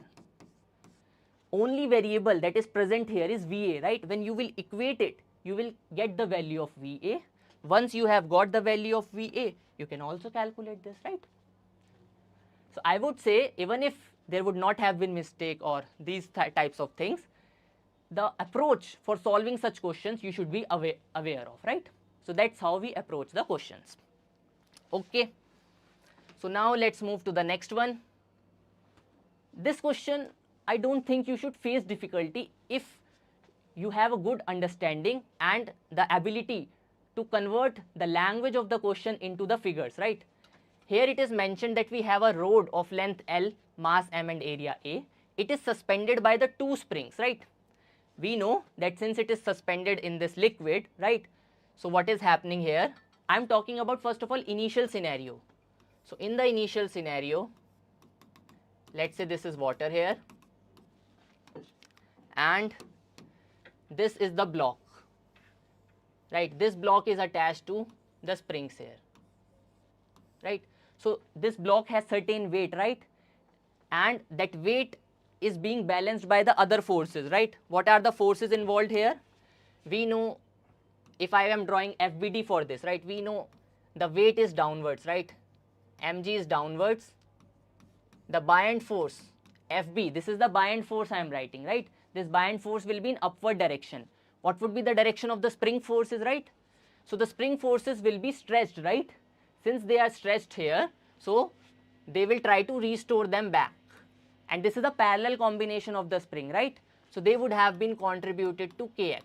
Only variable that is present here is VA, right? When you will equate it, you will get the value of VA. Once you have got the value of VA, you can also calculate this, right? So I would say, even if there would not have been mistake or these types of things, the approach for solving such questions you should be aware of, right? So that's how we approach the questions. Okay. So now let's move to the next one. This question, I don't think you should face difficulty if you have a good understanding and the ability to convert the language of the question into the figures, right? Here it is mentioned that we have a rod of length L, mass M and area A. It is suspended by the two springs, right? We know that since it is suspended in this liquid, right? So what is happening here? I'm talking about first of all initial scenario. So in the initial scenario, let's say this is water here, and this is the block, right? This block is attached to the springs here, right? So this block has certain weight, right? And that weight is being balanced by the other forces, right? What are the forces involved here? We know, if I am drawing FBD for this, right? We know the weight is downwards, right? mg is downwards. The buoyant force, FB, this is the buoyant force I am writing, right? This buoyant force will be in upward direction. What would be the direction of the spring forces, right? So the spring forces will be stretched, right? Since they are stretched here, so they will try to restore them back. And this is a parallel combination of the spring, right? So they would have been contributed to Kx.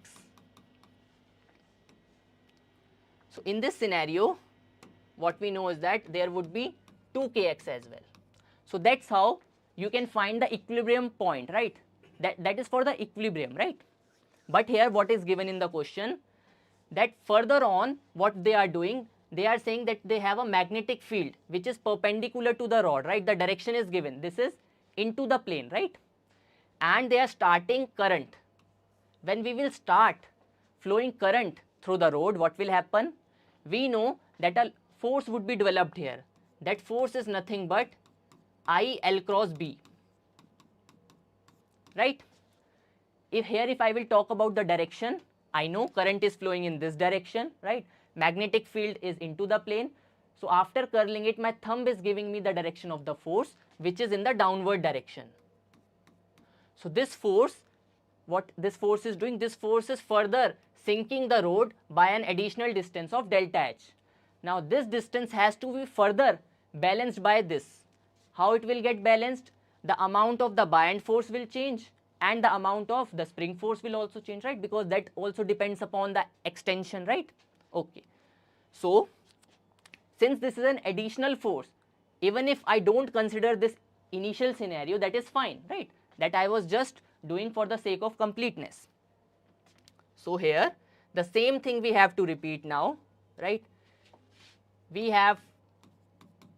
So in this scenario, what we know is that there would be 2 Kx as well. So that's how you can find the equilibrium point, right? That is for the equilibrium, right? But here what is given in the question, that further on what they are doing, they are saying that they have a magnetic field which is perpendicular to the rod, right? The direction is given. This is into the plane, right? And they are starting current. When we will start flowing current through the rod, what will happen? We know that a force would be developed here. That force is nothing but I L cross B, right? If I will talk about the direction, I know current is flowing in this direction, right? Magnetic field is into the plane. So after curling it, my thumb is giving me the direction of the force, which is in the downward direction. So this force, what this force is doing, this force is further sinking the rod by an additional distance of delta H. Now this distance has to be further balanced by this. How it will get balanced? The amount of the buoyant force will change and the amount of the spring force will also change, right? Because that also depends upon the extension, right? Okay. So since this is an additional force, even if I don't consider this initial scenario, that is fine, right? That I was just doing for the sake of completeness. So here the same thing we have to repeat now, right? We have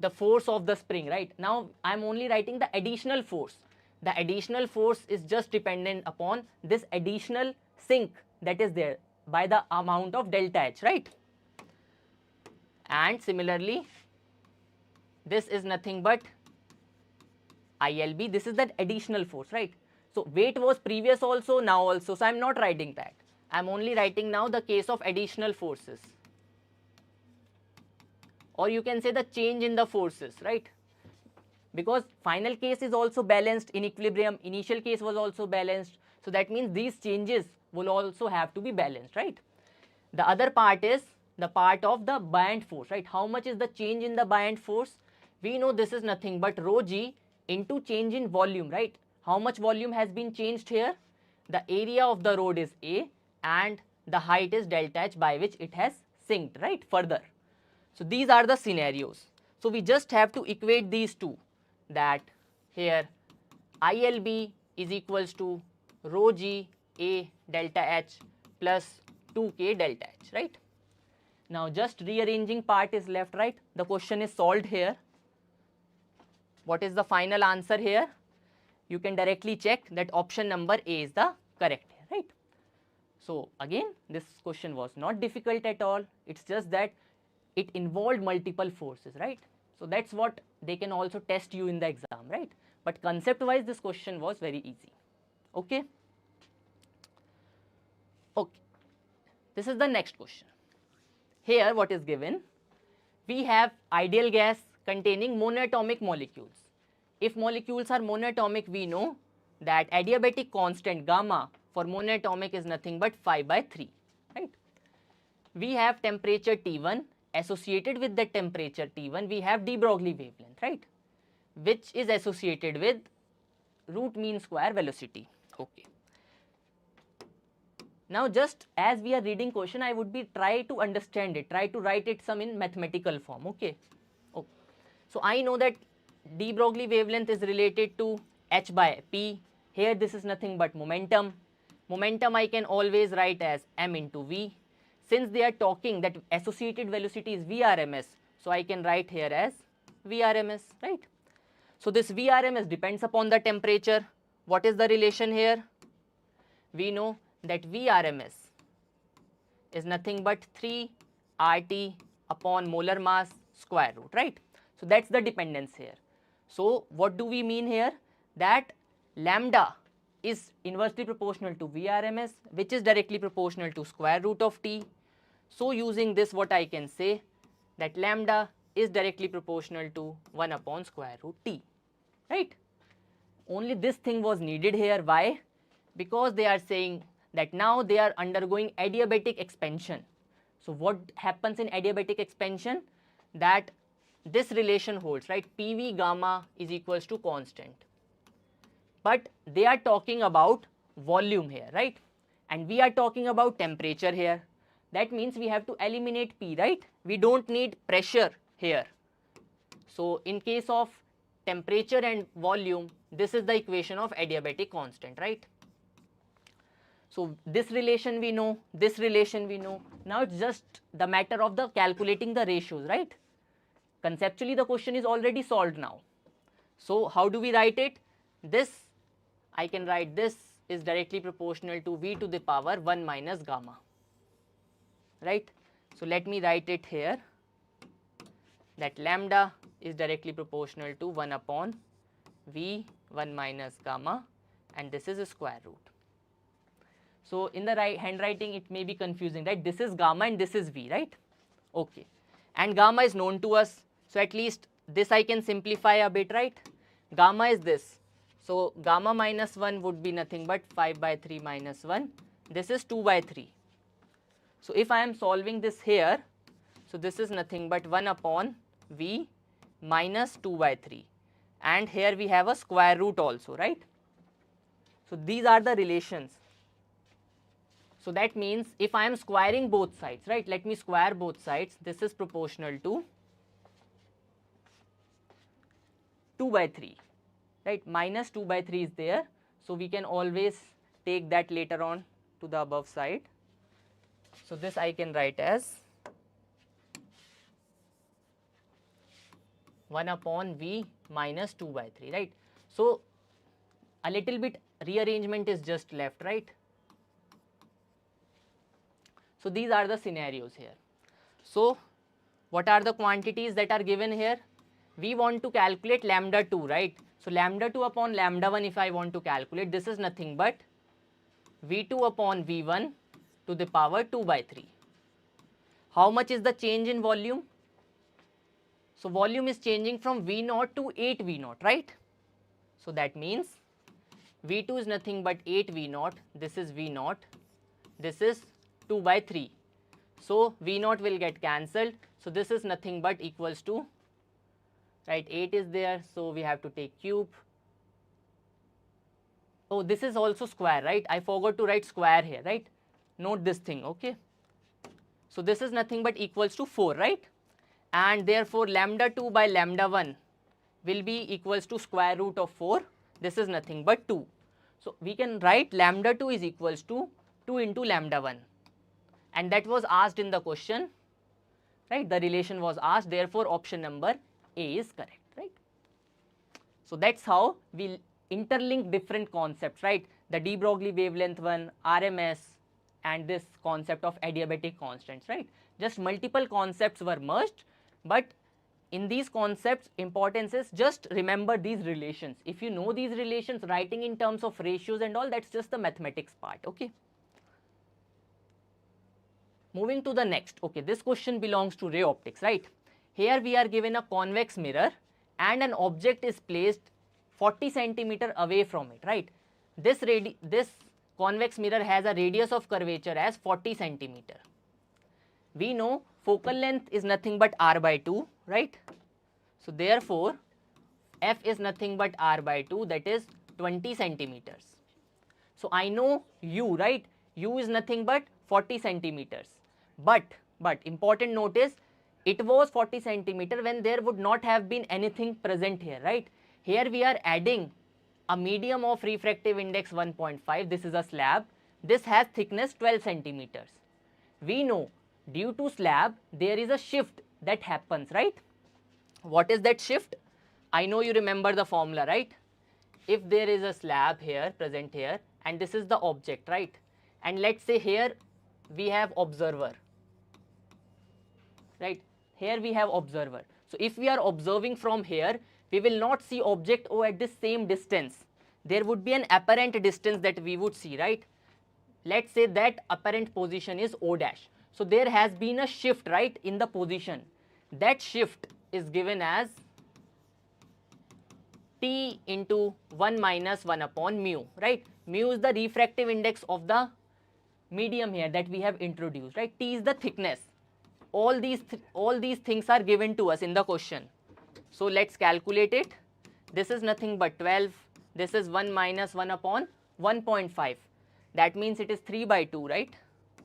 the force of the spring, right? Now I am only writing the additional force. The additional force is just dependent upon this additional sink that is there by the amount of delta H, right? And similarly, this is nothing but ILB. This is that additional force, right? So weight was previous also, now also. So I am not writing that. I am only writing now the case of additional forces. Or you can say the change in the forces, right? Because final case is also balanced in equilibrium, initial case was also balanced. So that means these changes will also have to be balanced, right? The other part is the part of the buoyant force, right? How much is the change in the buoyant force? We know this is nothing but rho g into change in volume, right? How much volume has been changed here? The area of the rod is A and the height is delta H by which it has sinked, right? Further. So these are the scenarios. So we just have to equate these two, that here ILB is equals to rho g A delta H plus 2k delta H, right? Now just rearranging part is left, right? The question is solved here. What is the final answer here? You can directly check that option number A is the correct here, right? So again, this question was not difficult at all. It's just that it involved multiple forces, right? So that's what they can also test you in the exam, right? But concept wise, this question was very easy. Okay. Okay. This is the next question. Here what is given? We have ideal gas containing monatomic molecules. If molecules are monatomic, we know that adiabatic constant gamma for monatomic is nothing but 5/3, right? We have temperature T1. Associated with the temperature T1, we have de Broglie wavelength, right? Which is associated with root mean square velocity. Okay. Now just as we are reading question, I would be try to understand it, try to write it some in mathematical form, okay? Okay. So I know that de Broglie wavelength is related to h by p. Here this is nothing but momentum. Momentum I can always write as m into v. Since they are talking that associated velocity is Vrms, so I can write here as Vrms, right? So this Vrms depends upon the temperature. What is the relation here? We know that Vrms is nothing but 3 RT upon molar mass square root, right? So that's the dependence here. So what do we mean here? That lambda is inversely proportional to Vrms, which is directly proportional to square root of t. So using this, what I can say, that lambda is directly proportional to 1 upon square root t, right? Only this thing was needed here. Why? Because they are saying that now they are undergoing adiabatic expansion. So what happens in adiabatic expansion? That this relation holds, right? PV gamma is equals to constant. But they are talking about volume here, right? And we are talking about temperature here. That means we have to eliminate P, right? We don't need pressure here. So in case of temperature and volume, this is the equation of adiabatic constant, right? So this relation we know, this relation we know. Now it's just the matter of the calculating the ratios, right? Conceptually the question is already solved now. So how do we write it? This, I can write this is directly proportional to V to the power 1 minus gamma, right? So let me write it here, that lambda is directly proportional to 1 upon v1 minus gamma, and this is a square root. So in the handwriting it may be confusing, right? This is gamma and this is v, right? Okay. And gamma is known to us, so at least this I can simplify a bit, right? Gamma is this. So gamma minus 1 would be nothing but 5 by 3 minus 1. This is 2 by 3. So if I am solving this here, so this is nothing but 1 upon v minus 2 by 3. And here we have a square root also, right? So these are the relations. So that means if I am squaring both sides, right? Let me square both sides. This is proportional to 2 by 3, right? Minus 2 by 3 is there. So we can always take that later on to the above side. So this I can write as 1 upon v minus 2 by 3, right? So a little bit rearrangement is just left, right? So these are the scenarios here. So what are the quantities that are given here? We want to calculate lambda 2, right? So lambda 2 upon lambda 1 if I want to calculate, this is nothing but v2 upon v1 to the power 2 by 3. How much is the change in volume? So volume is changing from v0 to 8 v0, right? So that means v2 is nothing but 8 v0, this is v0, this is 2 by 3. So v0 will get cancelled. So this is nothing but equals to, right, 8 is there, so we have to take cube. Oh, this is also square, right? I forgot to write square here, right? Note this thing, okay? So this is nothing but equals to 4, right? And therefore lambda 2 by lambda 1 will be equals to square root of 4. This is nothing but 2. So we can write lambda 2 is equals to 2 into lambda 1. And that was asked in the question, right? The relation was asked, therefore option number A is correct, right? So that's how we interlink different concepts, right? The de Broglie wavelength one, RMS, and this concept of adiabatic constants, right? Just multiple concepts were merged, but in these concepts, importance is just remember these relations. If you know these relations, writing in terms of ratios and all, that's just the mathematics part, okay? Moving to the next, okay, this question belongs to ray optics, right? Here we are given a convex mirror and an object is placed 40 centimeter away from it, right? This convex mirror has a radius of curvature as 40 centimeter. We know focal length is nothing but r by 2, right? So therefore, f is nothing but r by 2, that is 20 centimeters. So I know u, right? U is nothing but 40 centimeters. But important note is, it was 40 centimeter when there would not have been anything present here, right? Here we are adding a medium of refractive index 1.5, this is a slab, this has thickness 12 centimeters. We know due to slab there is a shift that happens, right? What is that shift? I know you remember the formula, right? If there is a slab here, present here, and this is the object, right? And let's say here we have observer, right? Here we have observer. So if we are observing from here, we will not see object O at the same distance. There would be an apparent distance that we would see, right? Let's say that apparent position is O dash. So there has been a shift, right, in the position. That shift is given as T into 1 minus 1 upon mu, right? Mu is the refractive index of the medium here that we have introduced, right? T is the thickness. All these things are given to us in the question. So let's calculate it. This is nothing but 12. This is 1 minus 1 upon 1.5. That means it is 3 by 2, right?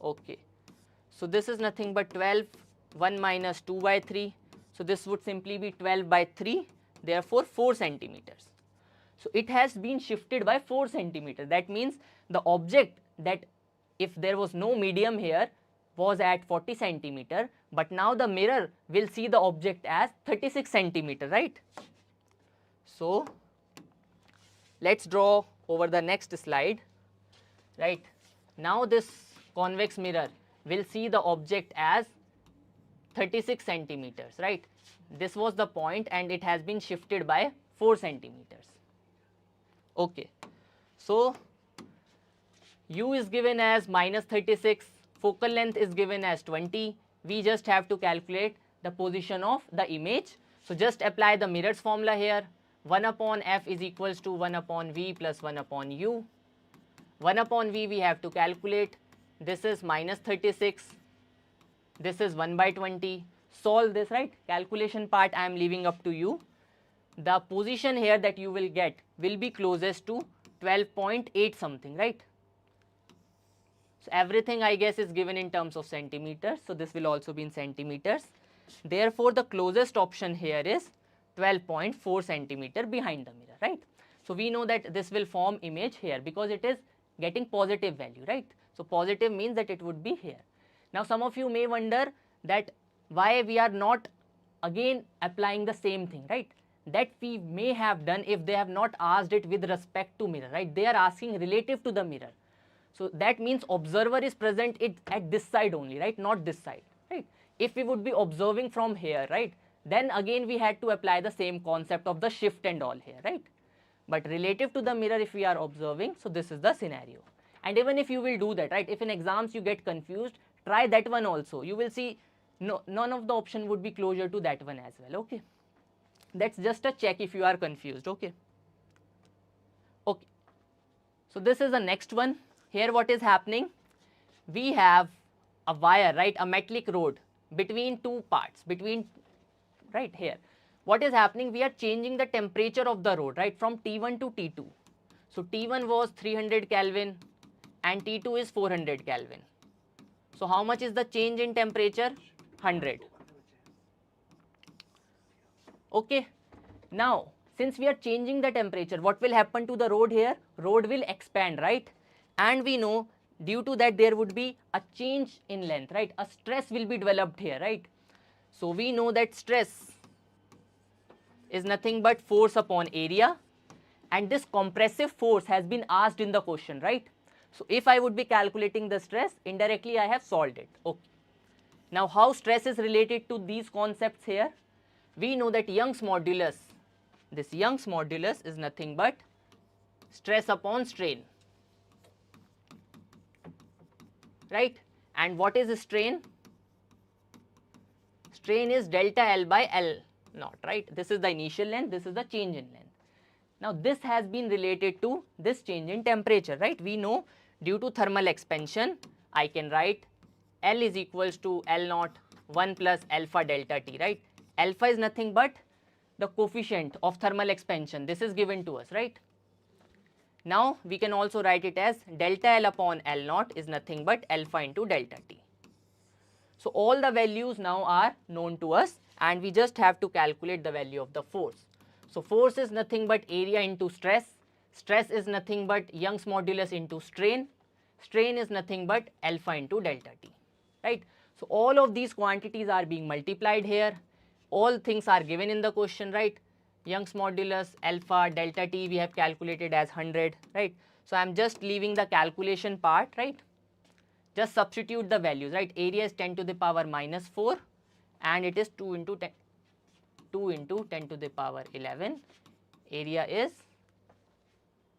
Okay. So this is nothing but 12, 1 minus 2 by 3. So this would simply be 12 by 3, therefore 4 centimeters. So it has been shifted by 4 centimeters. That means the object that if there was no medium here was at 40 centimeter, but now the mirror will see the object as 36 centimeter, right? So let's draw over the next slide, right? Now this convex mirror will see the object as 36 centimeters, right? This was the point and it has been shifted by 4 centimeters. Okay, so U is given as -36, focal length is given as 20. We just have to calculate the position of the image. So just apply the mirrors formula here. 1 upon f is equals to 1 upon v plus 1 upon u. 1 upon v we have to calculate. This is -36. This is 1 by 20. Solve this, right? Calculation part I am leaving up to you. The position here that you will get will be closest to 12.8 something, right? So everything I guess is given in terms of centimeters. So this will also be in centimeters. Therefore, the closest option here is 12.4 centimeter behind the mirror, right? So we know that this will form image here because it is getting positive value, right? So positive means that it would be here. Now some of you may wonder that why we are not again applying the same thing, right? That we may have done if they have not asked it with respect to mirror, right? They are asking relative to the mirror. So that means observer is present at this side only, right? Not this side, right? If we would be observing from here, right? Then again we had to apply the same concept of the shift and all here, right? But relative to the mirror if we are observing, so this is the scenario. And even if you will do that, right? If in exams you get confused, try that one also. You will see none of the option would be closer to that one as well, okay? That's just a check if you are confused, okay? Okay. So this is the next one. Here what is happening? We have a wire, right? A metallic rod between two parts, right here. What is happening? We are changing the temperature of the rod, right? From T1 to T2. So T1 was 300 Kelvin and T2 is 400 Kelvin. So how much is the change in temperature? 100. Okay. Now, since we are changing the temperature, what will happen to the rod here? Rod will expand, right? And we know due to that there would be a change in length, right? A stress will be developed here, right? So we know that stress is nothing but force upon area, and this compressive force has been asked in the question, right? So if I would be calculating the stress, indirectly I have solved it. Okay. Now how stress is related to these concepts here? We know that Young's modulus, this Young's modulus is nothing but stress upon strain, right? And what is strain? Strain is delta L by L naught, right? This is the initial length, this is the change in length. Now this has been related to this change in temperature, right? We know due to thermal expansion, I can write L is equals to L naught 1 plus alpha delta T, right? Alpha is nothing but the coefficient of thermal expansion. This is given to us, right? Now we can also write it as delta L upon L naught is nothing but alpha into delta T. So all the values now are known to us and we just have to calculate the value of the force. So force is nothing but area into stress. Stress is nothing but Young's modulus into strain. Strain is nothing but alpha into delta T, right? So all of these quantities are being multiplied here. All things are given in the question, right? Young's modulus, alpha, delta T we have calculated as 100, right? So I am just leaving the calculation part, right? Just substitute the values, right? Area is 10 to the power minus 4 and it is 2 into 10 to the power 11. Area is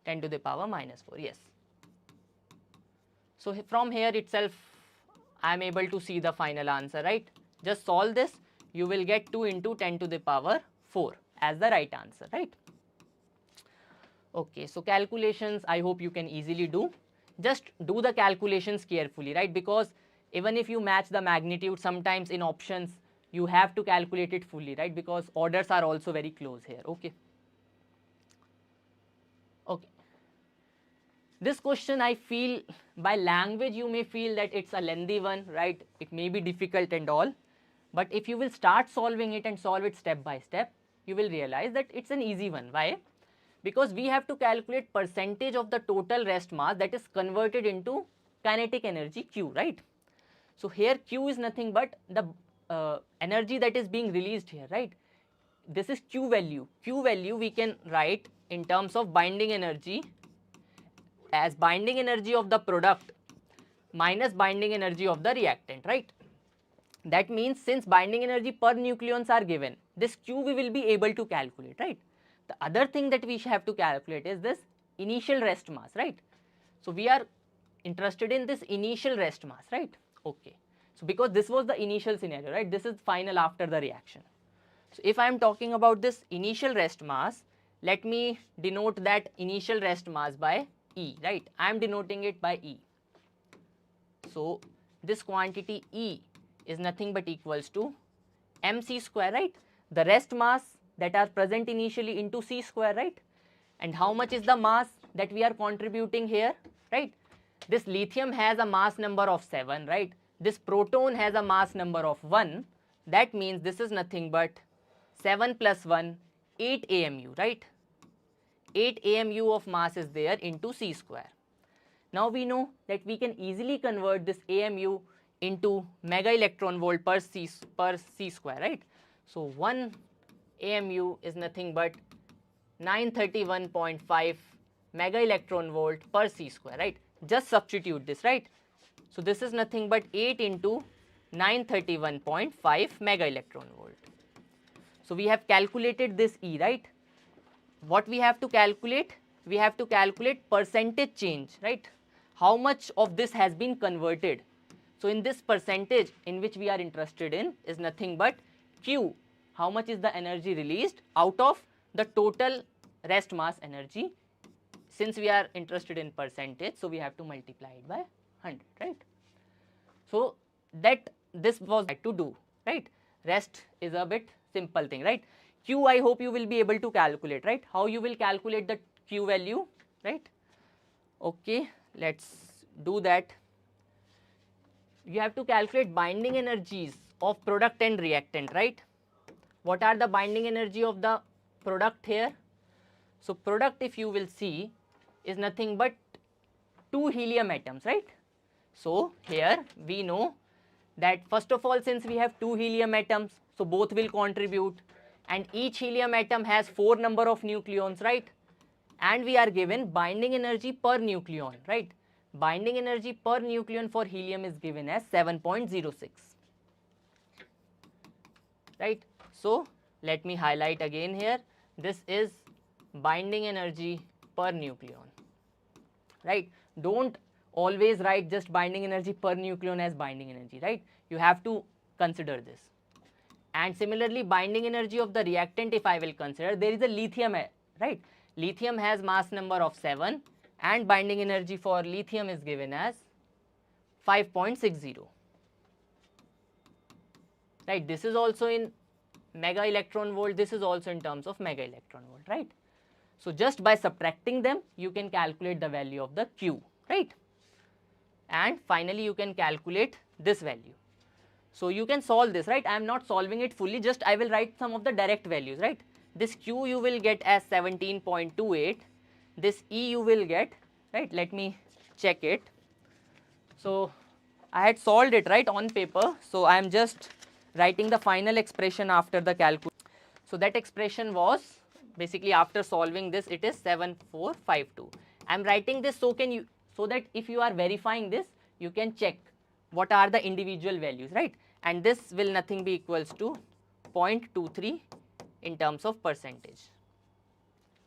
10 to the power minus 4, yes. So from here itself I am able to see the final answer, right? Just solve this, you will get 2 into 10 to the power 4 as the right answer, right? Okay, so calculations I hope you can easily do. Just do the calculations carefully, right? Because even if you match the magnitude, sometimes in options you have to calculate it fully, right? Because orders are also very close here, okay? Okay. This question I feel by language you may feel that it's a lengthy one, right? It may be difficult and all. But if you will start solving it and solve it step by step, you will realize that it's an easy one. Why? Because we have to calculate percentage of the total rest mass that is converted into kinetic energy Q, right? So here Q is nothing but the energy that is being released here, right? This is Q value. Q value we can write in terms of binding energy as binding energy of the product minus binding energy of the reactant, right? That means since binding energy per nucleons are given, this Q we will be able to calculate, right? The other thing that we have to calculate is this initial rest mass, right? So we are interested in this initial rest mass, right? Okay. So because this was the initial scenario, right? This is final after the reaction. So if I am talking about this initial rest mass, let me denote that initial rest mass by E, right? I am denoting it by E. So this quantity E is nothing but equals to mc square, right? The rest mass that are present initially into c square, right? And how much is the mass that we are contributing here, right? This lithium has a mass number of 7, right? This proton has a mass number of 1. That means this is nothing but 7 plus 1, 8 AMU, right? 8 AMU of mass is there into c square. Now we know that we can easily convert this AMU into mega electron volt per c square, right? So 1 AMU is nothing but 931.5 mega electron volt per c square, right? Just substitute this, right? So this is nothing but 8 into 931.5 mega electron volt. So we have calculated this E, right? What we have to calculate? We have to calculate percentage change, right? How much of this has been converted? So in this percentage in which we are interested in is nothing but Q. How much is the energy released out of the total rest mass energy? Since we are interested in percentage, so we have to multiply it by 100, right? So that this was to do, right? Rest is a bit simple thing, right? Q, I hope you will be able to calculate, right? How you will calculate the Q value, right? Okay, let's do that. You have to calculate binding energies of product and reactant, right? What are the binding energy of the product here? So product, if you will see, is nothing but 2 helium atoms, right? So here we know that first of all, since we have 2 helium atoms, so both will contribute, and each helium atom has 4 number of nucleons, right? And we are given binding energy per nucleon, right? Binding energy per nucleon for helium is given as 7.06, right? So let me highlight again here. This is binding energy per nucleon, right? Don't always write just binding energy per nucleon as binding energy, right? You have to consider this. And similarly, binding energy of the reactant, if I will consider, there is a lithium, right? Lithium has mass number of 7 and binding energy for lithium is given as 5.60, right? This is also in mega electron volt, this is also in terms of mega electron volt, right? So just by subtracting them, you can calculate the value of the Q, right? And finally, you can calculate this value. So you can solve this, right? I am not solving it fully, just I will write some of the direct values, right? This Q you will get as 17.28, this E you will get, right? Let me check it. So I had solved it, right, on paper. So I am just writing the final expression after the calculation. So that expression was basically after solving this, it is 7452. I am writing this so that if you are verifying this, you can check what are the individual values, right? And this will nothing be equals to 0.23 in terms of percentage,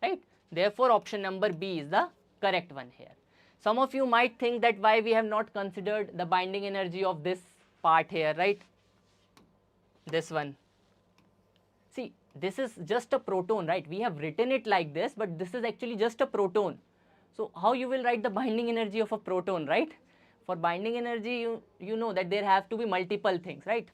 right? Therefore, option number B is the correct one here. Some of you might think that why we have not considered the binding energy of this part here, right? This one. See, this is just a proton, right? We have written it like this, but this is actually just a proton. So how you will write the binding energy of a proton, right? For binding energy, you know that there have to be multiple things, right?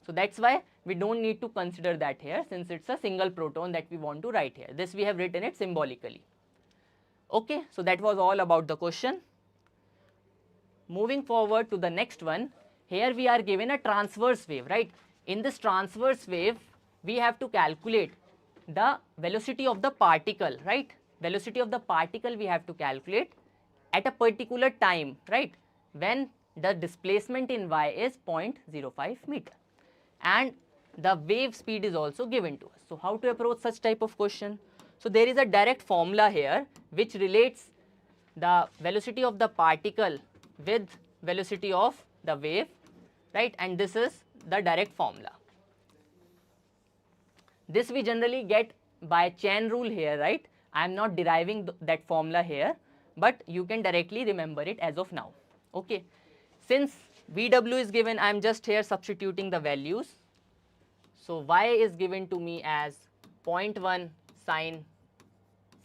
So that's why we don't need to consider that here, since it's a single proton that we want to write here. This we have written it symbolically. Okay, so that was all about the question. Moving forward to the next one, here we are given a transverse wave, right? In this transverse wave, we have to calculate the velocity of the particle, right? Velocity of the particle we have to calculate at a particular time, right? When the displacement in y is 0.05 meter. And the wave speed is also given to us. So how to approach such type of question? So there is a direct formula here which relates the velocity of the particle with velocity of the wave, right? And this is the direct formula. This we generally get by chain rule here, right? I am not deriving that formula here, but you can directly remember it as of now. Okay. Since VW is given, I am just here substituting the values. So y is given to me as 0.1 sine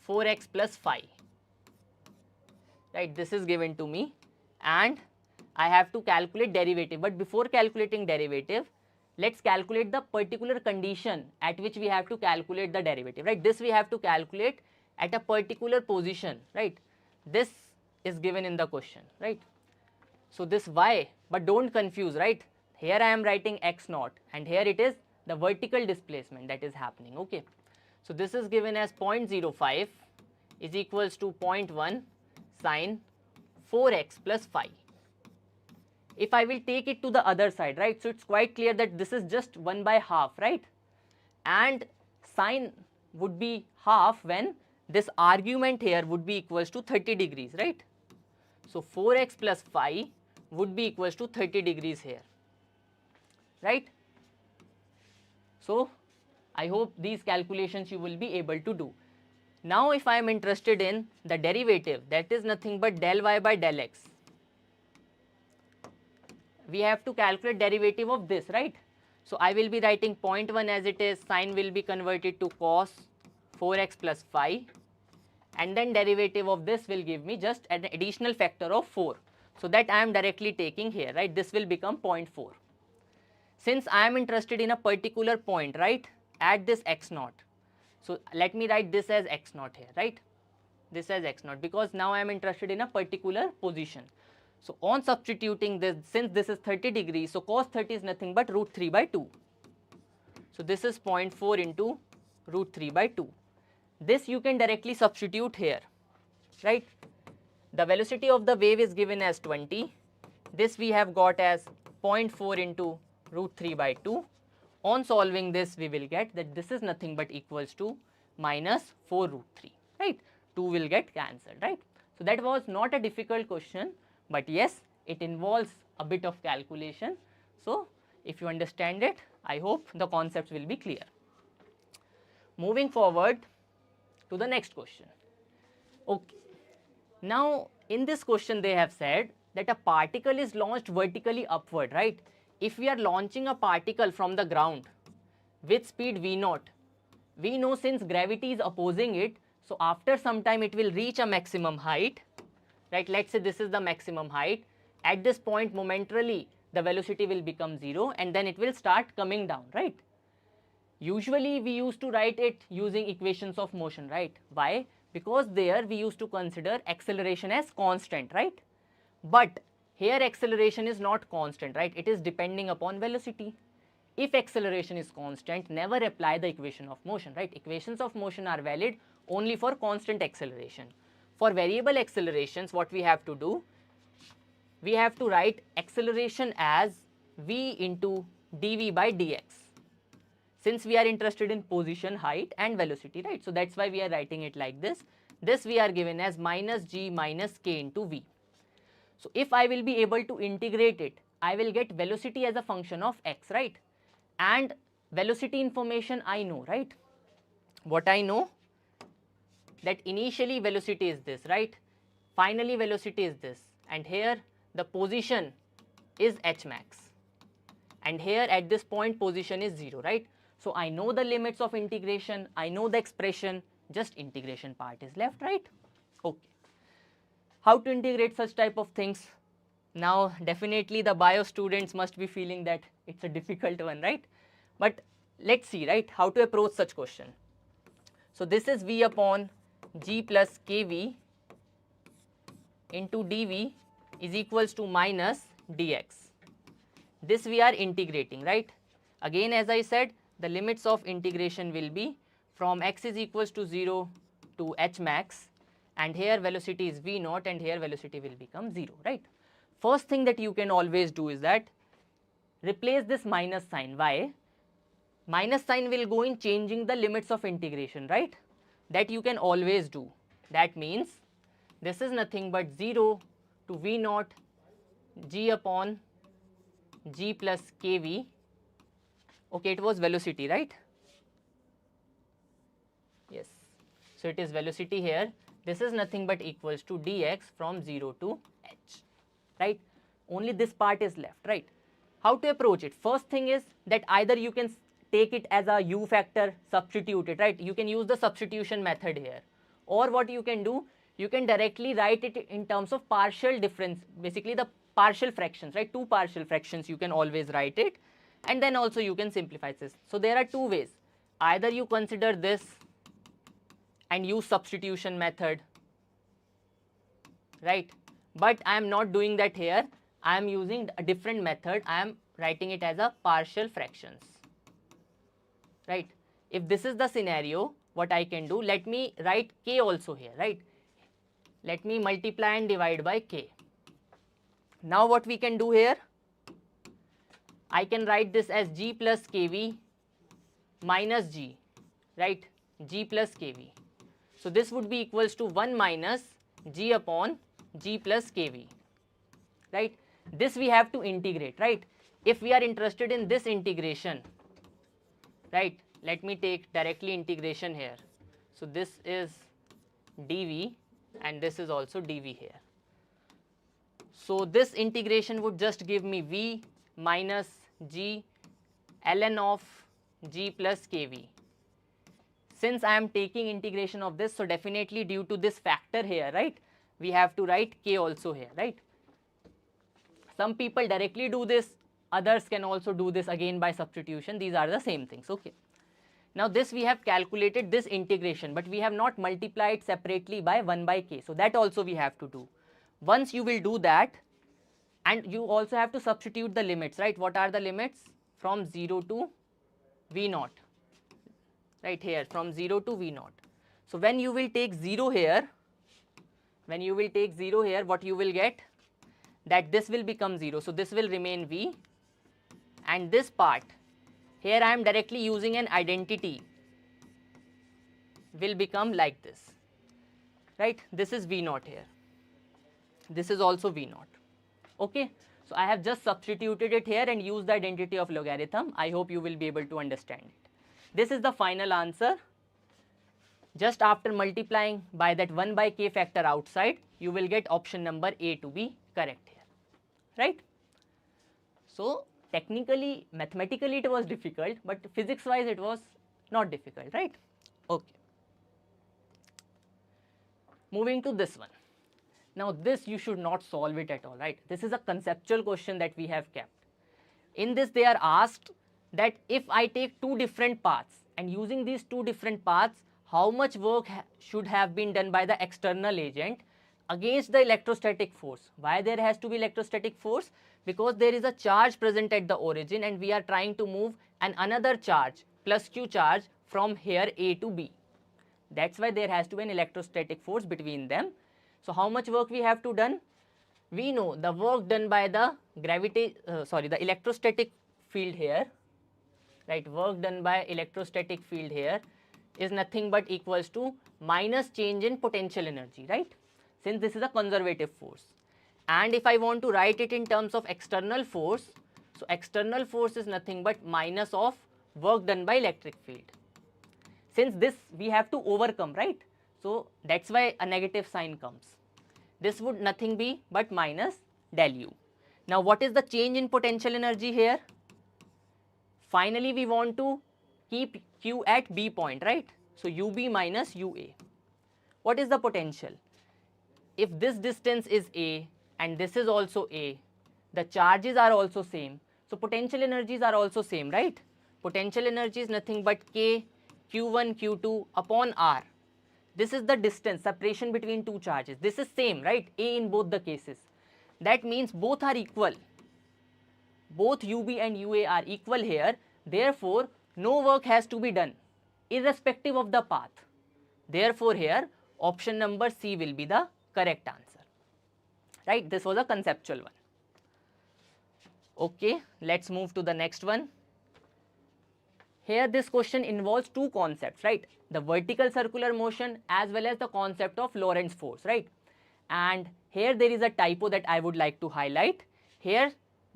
4x plus phi, right? This is given to me, and I have to calculate derivative. But before calculating derivative, let's calculate the particular condition at which we have to calculate the derivative, right? This we have to calculate at a particular position, right? This is given in the question, right? So this y, but don't confuse, right? Here I am writing x naught, and here it is the vertical displacement that is happening, okay? So this is given as 0.05 is equals to 0.1 sine 4x plus phi. If I will take it to the other side, right, so it's quite clear that this is just 1 by half, right? And sine would be half when this argument here would be equals to 30 degrees, right? So 4x plus phi would be equals to 30 degrees here, right? So I hope these calculations you will be able to do. Now if I am interested in the derivative, that is nothing but del y by del x. We have to calculate derivative of this, right? So I will be writing 0.1 as it is, sine will be converted to cos 4x plus phi, and then derivative of this will give me just an additional factor of 4. So that I am directly taking here, right? This will become 0.4. Since I am interested in a particular point, right, at this x naught, so let me write this as x naught here, right? This as x naught, because now I am interested in a particular position. So on substituting this, since this is 30 degrees, so cos 30 is nothing but root 3 by 2. So this is 0.4 into root 3 by 2. This you can directly substitute here, right? The velocity of the wave is given as 20. This we have got as 0.4 into root 3 by 2. On solving this, we will get that this is nothing but equals to minus 4 root 3, right? 2 will get cancelled, right? So that was not a difficult question, but yes, it involves a bit of calculation. So if you understand it, I hope the concepts will be clear. Moving forward to the next question. Okay. Now in this question they have said that a particle is launched vertically upward, right? If we are launching a particle from the ground with speed v0, we know since gravity is opposing it, so after some time it will reach a maximum height, right? Let's say this is the maximum height. At this point momentarily the velocity will become 0 and then it will start coming down, right? Usually we used to write it using equations of motion, right? Why? Because there we used to consider acceleration as constant, right? But here acceleration is not constant, right? It is depending upon velocity. If acceleration is constant, never apply the equation of motion, right? Equations of motion are valid only for constant acceleration. For variable accelerations, what we have to do? We have to write acceleration as v into dv by dx. Since we are interested in position, height and velocity, right? So that's why we are writing it like this. This we are given as minus g minus k into v. So if I will be able to integrate it, I will get velocity as a function of x, right? And velocity information I know, right? What I know? That initially velocity is this, right? Finally velocity is this. And here the position is h max. And here at this point position is 0, right? So I know the limits of integration, I know the expression, just integration part is left, right? Okay. How to integrate such type of things? Now definitely the bio students must be feeling that it's a difficult one, right? But let's see, right, how to approach such question. So this is v upon g plus kv into dv is equals to minus dx. This we are integrating, right? Again, as I said, the limits of integration will be from x is equals to 0 to h max, and here velocity is v0 and here velocity will become 0, right? First thing that you can always do is that replace this minus sign. Why? Minus sign will go in changing the limits of integration, right? That you can always do. That means this is nothing but 0 to v0 g upon g plus kv. Okay, it was velocity, right? Yes. So it is velocity here. This is nothing but equals to dx from 0 to h, right? Only this part is left, right? How to approach it? First thing is that either you can take it as a u factor, substitute it, right? You can use the substitution method here. Or what you can do, you can directly write it in terms of partial difference, basically the partial fractions, right? Two partial fractions you can always write it, and then also you can simplify this. So there are two ways. Either you consider this and use substitution method, right? But I am not doing that here. I am using a different method. I am writing it as a partial fractions, right? If this is the scenario, what I can do, let me write k also here, right? Let me multiply and divide by k. Now what we can do here, I can write this as g plus kv minus g, right? G plus kv. So this would be equals to 1 minus g upon g plus kv, right? This we have to integrate, right? If we are interested in this integration, right? Let me take directly integration here. So this is dv and this is also dv here. So this integration would just give me v minus g ln of g plus kv. Since I am taking integration of this, so definitely due to this factor here, right, we have to write k also here, right? Some people directly do this, others can also do this again by substitution. These are the same things, okay? Now this we have calculated this integration, but we have not multiplied separately by 1 by k. So that also we have to do. Once you will do that, and you also have to substitute the limits, right? What are the limits? From 0 to v naught, right here, from 0 to v naught. So when you will take 0 here, what you will get? That this will become 0. So this will remain v, and this part, here I am directly using an identity, will become like this, right? This is v naught here. This is also v naught. Okay, so I have just substituted it here and used the identity of logarithm. I hope you will be able to understand it. This is the final answer. Just after multiplying by that 1 by k factor outside, you will get option number A to be correct here, right? So technically, mathematically it was difficult, but physics wise it was not difficult, right? Okay. Moving to this one. Now this you should not solve it at all, right? This is a conceptual question that we have kept. In this they are asked that if I take two different paths, and using these two different paths, how much work should have been done by the external agent against the electrostatic force. Why there has to be electrostatic force? Because there is a charge present at the origin and we are trying to move another charge, plus q charge, from here A to B. That's why there has to be an electrostatic force between them. So how much work we have to done? We know the work done by the the electrostatic field here, right? Work done by electrostatic field here is nothing but equals to minus change in potential energy, right? Since this is a conservative force. And if I want to write it in terms of external force, so external force is nothing but minus of work done by electric field. Since this we have to overcome, right? So that's why a negative sign comes. This would nothing be but minus del U. Now what is the change in potential energy here? Finally we want to keep Q at B point, right? So UB minus UA. What is the potential? If this distance is A and this is also A, the charges are also same. So potential energies are also same, right? Potential energy is nothing but K Q1 Q2 upon R. This is the distance, separation between two charges. This is same, right? A in both the cases. That means both are equal. Both UB and UA are equal here. Therefore, no work has to be done, irrespective of the path. Therefore, here option number C will be the correct answer. Right? This was a conceptual one. Okay, let's move to the next one. Here this question involves two concepts, right? The vertical circular motion as well as the concept of Lorentz force, right? And here there is a typo that I would like to highlight. Here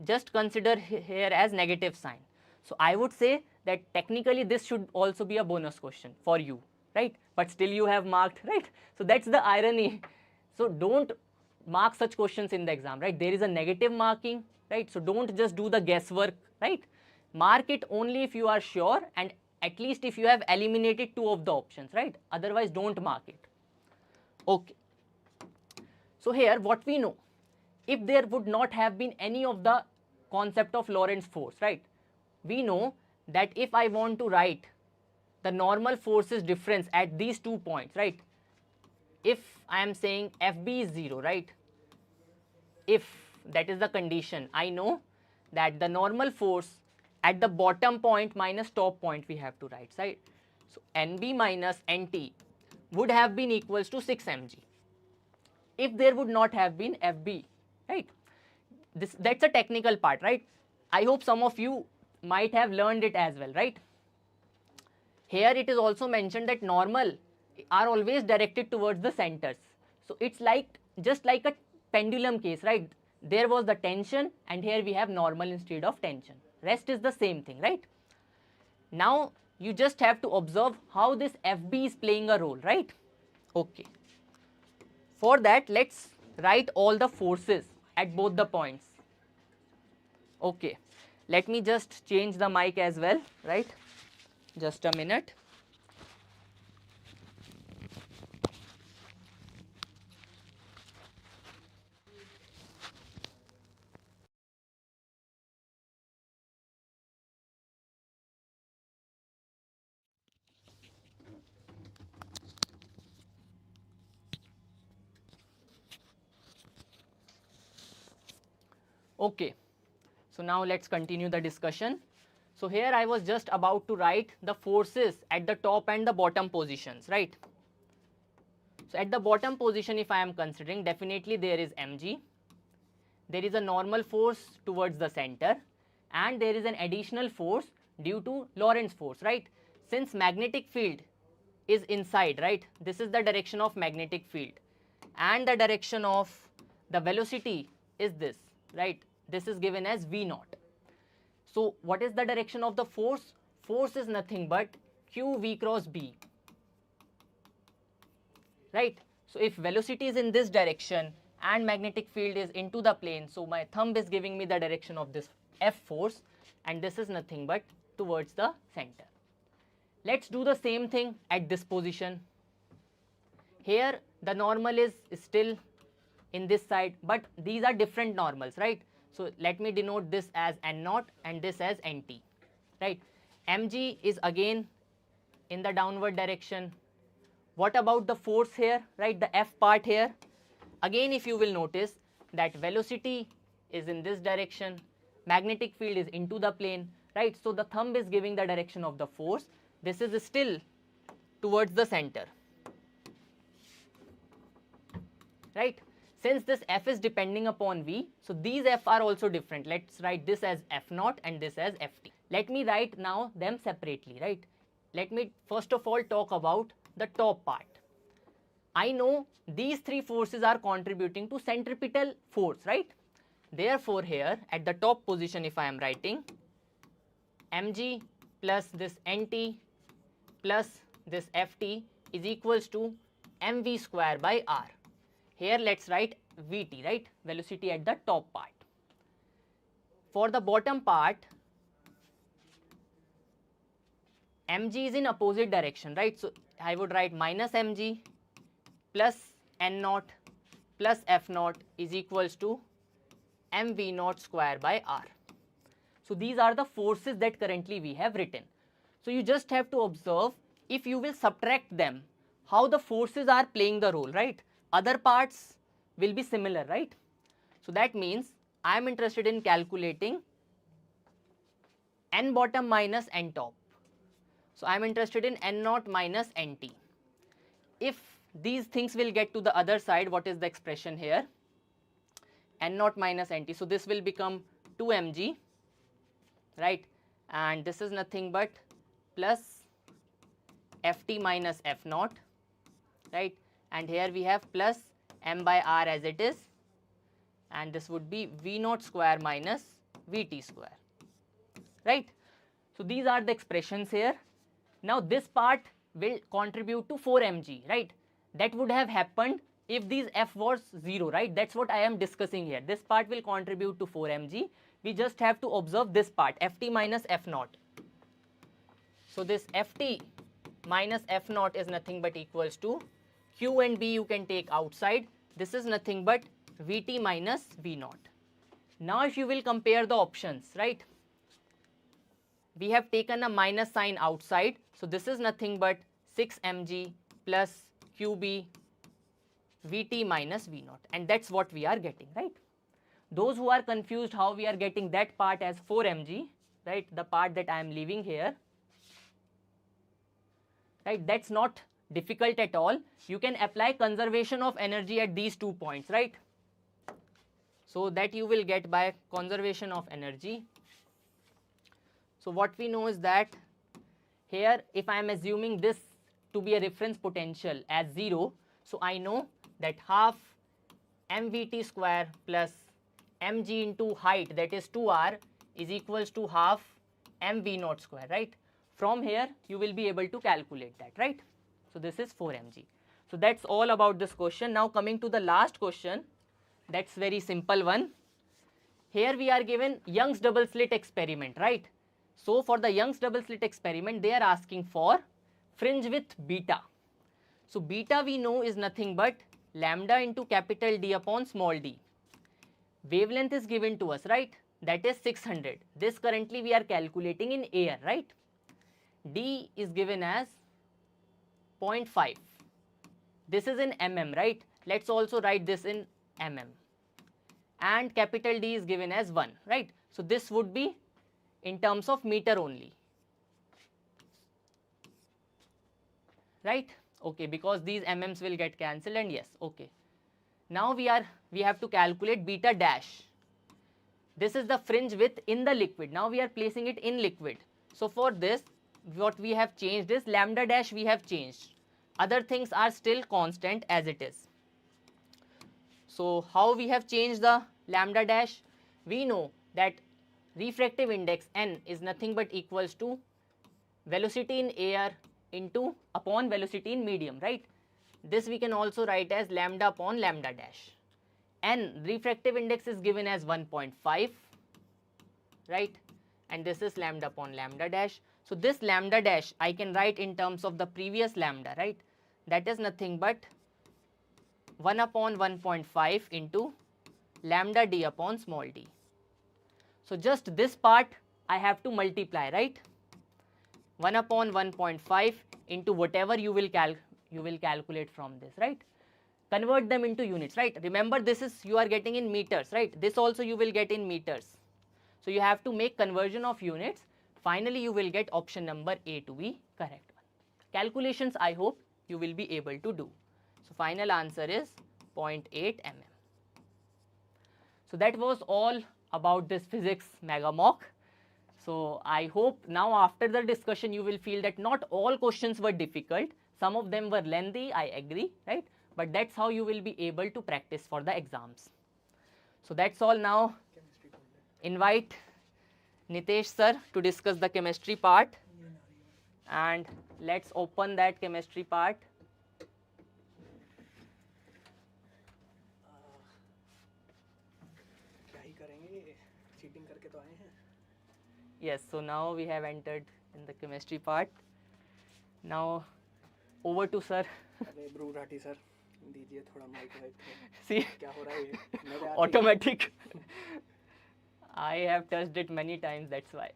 just consider here as negative sign. So I would say that technically this should also be a bonus question for you. right? But still you have marked, right? So that's the irony. So don't mark such questions in the exam, right? There is a negative marking, right? So don't just do the guesswork, right? Mark it only if you are sure, and at least if you have eliminated 2 of the options, right? Otherwise don't mark it. Okay. So here what we know, if there would not have been any of the concept of Lorentz force, right? We know that if I want to write the normal forces difference at these 2 points, right? If I am saying FB is 0, right? If that is the condition, I know that the normal force at the bottom point minus top point we have to write, right? So NB minus NT would have been equals to 6 mg if there would not have been FB, right? That's a technical part, right? I hope some of you might have learned it as well, right? Here it is also mentioned that normal are always directed towards the centers. So it's like just like a pendulum case, right? There was the tension and here we have normal instead of tension. Rest is the same thing, right? Now you just have to observe how this FB is playing a role, right? Okay. For that, let's write all the forces at both the points. Okay. Let me just change the mic as well, right? Just a minute. Okay. So now let's continue the discussion. So here I was just about to write the forces at the top and the bottom positions, right? So at the bottom position, if I am considering, definitely there is mg, there is a normal force towards the center, and there is an additional force due to Lorentz force, right? Since magnetic field is inside, right? This is the direction of magnetic field, and the direction of the velocity is this, right? This is given as V naught. So what is the direction of the force? Force is nothing but q v cross b, right? So if velocity is in this direction and magnetic field is into the plane, so my thumb is giving me the direction of this F force, and this is nothing but towards the center. Let's do the same thing at this position. Here the normal is still in this side, but these are different normals, right? So let me denote this as N0 and this as NT, right? Mg is again in the downward direction. What about the force here, right? The F part here. Again, if you will notice that velocity is in this direction, magnetic field is into the plane, right? So the thumb is giving the direction of the force. This is still towards the center, right? Since this F is depending upon V, so these F are also different. Let's write this as F0 and this as Ft. Let me write now them separately, right? Let me first of all talk about the top part. I know these 3 forces are contributing to centripetal force, right? Therefore here at the top position, if I am writing mg plus this nt plus this ft is equals to mv square by r. Here let's write Vt, right? Velocity at the top part. For the bottom part, mg is in opposite direction, right? So I would write minus mg plus n0 plus f0 is equals to mv0 square by r. So these are the forces that currently we have written. So you just have to observe, if you will subtract them, how the forces are playing the role, right? Other parts will be similar, right? So that means I am interested in calculating n bottom minus n top. So I am interested in n0 minus nt. If these things will get to the other side, what is the expression here? n0 minus nt. So this will become 2 mg, right? And this is nothing but plus ft minus f0, right? And here we have plus m by r as it is, and this would be v0 square minus vt square, right? So these are the expressions here. Now this part will contribute to 4 mg, right? That would have happened if these f was 0, right? That's what I am discussing here. This part will contribute to 4 mg. We just have to observe this part, ft minus f naught. So this ft minus f naught is nothing but equals to q and b you can take outside. This is nothing but vt minus v naught. Now if you will compare the options, right? We have taken a minus sign outside. So this is nothing but 6 mg plus qb vt minus v naught, and that's what we are getting, right? Those who are confused how we are getting that part as 4 mg, right, the part that I am leaving here, right, that's not difficult at all. You can apply conservation of energy at these 2 points, right? So that you will get by conservation of energy. So what we know is that here, if I am assuming this to be a reference potential as 0, so I know that half mvt square plus mg into height, that is 2r, is equals to half mv naught square, right? From here you will be able to calculate that, right? So this is 4 mg. So that's all about this question. Now coming to the last question, that's very simple one. Here we are given Young's double slit experiment, right? So for the Young's double slit experiment, they are asking for fringe width beta. So beta we know is nothing but lambda into capital D upon small d. Wavelength is given to us, right? That is 600. This currently we are calculating in air, right? D is given as 0.5. This is in mm, right? Let's also write this in mm. And capital D is given as 1, right? So this would be in terms of meter only, right? Okay, because these mm's will get cancelled, and yes, okay. Now we have to calculate beta dash. This is the fringe width in the liquid. Now we are placing it in liquid. So for this, what we have changed is lambda dash we have changed. Other things are still constant as it is. So how we have changed the lambda dash? We know that refractive index n is nothing but equals to velocity in air into upon velocity in medium, right? This we can also write as lambda upon lambda dash. N, refractive index, is given as 1.5, right? And this is lambda upon lambda dash. So this lambda dash I can write in terms of the previous lambda, right? That is nothing but 1 upon 1.5 into lambda d upon small d. So just this part I have to multiply, right? 1 upon 1.5 into whatever you will calculate from this, right? Convert them into units, right? Remember, this is you are getting in meters, right? This also you will get in meters. So you have to make conversion of units. Finally, you will get option number A to be correct one. Calculations I hope you will be able to do. So final answer is 0.8 mm. So that was all about this physics mega mock. So I hope now after the discussion you will feel that not all questions were difficult. Some of them were lengthy, I agree, right? But that's how you will be able to practice for the exams. So that's all now. Invite Nitesh sir to discuss the chemistry part. And let's open that chemistry part. Yes, so now we have entered in the chemistry part. Now over to sir. Sir दीजिए थोड़ा mic वाइक See, क्या हो रहा है ये मेरे आते automatic. I have touched it many times, that's why.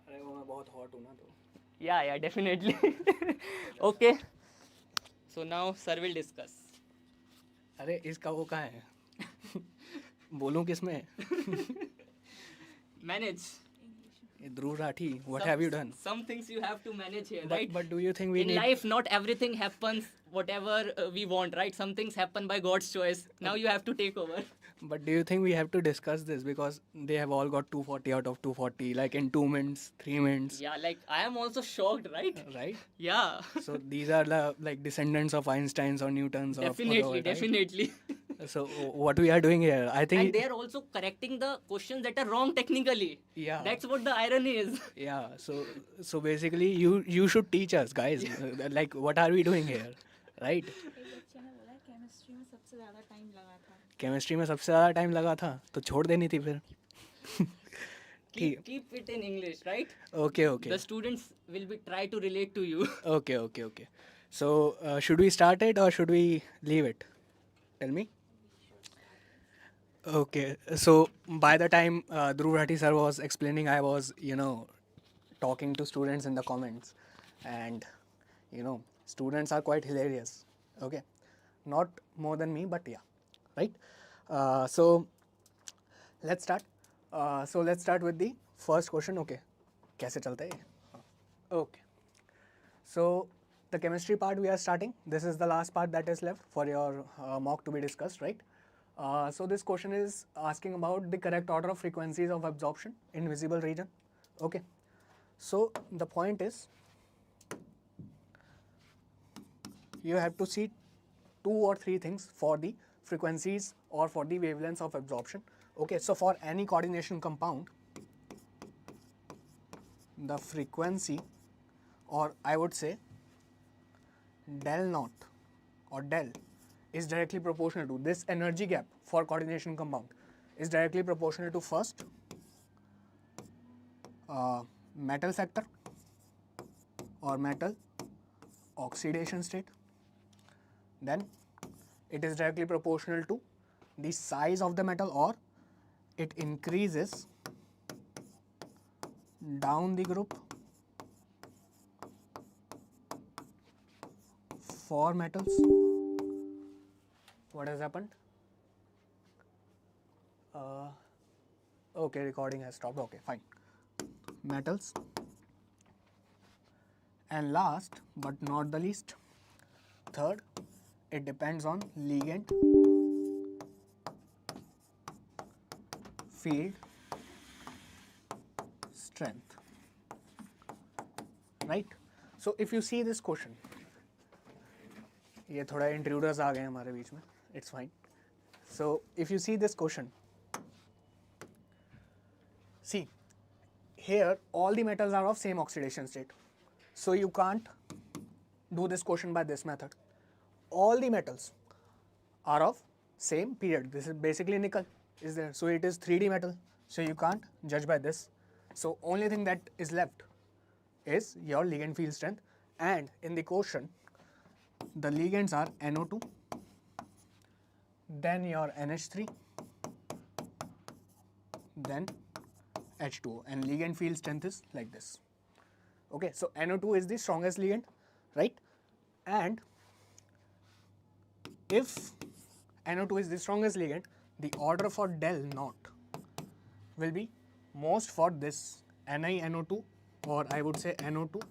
अरे वो मैं बहुत हॉट हूँ ना तो Yeah, definitely. Okay. So now sir will discuss. अरे इसका वो कहाँ है बोलूँ किसमें Manage. Dhruv Rathee what have you done Some things you have to manage here, right? but do you think we In need life, not everything happens whatever we want, right? Some things happen by God's choice. Now you have to take over. but do you think we have to discuss this because they have all got 240 out of 240 like in 2 minutes 3 minutes Yeah, like I am also shocked, right? right Yeah. so these are the like descendants of Einsteins or Newtons or Definitely, right? definitely. So what we are doing here, I think. And they are also correcting the questions that are wrong technically. Yeah. That's what the irony is. Yeah. So basically, you should teach us, guys. Like, what are we doing here, right? एक बच्चे ने बोला chemistry में सबसे ज़्यादा time लगा था. Chemistry में सबसे ज़्यादा टाइम लगा था तो छोड़ देनी थी फिर. Keep it in English, right? Okay, okay. The students will be try to relate to you. Okay, okay, okay. So should we start it or should we leave it? Tell me. Okay, so by the time Dhruv Rathi sir was explaining, I was, talking to students in the comments, and students are quite hilarious. Okay, not more than me, but yeah, right. So let's start. So let's start with the first question. Okay, कैसे चलता है ये? Okay. So the chemistry part we are starting. This is the last part that is left for your mock to be discussed, right? So this question is asking about the correct order of frequencies of absorption in visible region. Okay. So the point is, you have to see 2 or 3 things for the frequencies or for the wavelengths of absorption. Okay. So for any coordination compound, the frequency, or I would say del naught or del, is directly proportional to this energy gap for coordination compound is directly proportional to first metal factor or metal oxidation state, then it is directly proportional to the size of the metal, or it increases down the group for metals. What has happened? Okay, recording has stopped. Okay, fine. Metals. And last but not the least, third, it depends on ligand, field, strength. Right? So if you see this question, ये थोड़ा intruders आ गए हमारे बीच में. It's fine. So if you see this question, see here all the metals are of same oxidation state. So you can't do this question by this method. All the metals are of same period. This is basically nickel is there. So it is 3D metal. So you can't judge by this. So only thing that is left is your ligand field strength, and in the question the ligands are NO2, then your NH3, then H2O, and ligand field strength is like this. Okay, so NO2 is the strongest ligand, right? And if NO2 is the strongest ligand, the order for del naught will be most for this NiNO2, or I would say NO2,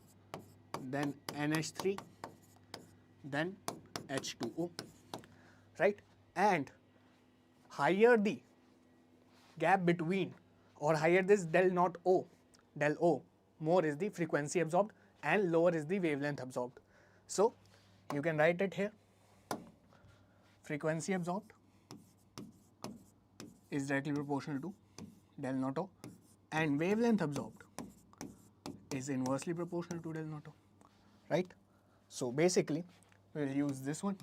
then NH3, then H2O, right? And higher the gap between, or higher this del naught O, del O, more is the frequency absorbed and lower is the wavelength absorbed. So you can write it here. Frequency absorbed is directly proportional to del naught O, and wavelength absorbed is inversely proportional to del naught O, right? So basically we will use this one.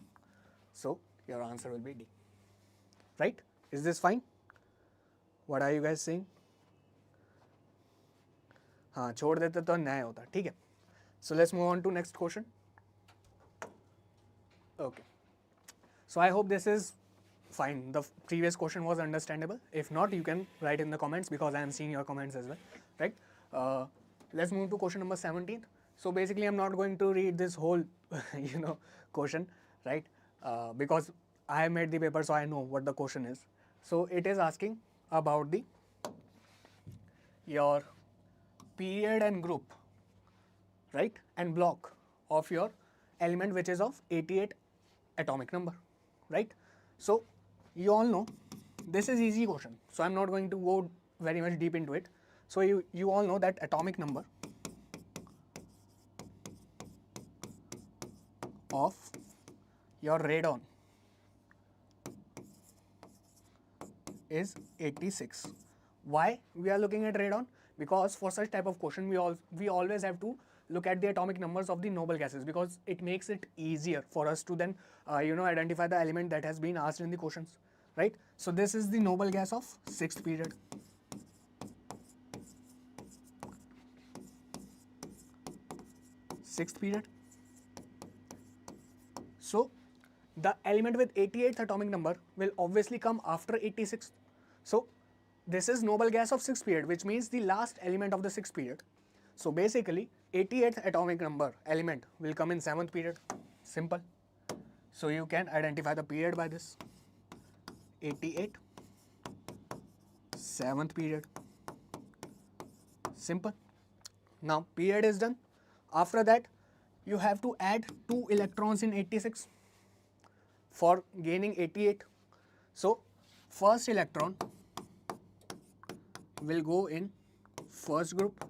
So your answer will be D, right? Is this fine? What are you guys saying? हाँ छोड़ देते तो न्याय होता, ठीक है. So let's move on to next question. Okay. So I hope this is fine. The previous question was understandable. If not, you can write in the comments because I am seeing your comments as well, right? Let's move to question number 17. So basically, I'm not going to read this whole, question, right? Because I made the paper, so I know what the question is. So it is asking about your period and group, right? And block of your element which is of 88 atomic number, right? So you all know this is easy question, so I'm not going to go very much deep into it. So you all know that atomic number of your radon is 86. Why we are looking at radon? Because for such type of question we always have to look at the atomic numbers of the noble gases, because it makes it easier for us to then identify the element that has been asked in the questions, right? So this is the noble gas of 6th period. Sixth period. So the element with 88th atomic number will obviously come after 86th. So this is noble gas of 6th period, which means the last element of the 6th period. So basically 88th atomic number element will come in 7th period. Simple. So you can identify the period by this. 88, 7th period. Simple. Now period is done. After that you have to add 2 electrons in 86 for gaining 88. So first electron will go in first group,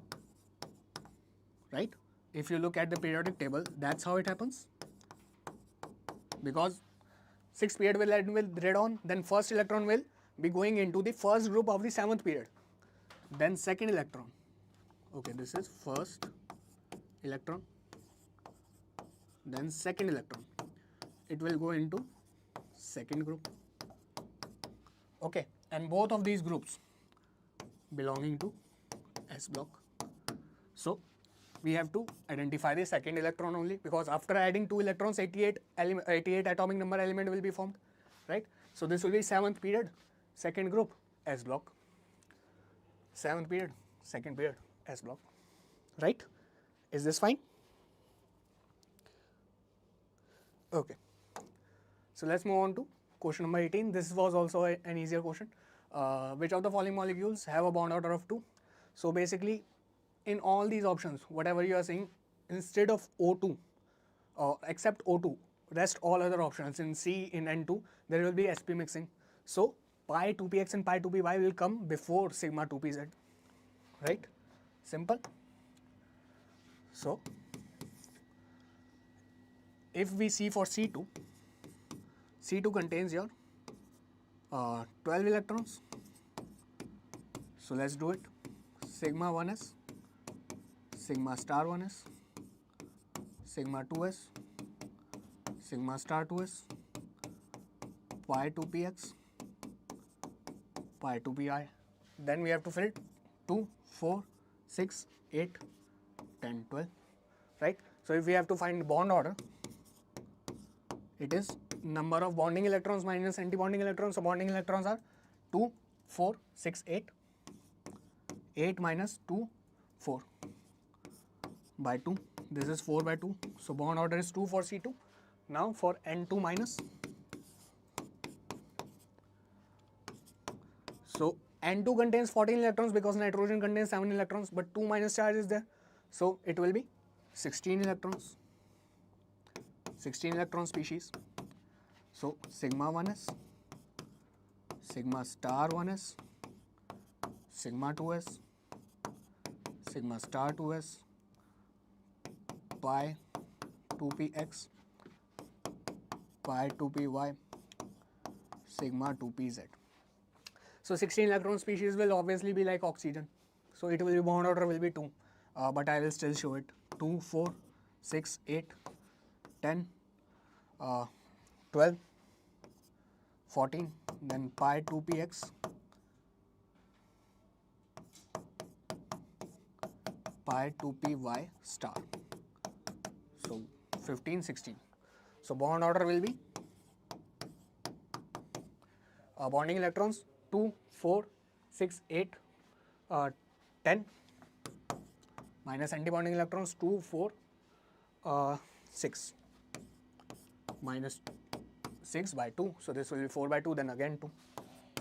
right? If you look at the periodic table, that's how it happens. Because 6th period will end with radon, then first electron will be going into the first group of the 7th period. Then second electron. Okay, this is first electron. Then second electron. It will go into second group. Okay, and both of these groups belonging to S block. So we have to identify the second electron only, because after adding 2 electrons 88 atomic number element will be formed, right? So this will be 7th period, second group, S block. 7th period, second period, S block, right? Is this fine? Okay. So let's move on to question number 18. This was also an easier question. Which of the following molecules have a bond order of 2? So basically, in all these options, whatever you are saying, instead of O2, except O2, rest all other options in C, in N2, there will be sp mixing. So pi 2px and pi 2py will come before sigma 2pz, right? Simple. So if we see for C2, C2 contains your 12 electrons. So let's do it. Sigma 1s, sigma star 1s, sigma 2s, sigma star 2s, pi 2px, pi 2pi. Then we have to fill 2, 4, 6, 8, 10, 12, right? So if we have to find bond order, it is number of bonding electrons minus antibonding electrons. So bonding electrons are 2, 4, 6, 8. 8 minus 2, 4 by 2. This is 4 by 2. So bond order is 2 for C2. Now for N2 minus. So N2 contains 14 electrons because nitrogen contains 7 electrons, but 2 minus charge is there. So it will be 16 electrons. 16 electron species. So sigma 1s, sigma star 1s, sigma 2s, sigma star 2s, pi 2px, pi 2py, sigma 2pz. So 16 electron species will obviously be like oxygen. So it will be bond order will be 2, but I will still show it. 2, 4, 6, 8, 10, 12, 14, then pi 2px, pi 2py star. So 15, 16. So bond order will be bonding electrons 2, 4, 6, 8, 10 minus antibonding electrons 2, 4, 6 minus 6 by 2. So this will be 4 by 2, then again 2.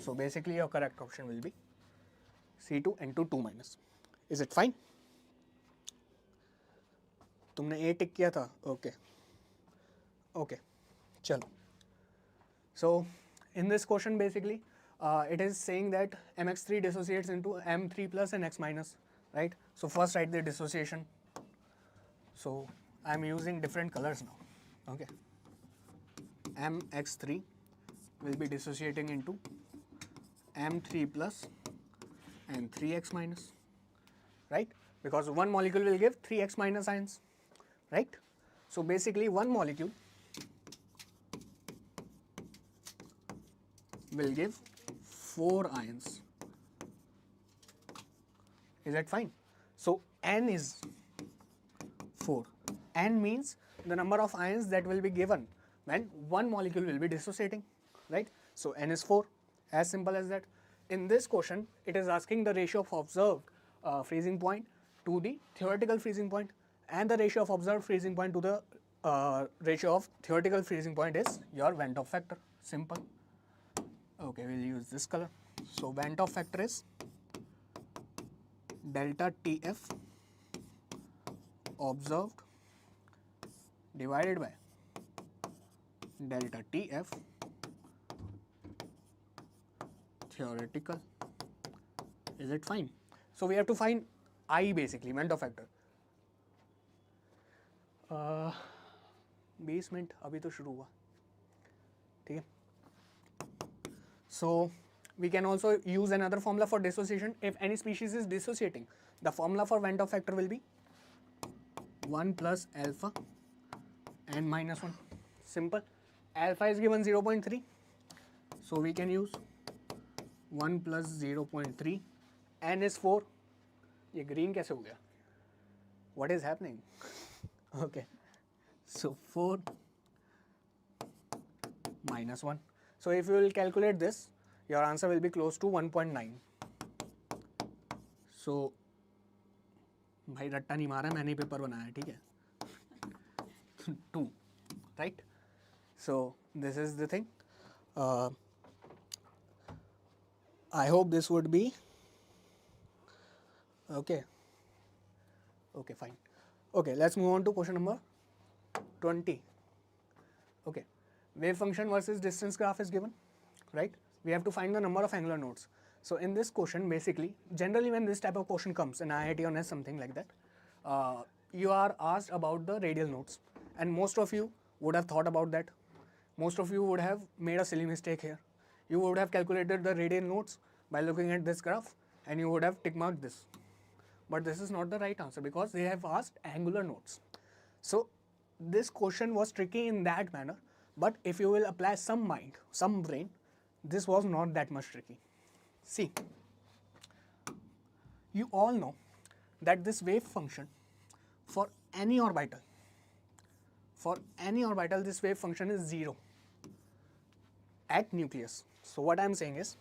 So basically your correct option will be C2 N2 2 minus. Is it fine? तुमने A टिक किया था? Okay. Okay. चलो. So in this question basically it is saying that mx3 dissociates into m3 plus and x minus, right? So first write the dissociation. So I am using different colors now. Okay. mx3 will be dissociating into M3 plus and 3x minus, right? Because one molecule will give 3x minus ions, right? So basically one molecule will give 4 ions. Is that fine? So N is 4. N means the number of ions that will be given when one molecule will be dissociating, right? So N is 4, as simple as that. In this question, it is asking the ratio of observed freezing point to the theoretical freezing point, and the ratio of observed freezing point to the ratio of theoretical freezing point is your Vent-Off factor. Simple. Okay, we'll use this color. So Vent-Off factor is delta TF observed divided by delta TF theoretical. Is it fine? So we have to find I basically, Vent-Off factor. 20 minute अभी तो शुरू हुआ, ठीक है. So we can also use another formula for dissociation. If any species is dissociating, the formula for Vent-Off factor will be 1 plus alpha and minus 1. Simple. Alpha is given 0.3, so we can use 1 plus 0.3. N is 4. ये green कैसे हो गया? What is happening? Okay. So 4 minus 1. So if you will calculate this, your answer will be close to 1.9. So भाई रट्टा नहीं मारा, मैंने paper बनाया, ठीक है. 2, right? So this is the thing. I hope this would be okay. Okay, fine. Okay, let's move on to question number 20. Okay, wave function versus distance graph is given, right? We have to find the number of angular nodes. So in this question, basically, generally when this type of question comes in IIT or something like that, you are asked about the radial nodes, and most of you would have thought about that. Most of you would have made a silly mistake here. You would have calculated the radial nodes by looking at this graph, and you would have tick marked this. But this is not the right answer because they have asked angular nodes. So this question was tricky in that manner, but if you will apply some mind, some brain, this was not that much tricky. See, you all know that this wave function for any orbital, this wave function is 0 at nucleus. So what I am saying is,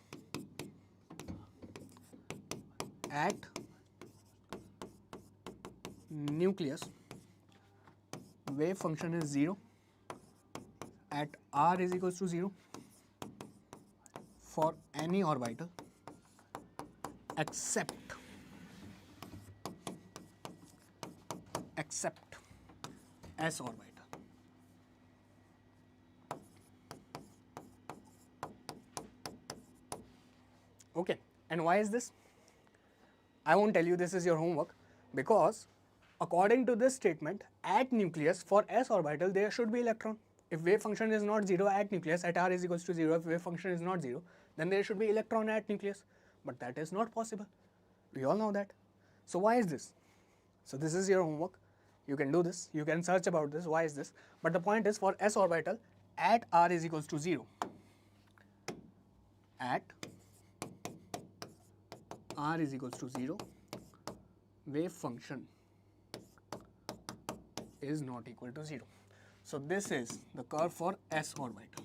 at nucleus, wave function is 0 at r is equals to 0 for any orbital except s orbital. Okay, and why is this? I won't tell you, this is your homework, because according to this statement, at nucleus for s orbital there should be electron. If wave function is not 0 at nucleus, at r is equals to 0, if wave function is not 0, then there should be electron at nucleus. But that is not possible. We all know that. So why is this? So this is your homework. You can do this. You can search about this. Why is this? But the point is, for s orbital, at r is equals to 0, at r is equals to 0, wave function is not equal to 0. So this is the curve for s orbital.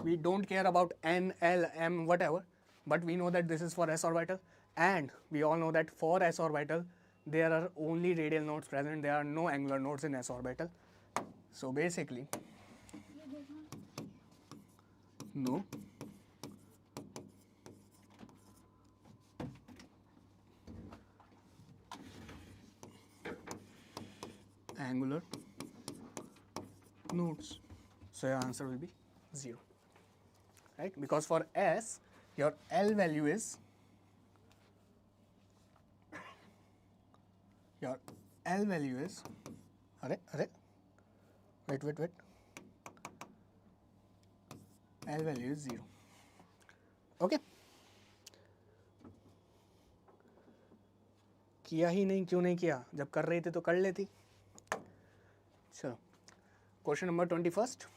We don't care about n, l, m, whatever, but we know that this is for s orbital, and we all know that for s orbital there are only radial nodes present, there are no angular nodes in s orbital. So basically, no angular nodes. So your answer will be 0, right? Because for S, your L value is, wait, L value is 0. Okay किया ही नहीं, क्यों नहीं किया? जब कर रही थी तो कर लेती. चलो, question number 21st.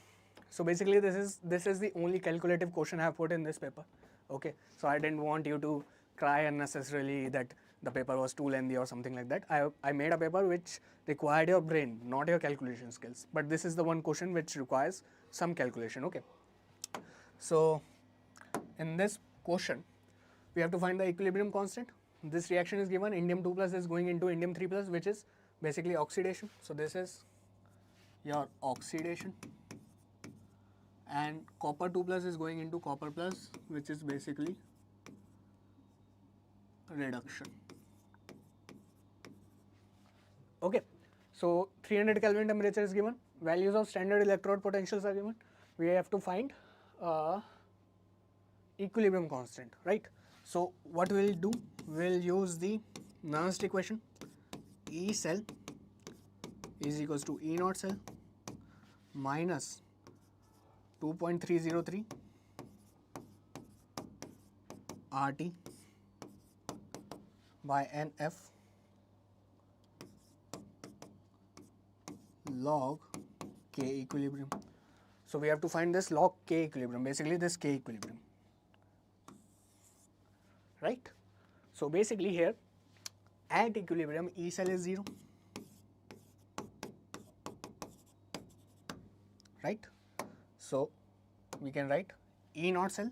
So basically this is the only calculative question I have put in this paper. Okay, so I didn't want you to cry unnecessarily that the paper was too lengthy or something like that. I made a paper which required your brain, not your calculation skills. But this is the one question which requires some calculation. Okay, so in this question we have to find the equilibrium constant. This reaction is given, indium 2 plus is going into indium 3 plus, which is basically oxidation. So this is your oxidation, and copper 2 plus is going into copper plus, which is basically reduction. Okay, so 300 Kelvin temperature is given, values of standard electrode potentials are given. We have to find equilibrium constant, right? So what we'll do, we'll use the Nernst equation. E cell is equals to E naught cell minus 2.303 RT by NF log K equilibrium. So we have to find this log K equilibrium, basically this K equilibrium, right? So basically here at equilibrium E cell is 0, right? So we can write E naught cell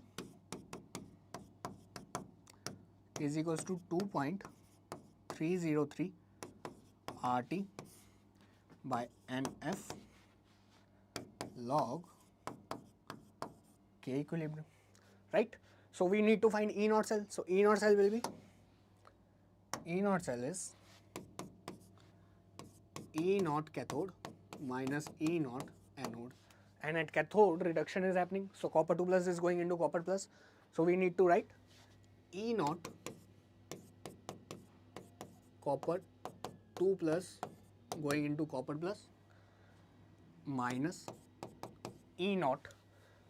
is equals to 2.303 RT by NF log K equilibrium, right? So we need to find E naught cell. So E naught cell will be, E naught cell is E naught cathode minus E naught anode, and at cathode reduction is happening, so copper 2 plus is going into copper plus, so we need to write E naught copper 2 plus going into copper plus minus E naught.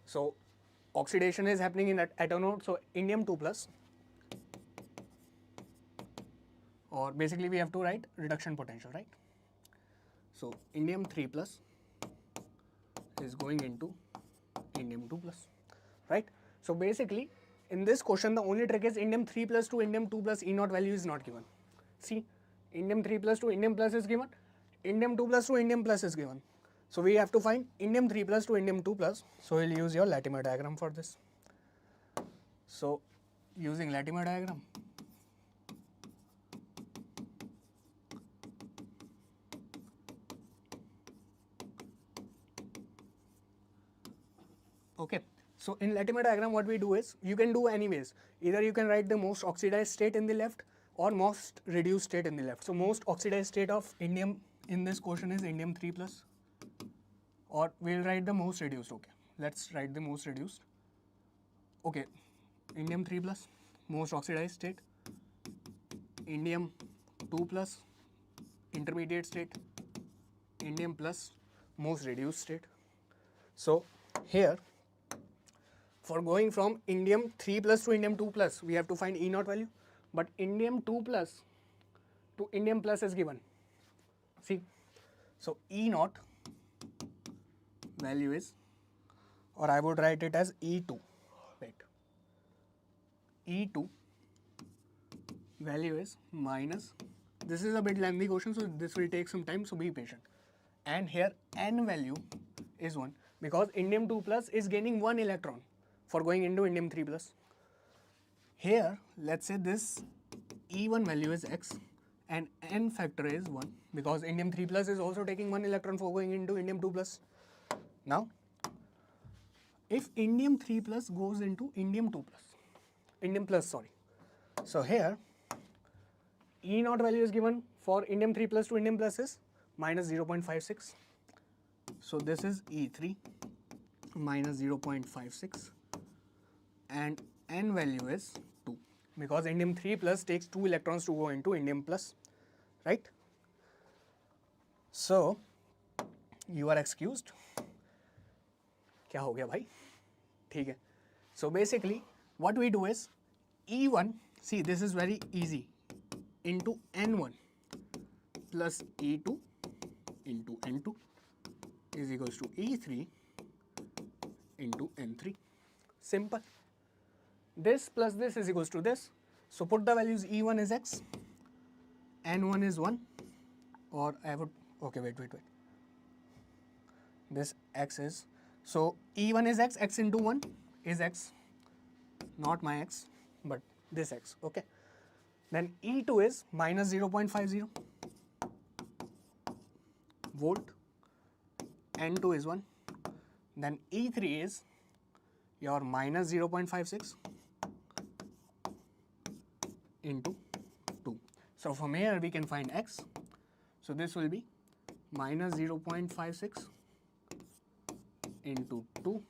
So oxidation is happening in at anode, so indium 2 plus, or basically we have to write reduction potential, right? So indium 3 plus is going into indium 2 plus, right? So basically in this question the only trick is indium 3 plus to indium 2 plus E naught value is not given. See, indium 3 plus to indium plus is given, indium 2 plus to indium plus is given. So we have to find indium 3 plus to indium 2 plus. So we'll use your Latimer diagram for this. So using Latimer diagram, okay, so in Latimer diagram what we do is, you can do anyways, either you can write the most oxidized state in the left or most reduced state in the left. So most oxidized state of indium in this question is indium 3 plus, or we'll write the most reduced. Okay, let's write the most reduced. Okay, indium 3 plus most oxidized state, indium 2 plus intermediate state, indium plus most reduced state. So here for going from indium 3 plus to indium 2 plus we have to find E naught value, but indium 2 plus to indium plus is given. See, so E naught value is, or I would write it as E2, wait, E2 value is minus, this is a bit lengthy question so this will take some time, so be patient, and here N value is 1 because indium 2 plus is gaining 1 electron for going into indium 3 plus. Here let's say this E1 value is X and N factor is 1 because indium 3 plus is also taking 1 electron for going into indium 2 plus. Now if indium 3 plus goes into indium 2 plus, indium plus, sorry, so here E naught value is given for indium 3 plus to indium plus is minus 0.56, so this is E3 minus 0.56, and N value is 2 because indium 3 plus takes 2 electrons to go into indium plus, right? So you are excused. क्या हो गया भाई? ठीक है. So basically what we do is E1, see this is very easy, into N1 plus E2 into N2 is equals to E3 into N3. Simple. This plus this is equals to this. So put the values. E1 is x, N1 is 1, or I would, okay, wait. This x is, so E1 is x, x into 1 is x, not my x, but this x, okay. Then E2 is minus 0.50 volt, N2 is 1. Then E3 is your minus 0.56 into 2. So from here we can find x. So this will be minus 0.56 into 2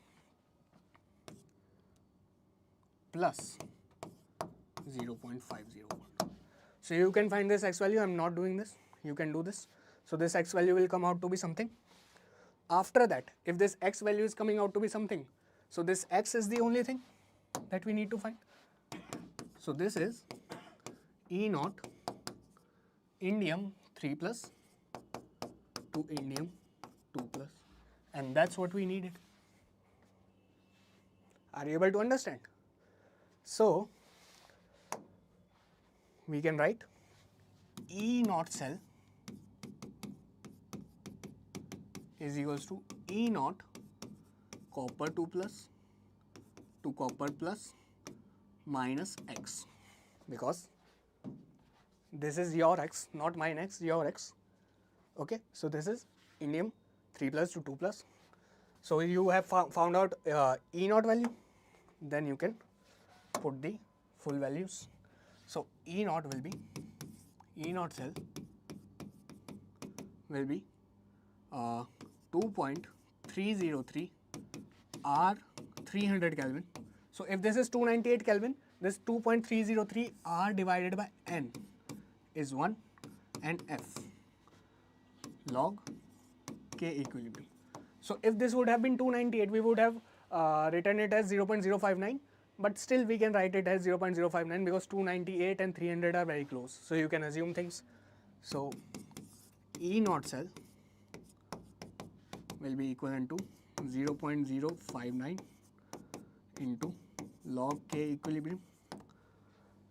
plus 0.50. So you can find this x value. I am not doing this. You can do this. So this x value will come out to be something. After that, if this x value is coming out to be something, so this x is the only thing that we need to find. So this is E0 indium 3 plus to indium 2 plus, and that's what we needed. Are you able to understand? So we can write E0 cell is equals to E0 copper 2 plus to copper plus minus x, because this is your x, not mine x, your x. Okay, so this is indium 3 plus to 2 plus. So you have found out E0 value, then you can put the full values. So E0 will be, E0 cell will be 2.303 R 300 Kelvin. So if this is 298 Kelvin, this 2.303 R divided by N is 1, and F log K equilibrium. So if this would have been 298, we would have written it as 0.059, but still we can write it as 0.059 because 298 and 300 are very close. So you can assume things. So E0 cell will be equivalent to 0.059 into log K equilibrium.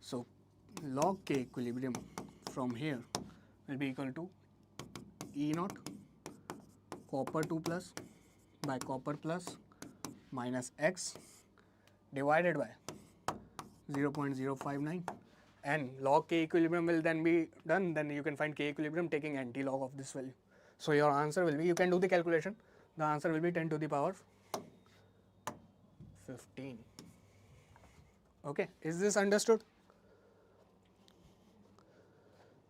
So log K equilibrium from here will be equal to E0 copper 2 plus by copper plus minus x divided by 0.059, and log K equilibrium will then be done. Then you can find K equilibrium taking anti-log of this value. So your answer will be, you can do the calculation, the answer will be 10 to the power 15. Okay, is this understood?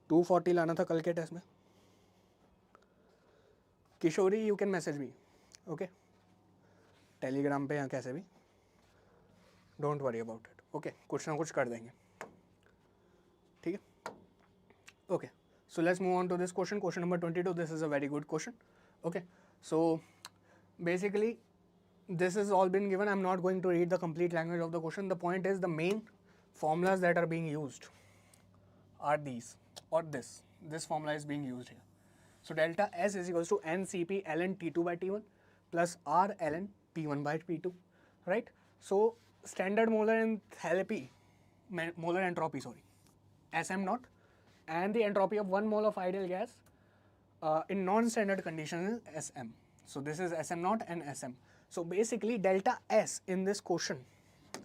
240 लाना था कल के test में. किशोरी, you can message me, okay? Telegram पे या कैसे भी, don't worry about it, okay? कुछ ना कुछ कर देंगे, ठीक है? Okay, so let's move on to this question, question number 22. This is a very good question, okay? So basically this has all been given. I'm not going to read the complete language of the question. The point is the main formulas that are being used are these, or this formula is being used here. So delta S is equals to NCP ln T2 by T1 plus R ln P1 by P2, right? So standard molar enthalpy, molar entropy, sorry, SM naught, and the entropy of 1 mole of ideal gas in non-standard condition is SM. So this is SM naught and SM. So basically delta S in this question,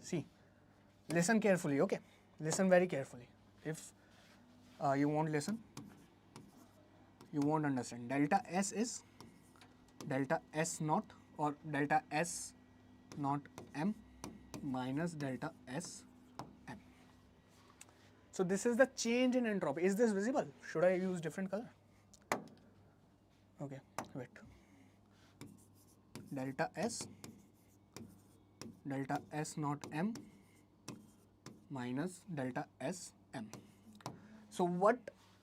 see, listen carefully, okay? Listen very carefully. If you won't listen, you won't understand. Delta S is delta S naught or delta S naught M minus delta S M. So this is the change in entropy. Is this visible? Should I use different color? Okay, wait. Delta S naught M minus delta S M. So what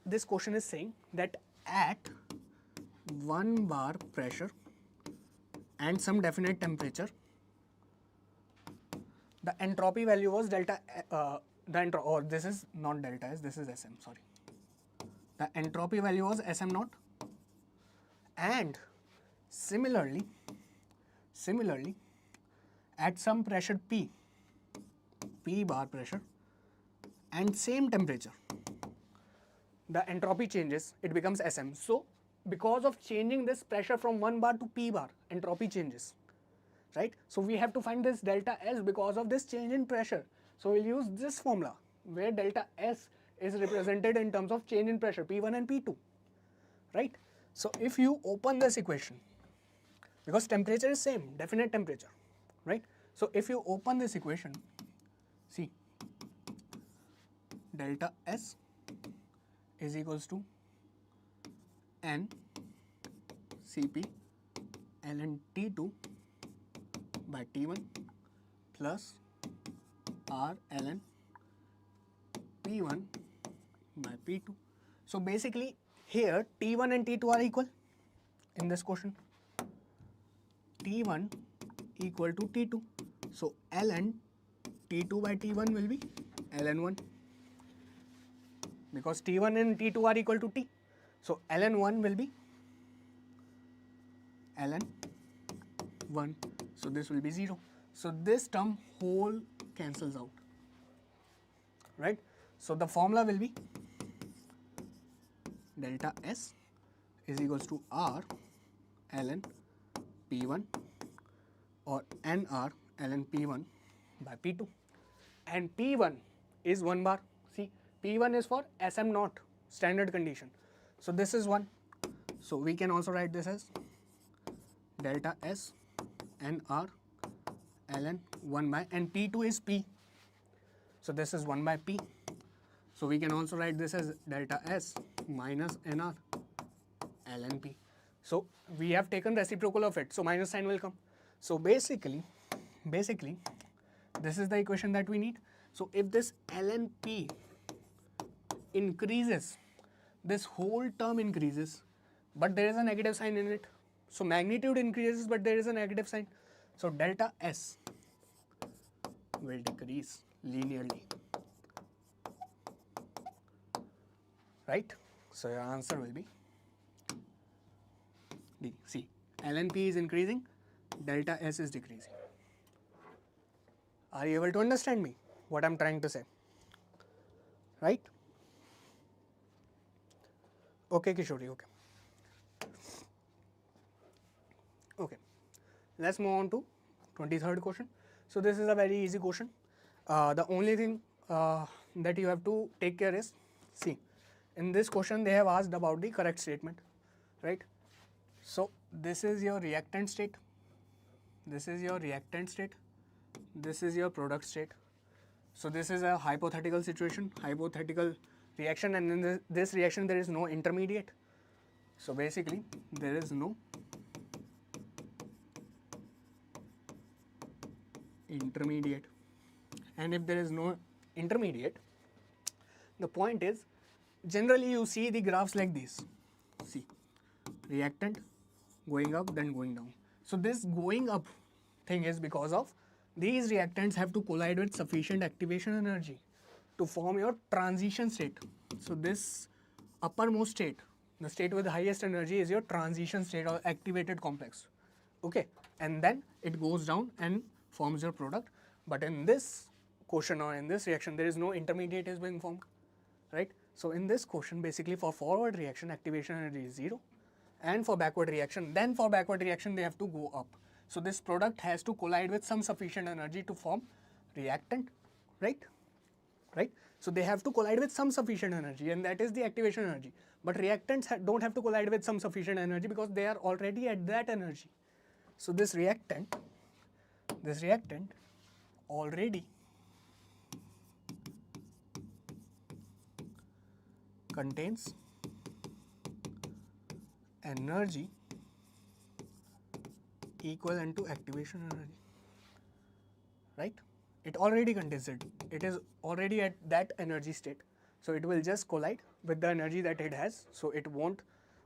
this question is saying, that at 1 bar pressure and some definite temperature, the entropy value was delta, or this is not delta S, this is Sm, sorry. The entropy value was Sm naught, and similarly, at some pressure P bar pressure and same temperature, the entropy changes, it becomes Sm. So because of changing this pressure from 1 bar to P bar, entropy changes, right? So we have to find this delta S because of this change in pressure. So we'll use this formula where delta S is represented in terms of change in pressure, P1 and P2, right? So if you open this equation, because temperature is same, definite temperature, right? So if you open this equation, see, delta S is equals to N Cp ln T2 by T1 plus R ln P1 by P2. So basically here T1 and T2 are equal in this question. T1 equal to T2. So ln T2 by T1 will be ln1, because T1 and T2 are equal to T. So ln1 will be ln1. So this will be 0. So this term whole cancels out, right? So the formula will be delta S is equals to R ln P1 or NR ln P1 by P2, and P1 is 1 bar. See, P1 is for Sm naught, standard condition. So this is 1. So we can also write this as delta S NR ln 1 by, and P2 is P. So this is 1 by P. So we can also write this as delta S minus NR ln P. So we have taken reciprocal of it, so minus sign will come. So basically this is the equation that we need. So if this ln P increases, this whole term increases, but there is a negative sign in it. So magnitude increases, but there is a negative sign. So delta S will decrease linearly, right? So your answer will be D. See, ln P is increasing, delta S is decreasing. Are you able to understand me, what I'm trying to say, right? Okay, Kishori, okay. Okay, let's move on to 23rd question. So this is a very easy question. The only thing that you have to take care is, see, in this question they have asked about the correct statement, right? So this is your reactant state, this is your reactant state, this is your product state. So this is a hypothetical situation, hypothetical reaction, and in this reaction there is no intermediate. So basically there is no intermediate, and if there is no intermediate, the point is, generally you see the graphs like this. See, reactant going up then going down. So this going up thing is because of these reactants have to collide with sufficient activation energy to form your transition state. So this uppermost state, the state with the highest energy, is your transition state or activated complex, okay, and then it goes down and forms your product. But in this question or in this reaction there is no intermediate is being formed, right? So in this question basically for forward reaction activation energy is 0, and for backward reaction, then for backward reaction they have to go up. So this product has to collide with some sufficient energy to form reactant, right? So they have to collide with some sufficient energy, and that is the activation energy. But reactants don't have to collide with some sufficient energy because they are already at that energy. So this reactant already contains energy equivalent to activation energy, right? It already contains it. It is already at that energy state. So it will just collide with the energy that it has. So it won't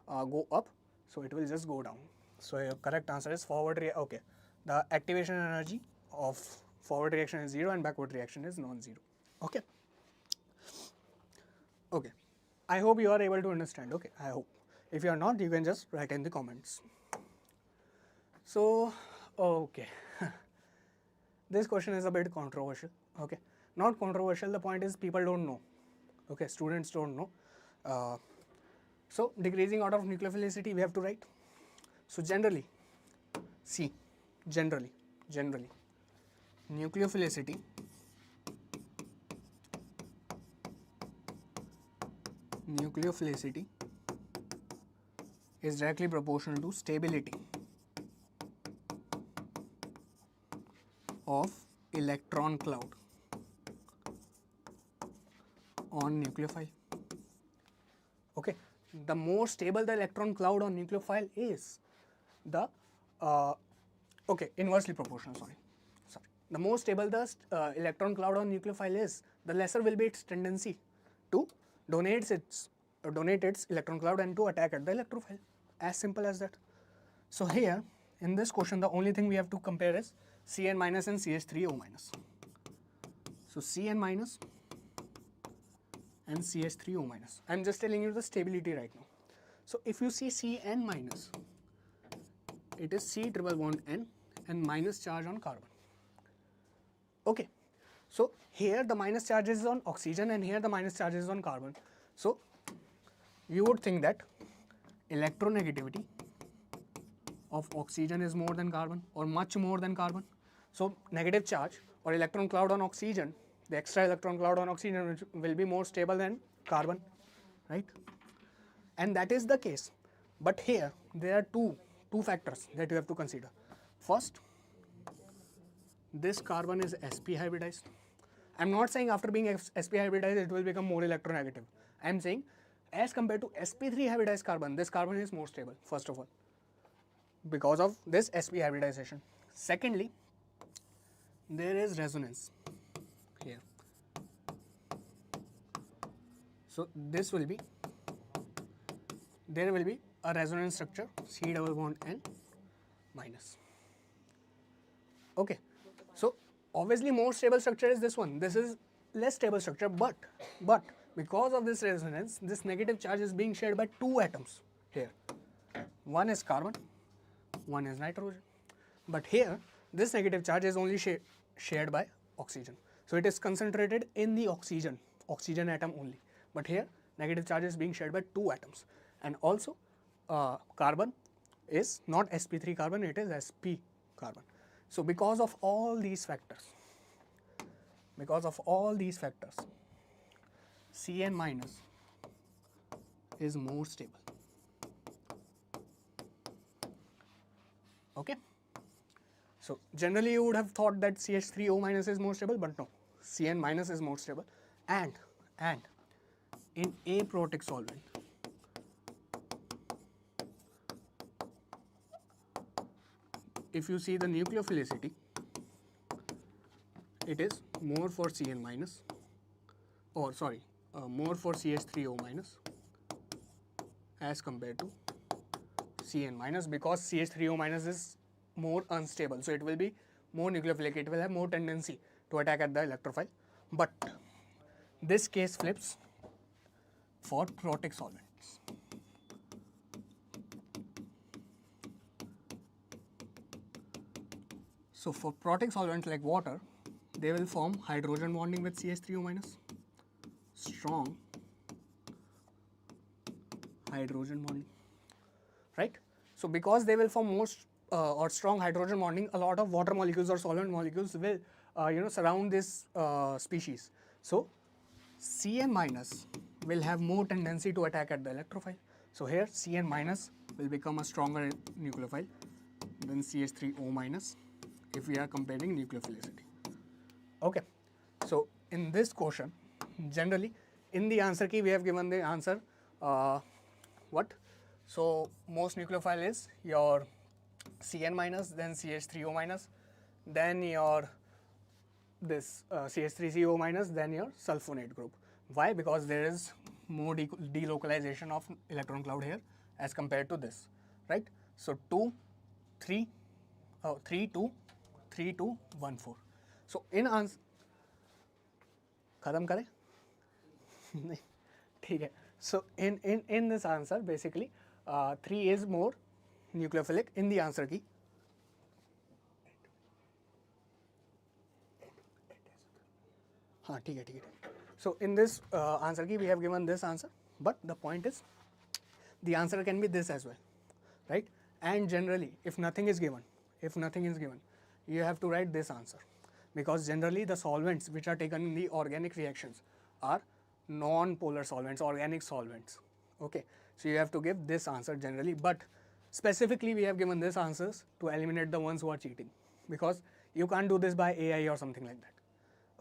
go up. So it will just go down. So your correct answer is forward. Okay, the activation energy of forward reaction is 0 and backward reaction is non-zero. Okay. Okay. I hope you are able to understand. Okay, I hope. If you are not, you can just write in the comments. So, okay. This question is a bit controversial. Okay, not controversial. The point is people don't know. Okay, students don't know. So decreasing order of nucleophilicity we have to write. So generally, see, generally, nucleophilicity is directly proportional to stability of electron cloud on nucleophile. Okay, the more stable the electron cloud on nucleophile is, the inversely proportional. Sorry. The more stable the electron cloud on nucleophile is, the lesser will be its tendency to donate its electron cloud and to attack at the electrophile. As simple as that. So here in this question, the only thing we have to compare is Cn minus and CH3O minus. So Cn minus and CH3O minus. I am just telling you the stability right now. So if you see Cn minus, it is C triple bond N and minus charge on carbon. Okay. So here the minus charge is on oxygen and here the minus charge is on carbon. So you would think that electronegativity of oxygen is more than carbon or much more than carbon. So negative charge or electron cloud on oxygen, the extra electron cloud on oxygen will be more stable than carbon, right? And that is the case. But here there are two factors that you have to consider. First, this carbon is sp hybridized. I am not saying after being sp hybridized it will become more electronegative. I am saying as compared to sp3 hybridized carbon, this carbon is more stable, first of all, because of this sp hybridization. Secondly, there is resonance here. So this will be, there will be a resonance structure C double bond N minus. Okay. So obviously more stable structure is this one. This is less stable structure, but because of this resonance, this negative charge is being shared by two atoms here. One is carbon, one is nitrogen. But here this negative charge is only shared by oxygen. So it is concentrated in the oxygen atom only. But here negative charge is being shared by two atoms. And also carbon is not sp3 carbon, it is sp carbon. So because of all these factors, Cn minus is more stable. Okay. So generally you would have thought that CH3O minus is more stable, but no, Cn minus is more stable. And in aprotic solvent, if you see the nucleophilicity, it is more for Cn minus, or sorry, more for CH3O minus as compared to Cn minus, because CH3O minus is more unstable. So it will be more nucleophilic, it will have more tendency to attack at the electrophile. But this case flips for protic solvents. So for protic solvents like water, they will form hydrogen bonding with CH3O minus, strong hydrogen bonding, right? So because they will form most or strong hydrogen bonding, a lot of water molecules or solvent molecules will surround this species. So Cn minus will have more tendency to attack at the electrophile. So here Cn minus will become a stronger nucleophile than CH3O minus if we are comparing nucleophilicity. Okay. So in this question, generally in the answer key we have given the answer what? So most nucleophile is your Cn minus, then CH3O minus, then your this CH3CO minus, then your sulfonate group. Why? Because there is more delocalization of electron cloud here as compared to this, right? So 2, 3, 3, 2, 3, 2, 1, 4. So in answer, खत्म करें? नहीं, ठीक है. So in this answer basically 3 is more nucleophilic in the answer key. हाँ ठीक है. So in this answer key we have given this answer, but the point is the answer can be this as well, right? And generally if nothing is given, you have to write this answer, because generally the solvents which are taken in the organic reactions are non-polar solvents, organic solvents. Okay, so you have to give this answer generally, but specifically we have given this answers to eliminate the ones who are cheating, because you can't do this by AI or something like that.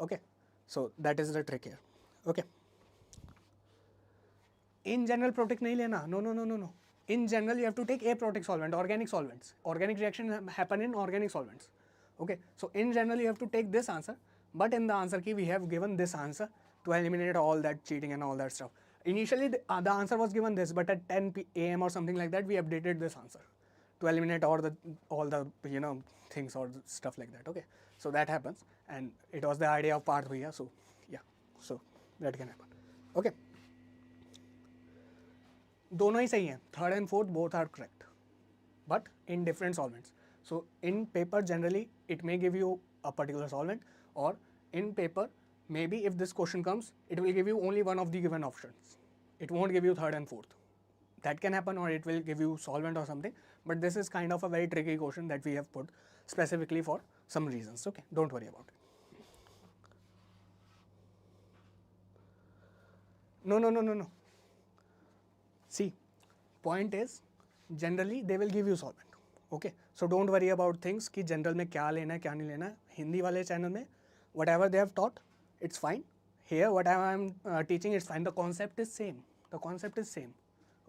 Okay, so that is the trick here. Okay, in general protic nahi lena, no. In general you have to take aprotic solvent, organic solvents. Organic reactions happen in organic solvents. Okay, so in general you have to take this answer, but in the answer key we have given this answer to eliminate all that cheating and all that stuff. Initially the answer was given this, but at 10 AM or something like that we updated this answer to eliminate all the you know things or stuff like that. Okay, so that happens, and it was the idea of Parth Bhaiya, so yeah, so that can happen. Okay, दोनों ही सही हैं, third and fourth both are correct, but in different solvents. So in paper generally it may give you a particular solvent, or in paper maybe if this question comes it will give you only one of the given options, it won't give you third and fourth. That can happen, or it will give you solvent or something, but this is kind of a very tricky question that we have put specifically for some reasons. Okay, don't worry about it. No. See, point is generally they will give you solvent. Okay, so don't worry about things कि general में क्या लेना है क्या नहीं लेना है. हिंदी वाले channel में whatever they have taught it's fine. Here whatever I am teaching it's fine. The concept is same.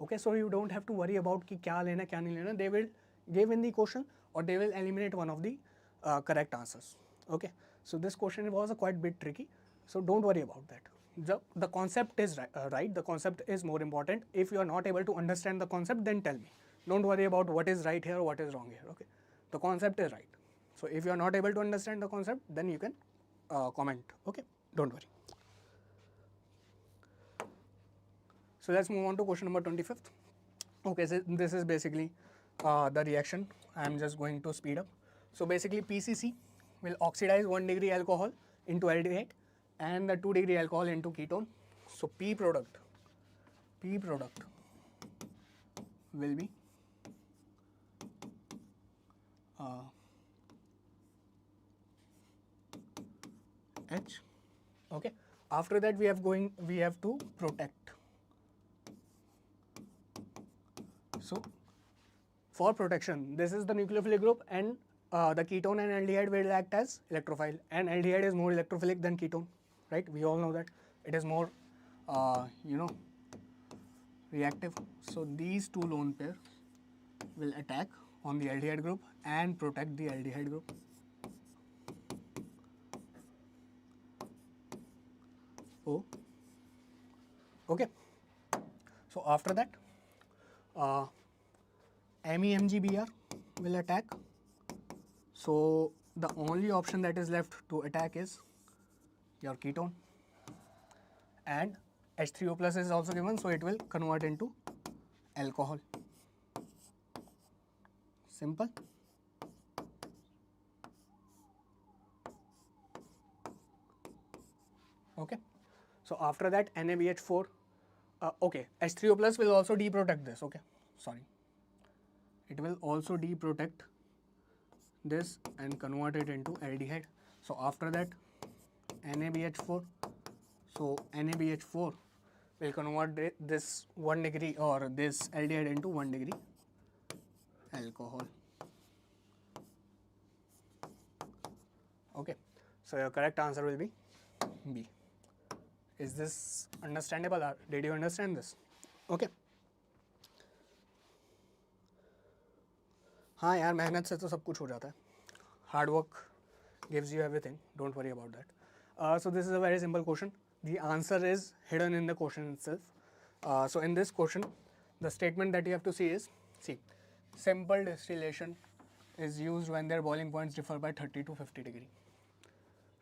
Okay, so you don't have to worry about कि क्या लेना है क्या नहीं लेना. They will give in the question, or they will eliminate one of the correct answers. Okay, so this question was quite bit tricky, so don't worry about that. The concept is right. The concept is more important. If you are not able to understand the concept, then tell me. Don't worry about what is right here or what is wrong here. Okay, the concept is right. So if you are not able to understand the concept, then you can comment. Okay, don't worry. So let's move on to question number 25th. Okay, so this is basically the reaction. I am just going to speed up. So basically PCC will oxidize 1 degree alcohol into aldehyde and the 2 degree alcohol into ketone. So P product will be H. Okay, after that we have to protect. So for protection, this is the nucleophilic group, and the ketone and aldehyde will act as electrophile, and aldehyde is more electrophilic than ketone, right? We all know that it is more reactive. So these two lone pair will attack on the aldehyde group and protect the aldehyde group. O. Okay, so after that MEMGBr will attack. So the only option that is left to attack is your ketone, and H3O plus is also given, so it will convert into alcohol. Simple. Okay, so after that NaBH4, okay, H3O plus will also deprotect this. Okay, sorry, it will also deprotect this and convert it into aldehyde. So after that NaBH4, so NaBH4 will convert this 1 degree or this aldehyde into 1 degree alcohol. Okay, so your correct answer will be B. Is this understandable, or did you understand this? Okay. हाँ यार, मेहनत से तो सब कुछ हो जाता है. Hard work gives you everything. Don't worry about that. So this is a very simple question. The answer is hidden in the question itself. So in this question, the statement that you have to see is, simple distillation is used when their boiling points differ by 30 to 50 degree.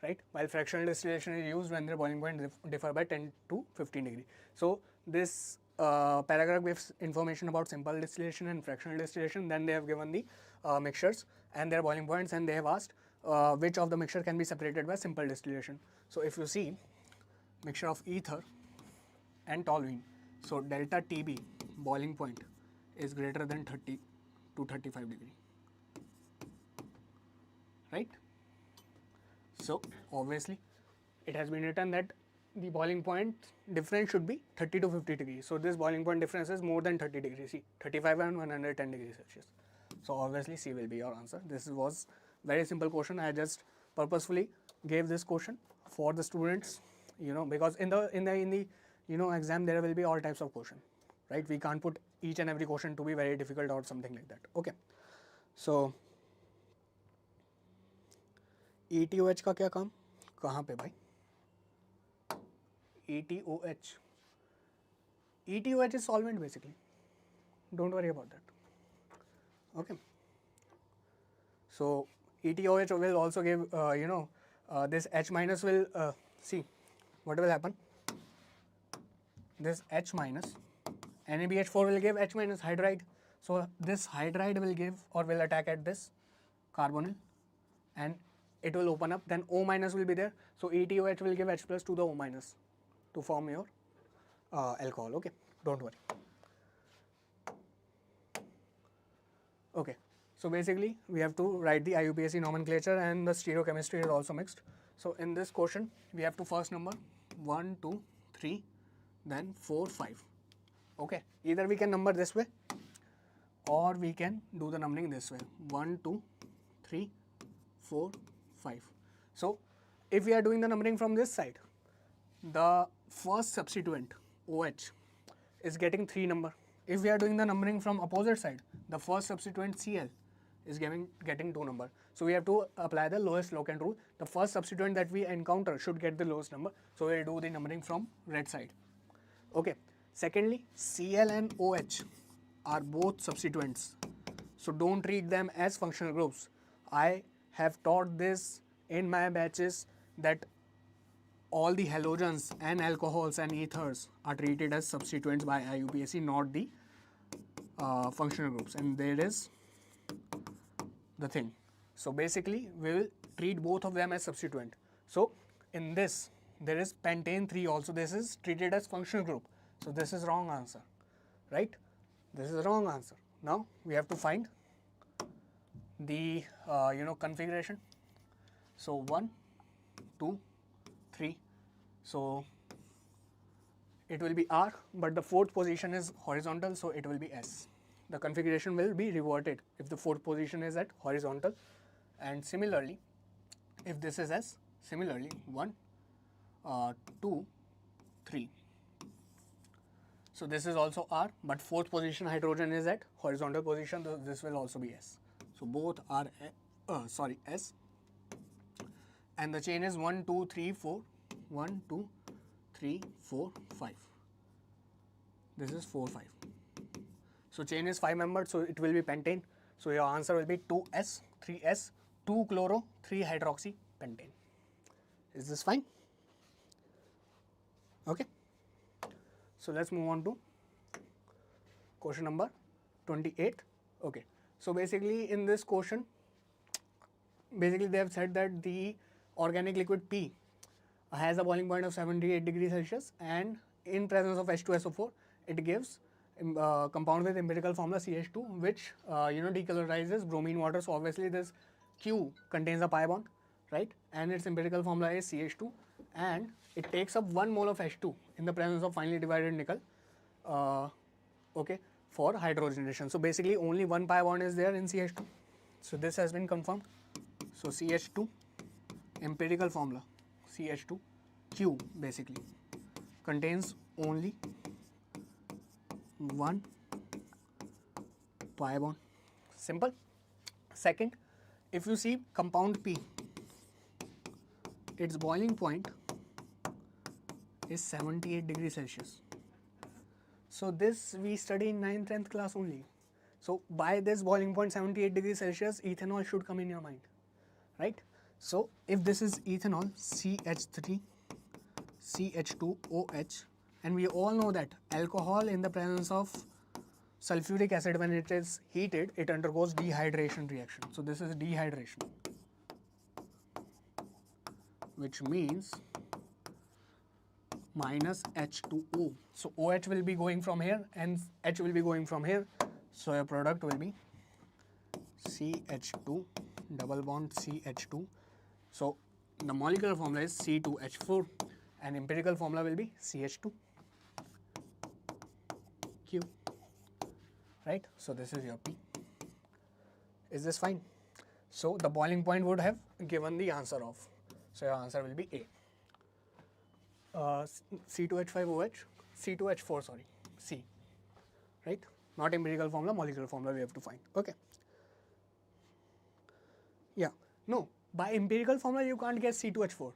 right? While fractional distillation is used when their boiling point differ by 10 to 15 degree. So this paragraph gives information about simple distillation and fractional distillation. Then they have given the mixtures and their boiling points, and they have asked which of the mixture can be separated by simple distillation. So if you see mixture of ether and toluene, so delta TB boiling point is greater than 30 to 35 degree, right? So obviously it has been written that the boiling point difference should be 30 to 50 degrees. So this boiling point difference is more than 30 degrees, see 35 and 110 degrees Celsius. So obviously C will be your answer. This was very simple question. I just purposefully gave this question for the students, you know, because in the exam there will be all types of question, right? We can't put each and every question to be very difficult or something like that. Okay, so ETOH का क्या काम, कहाँ पे भाई? ETOH. ETOH is solvent basically. Don't worry about that. Okay. So ETOH will also give this H minus will see what will happen. This H minus NaBH4 will give H minus hydride. So this hydride will give or will attack at this carbonyl and it will open up, then O minus will be there. So ETOH will give H plus to the O minus to form your alcohol. Okay, don't worry. Okay, so basically we have to write the IUPAC nomenclature and the stereochemistry is also mixed. So in this question we have to first number 1, 2, 3, then 4, 5. Okay, either we can number this way or we can do the numbering this way, 1, 2, 3, 4, 5. So if we are doing the numbering from this side, the first substituent OH is getting 3 number. If we are doing the numbering from opposite side, the first substituent Cl is getting 2 number. So we have to apply the lowest locant rule. The first substituent that we encounter should get the lowest number. So we will do the numbering from red side. Okay. Secondly, Cl and OH are both substituents. So don't treat them as functional groups. I have taught this in my batches that all the halogens and alcohols and ethers are treated as substituents by IUPAC, not the functional groups, and there is the thing. So basically we will treat both of them as substituent. So in this there is pentane 3 also, this is treated as functional group. So this is wrong answer, right? This is wrong answer. Now we have to find the configuration. So 1, 2, 3. So it will be R, but the fourth position is horizontal, so it will be S. The configuration will be reverted if the fourth position is at horizontal, and similarly if this is S, similarly 1, 2, 3. So this is also R, but fourth position hydrogen is at horizontal position, so this will also be S. So both are S, and the chain is 1, 2, 3, 4, 1, 2, 3, 4, 5. This is 4, 5. So chain is 5 membered, so it will be pentane. So your answer will be 2S, 3S, 2 chloro, 3 hydroxy pentane. Is this fine? Okay. So let's move on to question number 28. Okay. So basically in this question, basically they have said that the organic liquid P has a boiling point of 78 degrees Celsius, and in presence of H2SO4 it gives compound with empirical formula CH2, which decolorizes bromine water. So obviously this Q contains a pi bond, right, and its empirical formula is CH2, and it takes up 1 mole of H2 in the presence of finely divided nickel for hydrogenation. So basically only 1 pi bond is there in CH2. So this has been confirmed. So CH2 empirical formula CH2 Q basically contains only 1 pi bond. Simple. Second, if you see compound P, its boiling point is 78 degrees Celsius. So this we study in 9th, 10th class only. So by this boiling point 78 degrees Celsius, ethanol should come in your mind, right? So if this is ethanol, CH3, CH2OH, and we all know that alcohol in the presence of sulfuric acid, when it is heated, it undergoes dehydration reaction. So this is dehydration, which means minus H2O. So OH will be going from here and H will be going from here. So your product will be CH2 double bond CH2. So the molecular formula is C2H4 and empirical formula will be CH2Q. Right? So this is your P. Is this fine? So the boiling point would have given the answer of. So your answer will be A. C2H5OH, C2H4, sorry, C. Right? Not empirical formula, molecular formula we have to find. Okay. Yeah. No, by empirical formula you can't get C2H4.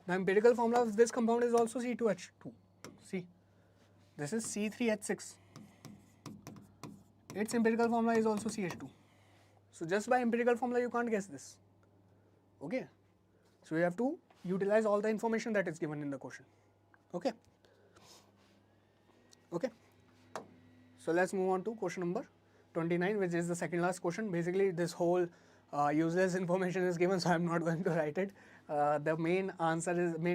The empirical formula of this compound is also C2H2. See, this is C3H6. Its empirical formula is also CH2. So just by empirical formula you can't guess this. Okay. So you have to utilize all the information that is given in the question. Okay. Okay. So let's move on to question number 29, which is the second last question. Basically this whole useless information is given, so I am not going to write it. The main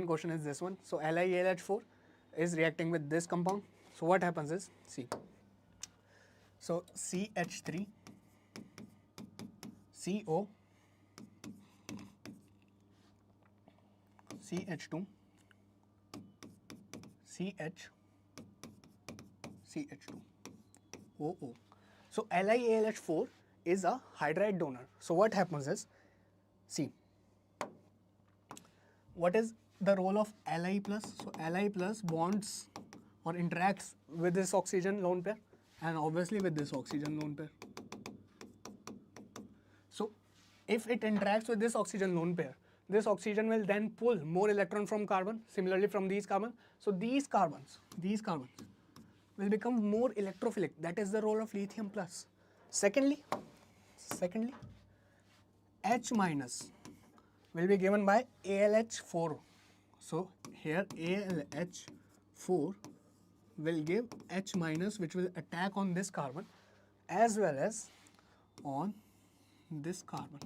question is this one. So LiAlH4 is reacting with this compound. So what happens is, see, so CH3 CO CH2 CH CH2 OO. So LiAlH4 is a hydride donor. So what happens is, see, what is the role of Li plus? So Li plus bonds or interacts with this oxygen lone pair and obviously with this oxygen lone pair. So if it interacts with this oxygen lone pair, this oxygen will then pull more electron from carbon, similarly from these carbon. So these carbons will become more electrophilic. That is the role of lithium plus. Secondly, H minus will be given by AlH4. So here AlH4 will give H minus, which will attack on this carbon as well as on this carbon.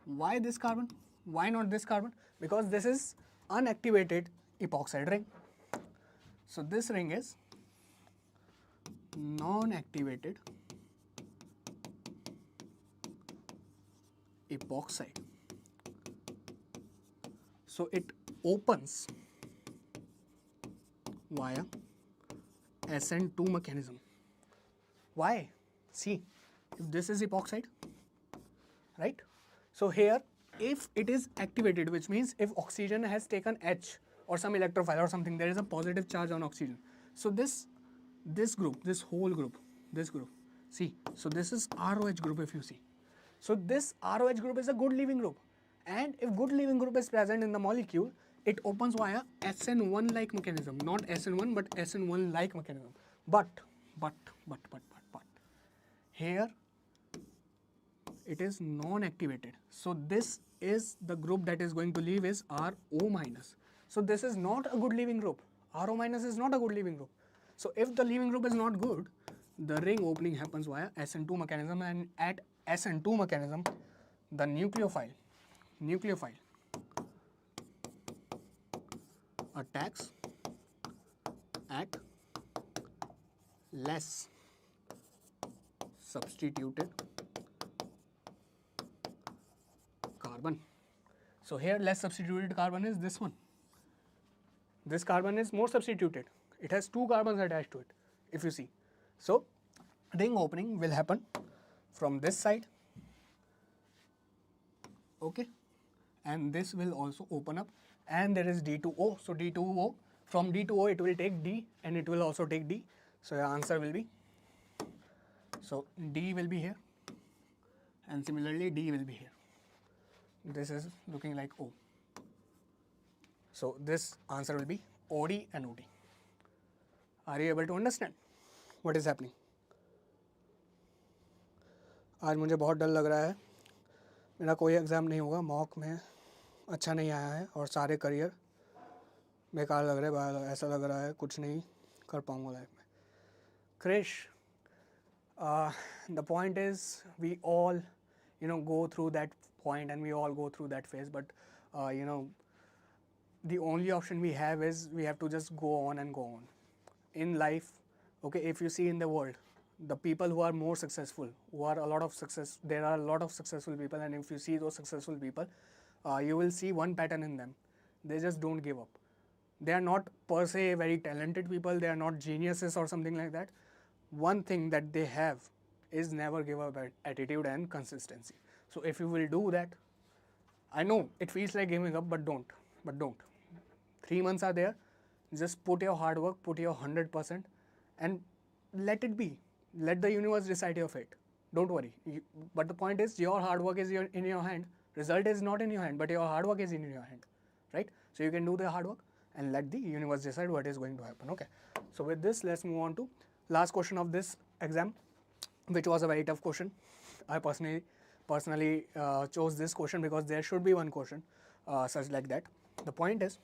Why this carbon? Why not this carbon? Because this is unactivated epoxide ring. So this ring is non-activated epoxide. So it opens via SN2 mechanism. Why? See, if this is epoxide, right? So here, if it is activated, which means if oxygen has taken H or some electrophile or something, there is a positive charge on oxygen. So this group, this whole group, this group, see, so this is ROH group if you see. So this ROH group is a good leaving group, and if good leaving group is present in the molecule, it opens via SN1 like mechanism, not SN1 but SN1 like mechanism. But here it is non-activated. So this is the group that is going to leave is RO minus. So this is not a good leaving group. RO minus is not a good leaving group. So if the leaving group is not good, the ring opening happens via SN2 mechanism, and at SN2 mechanism, the nucleophile attacks at less substituted carbon. So here less substituted carbon is this one. This carbon is more substituted. It has two carbons attached to it, if you see. So ring opening will happen from this side, okay, and this will also open up, and there is D2O. So D2O, from D2O it will take D and it will also take D. So your answer will be, so D will be here and similarly D will be here. This is looking like O. So this answer will be OD and OD. Are you able to understand what is happening? आज मुझे बहुत डर लग रहा है मेरा कोई exam नहीं होगा, मॉक में अच्छा नहीं आया है और सारे करियर बेकार लग रहे हैं, ऐसा लग रहा है कुछ नहीं कर पाऊँगा लाइफ में. Krish, the point is we all go through that point and we all go through that phase, but the only option we have is we have to just go on and go on in life. Okay, if you see in the world, the people who are more successful, who are a lot of success, there are a lot of successful people, and if you see those successful people, you will see one pattern in them. They just don't give up. They are not per se very talented people, they are not geniuses or something like that. One thing that they have is never give up attitude and consistency. So if you will do that, I know it feels like giving up, but don't. 3 months are there. Just put your hard work, put your 100%, and let it be. Let the universe decide your fate. Don't worry. But the point is, your hard work is in your hand. Result is not in your hand, but your hard work is in your hand, right? So you can do the hard work and let the universe decide what is going to happen. Okay. So with this, let's move on to last question of this exam, which was a very tough question. I personally chose this question because there should be one question such like that. The point is,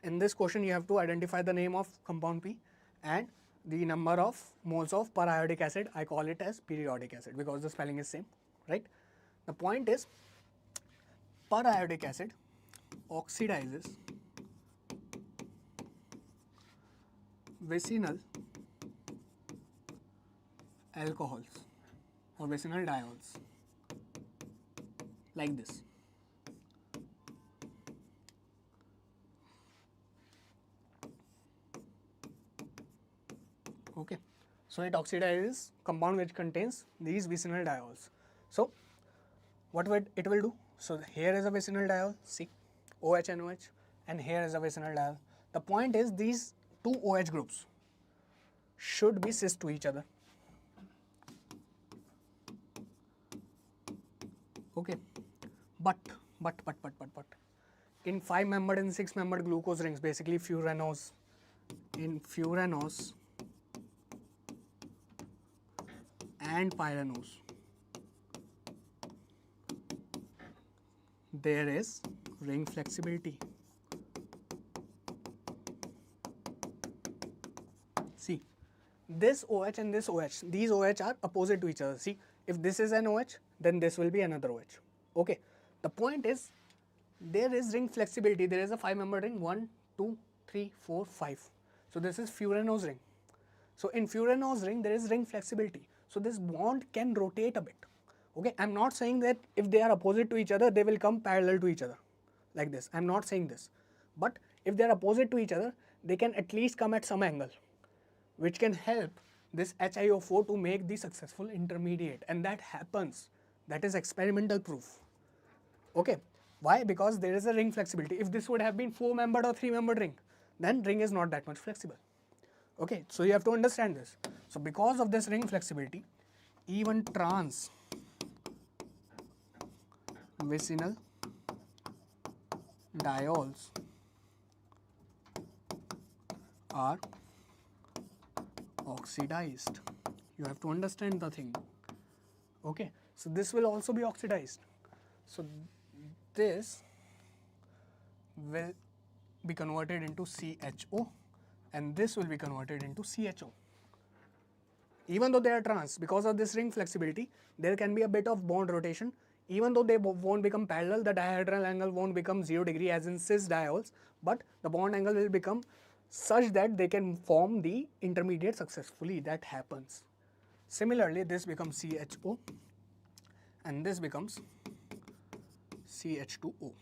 in this question you have to identify the name of compound P and the number of moles of periodic acid. I call it as periodic acid because the spelling is same, right? The point is, periodic acid oxidizes vicinal alcohols or vicinal diols like this. Okay, so it oxidizes compound which contains these vicinal diols. So what it will do? So here is a vicinal diol, see, OH and OH, and here is a vicinal diol. The point is, these two OH groups should be cis to each other. Okay, but in 5-membered and 6-membered glucose rings, basically furanose, in furanose and pyranose, there is ring flexibility. See, this OH and this OH, these OH are opposite to each other. See, if this is an OH, then this will be another OH. Okay, the point is, there is ring flexibility. There is a 5-membered ring, 1, 2, 3, 4, 5. So this is furanose ring. So in furanose ring, there is ring flexibility. So this bond can rotate a bit. Okay, I'm not saying that if they are opposite to each other, they will come parallel to each other like this. I'm not saying this. But if they are opposite to each other, they can at least come at some angle, which can help this HiO4 to make the successful intermediate. And that happens. That is experimental proof. Okay, why? Because there is a ring flexibility. If this would have been 4-membered or 3-membered ring, then ring is not that much flexible. Okay, so you have to understand this. So because of this ring flexibility, even trans vicinal diols are oxidized. You have to understand the thing. Okay, so this will also be oxidized. So this will be converted into CHO and this will be converted into CHO. Even though they are trans, because of this ring flexibility, there can be a bit of bond rotation. Even though they won't become parallel, the dihedral angle won't become 0 degree as in cis diols, but the bond angle will become such that they can form the intermediate successfully. That happens. Similarly, this becomes CHO and this becomes CH2O.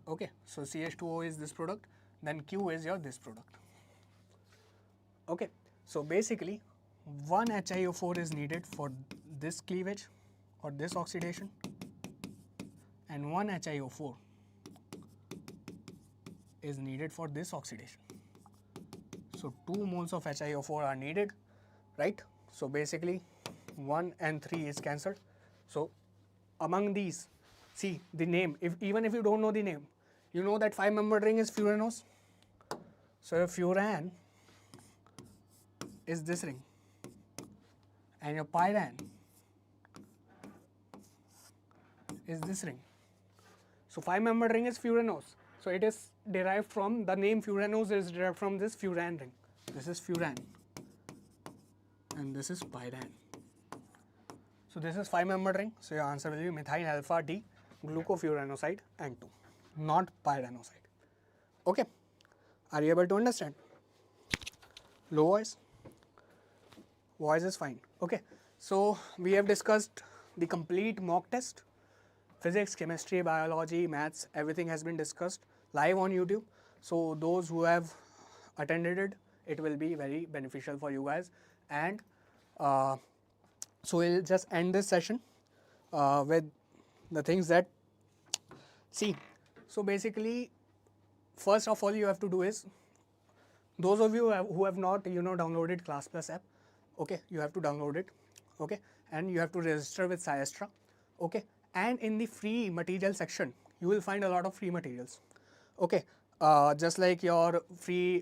Okay, so CH2O is this product, then Q is your this product. Okay, so basically one HiO4 is needed for this cleavage or this oxidation and one HiO4 is needed for this oxidation. So 2 moles of HiO4 are needed, right? So basically 1 and 3 is cancelled. So among these, see the name, even if you don't know the name, you know that 5-membered ring is furanose. So your furan is this ring and your pyran is this ring. So 5-membered ring is furanose. So it is derived from the name furanose is derived from this furan ring. This is furan and this is pyran. So this is 5-membered ring. So your answer will be methyl alpha D glucofuranoside and 2, not pyranoside. Okay. Are you able to understand? Low voice? Voice is fine. Okay. So we have discussed the complete mock test. Physics, chemistry, biology, maths, everything has been discussed live on YouTube. So those who have attended it, it will be very beneficial for you guys. And so we'll just end this session with the things that, see, so basically, first of all you have to do is, those of you who have not downloaded Class Plus app, okay, you have to download it, okay, and you have to register with SciAstra, okay, and in the free material section you will find a lot of free materials, okay, just like your free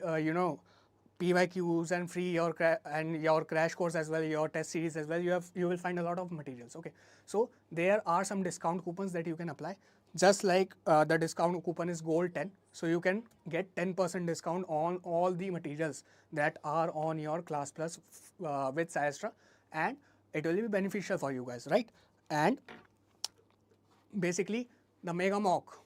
PYQs and free your crash course as well, your test series as well. You will find a lot of materials. Okay, so there are some discount coupons that you can apply. Just like the discount coupon is Gold 10, so you can get 10% discount on all the materials that are on your Class Plus with SciAstra, and it will be beneficial for you guys, right? And basically the mega mock.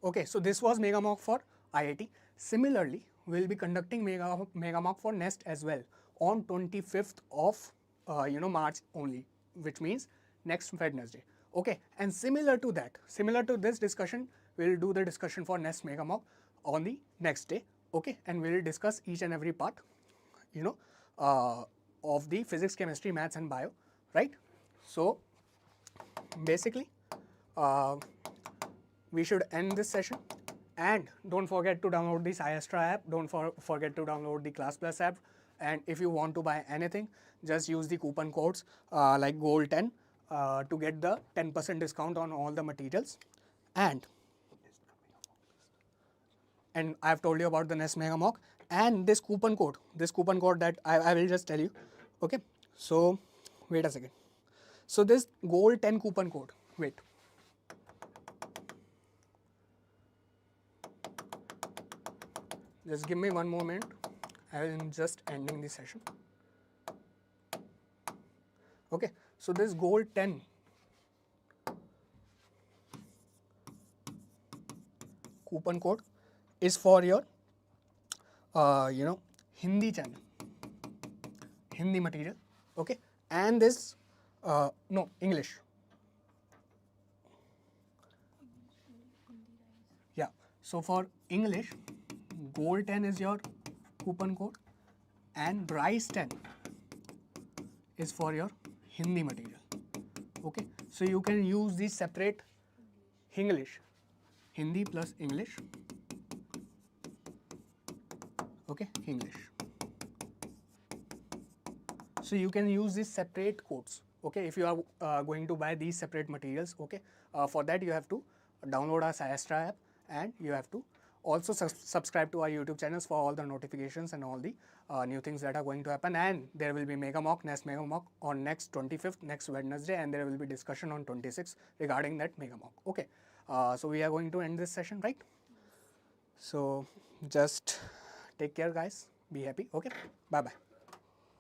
Okay, so this was mega mock for IIT. Similarly, we will be conducting mega mock for NEST as well on 25th of March only, which means next Wednesday. Okay, and similar to this discussion, we will do the discussion for NEST mega mock on the next day. Okay, and we will discuss each and every part, of the physics, chemistry, maths, and bio, right? So basically, we should end this session. And don't forget to download the SciAstra app, don't forget to download the Class Plus app, and if you want to buy anything, just use the coupon codes like Gold10 to get the 10% discount on all the materials. And I have told you about the NEST Mega Mock and this coupon code that I will just tell you. Okay, so wait a second. So this Gold10 coupon code, wait. Just give me one more minute. I am just ending the session. Okay, so this Gold10 coupon code is for your Hindi channel, Hindi material. Okay, and this no, English. Yeah, so for English, Gold10 is your coupon code and Rise10 is for your Hindi material. Okay, so you can use these separate English, Hindi plus English. Okay, English. So you can use these separate codes. Okay, if you are going to buy these separate materials. Okay, for that you have to download our SciAstra app and you have to also subscribe to our YouTube channels for all the notifications and all the new things that are going to happen. And there will be mega mock, NEST mega mock on next 25th, next Wednesday, and there will be discussion on 26th regarding that mega mock. Okay, so we are going to end this session, right? So just take care, guys. Be happy. Okay, bye bye.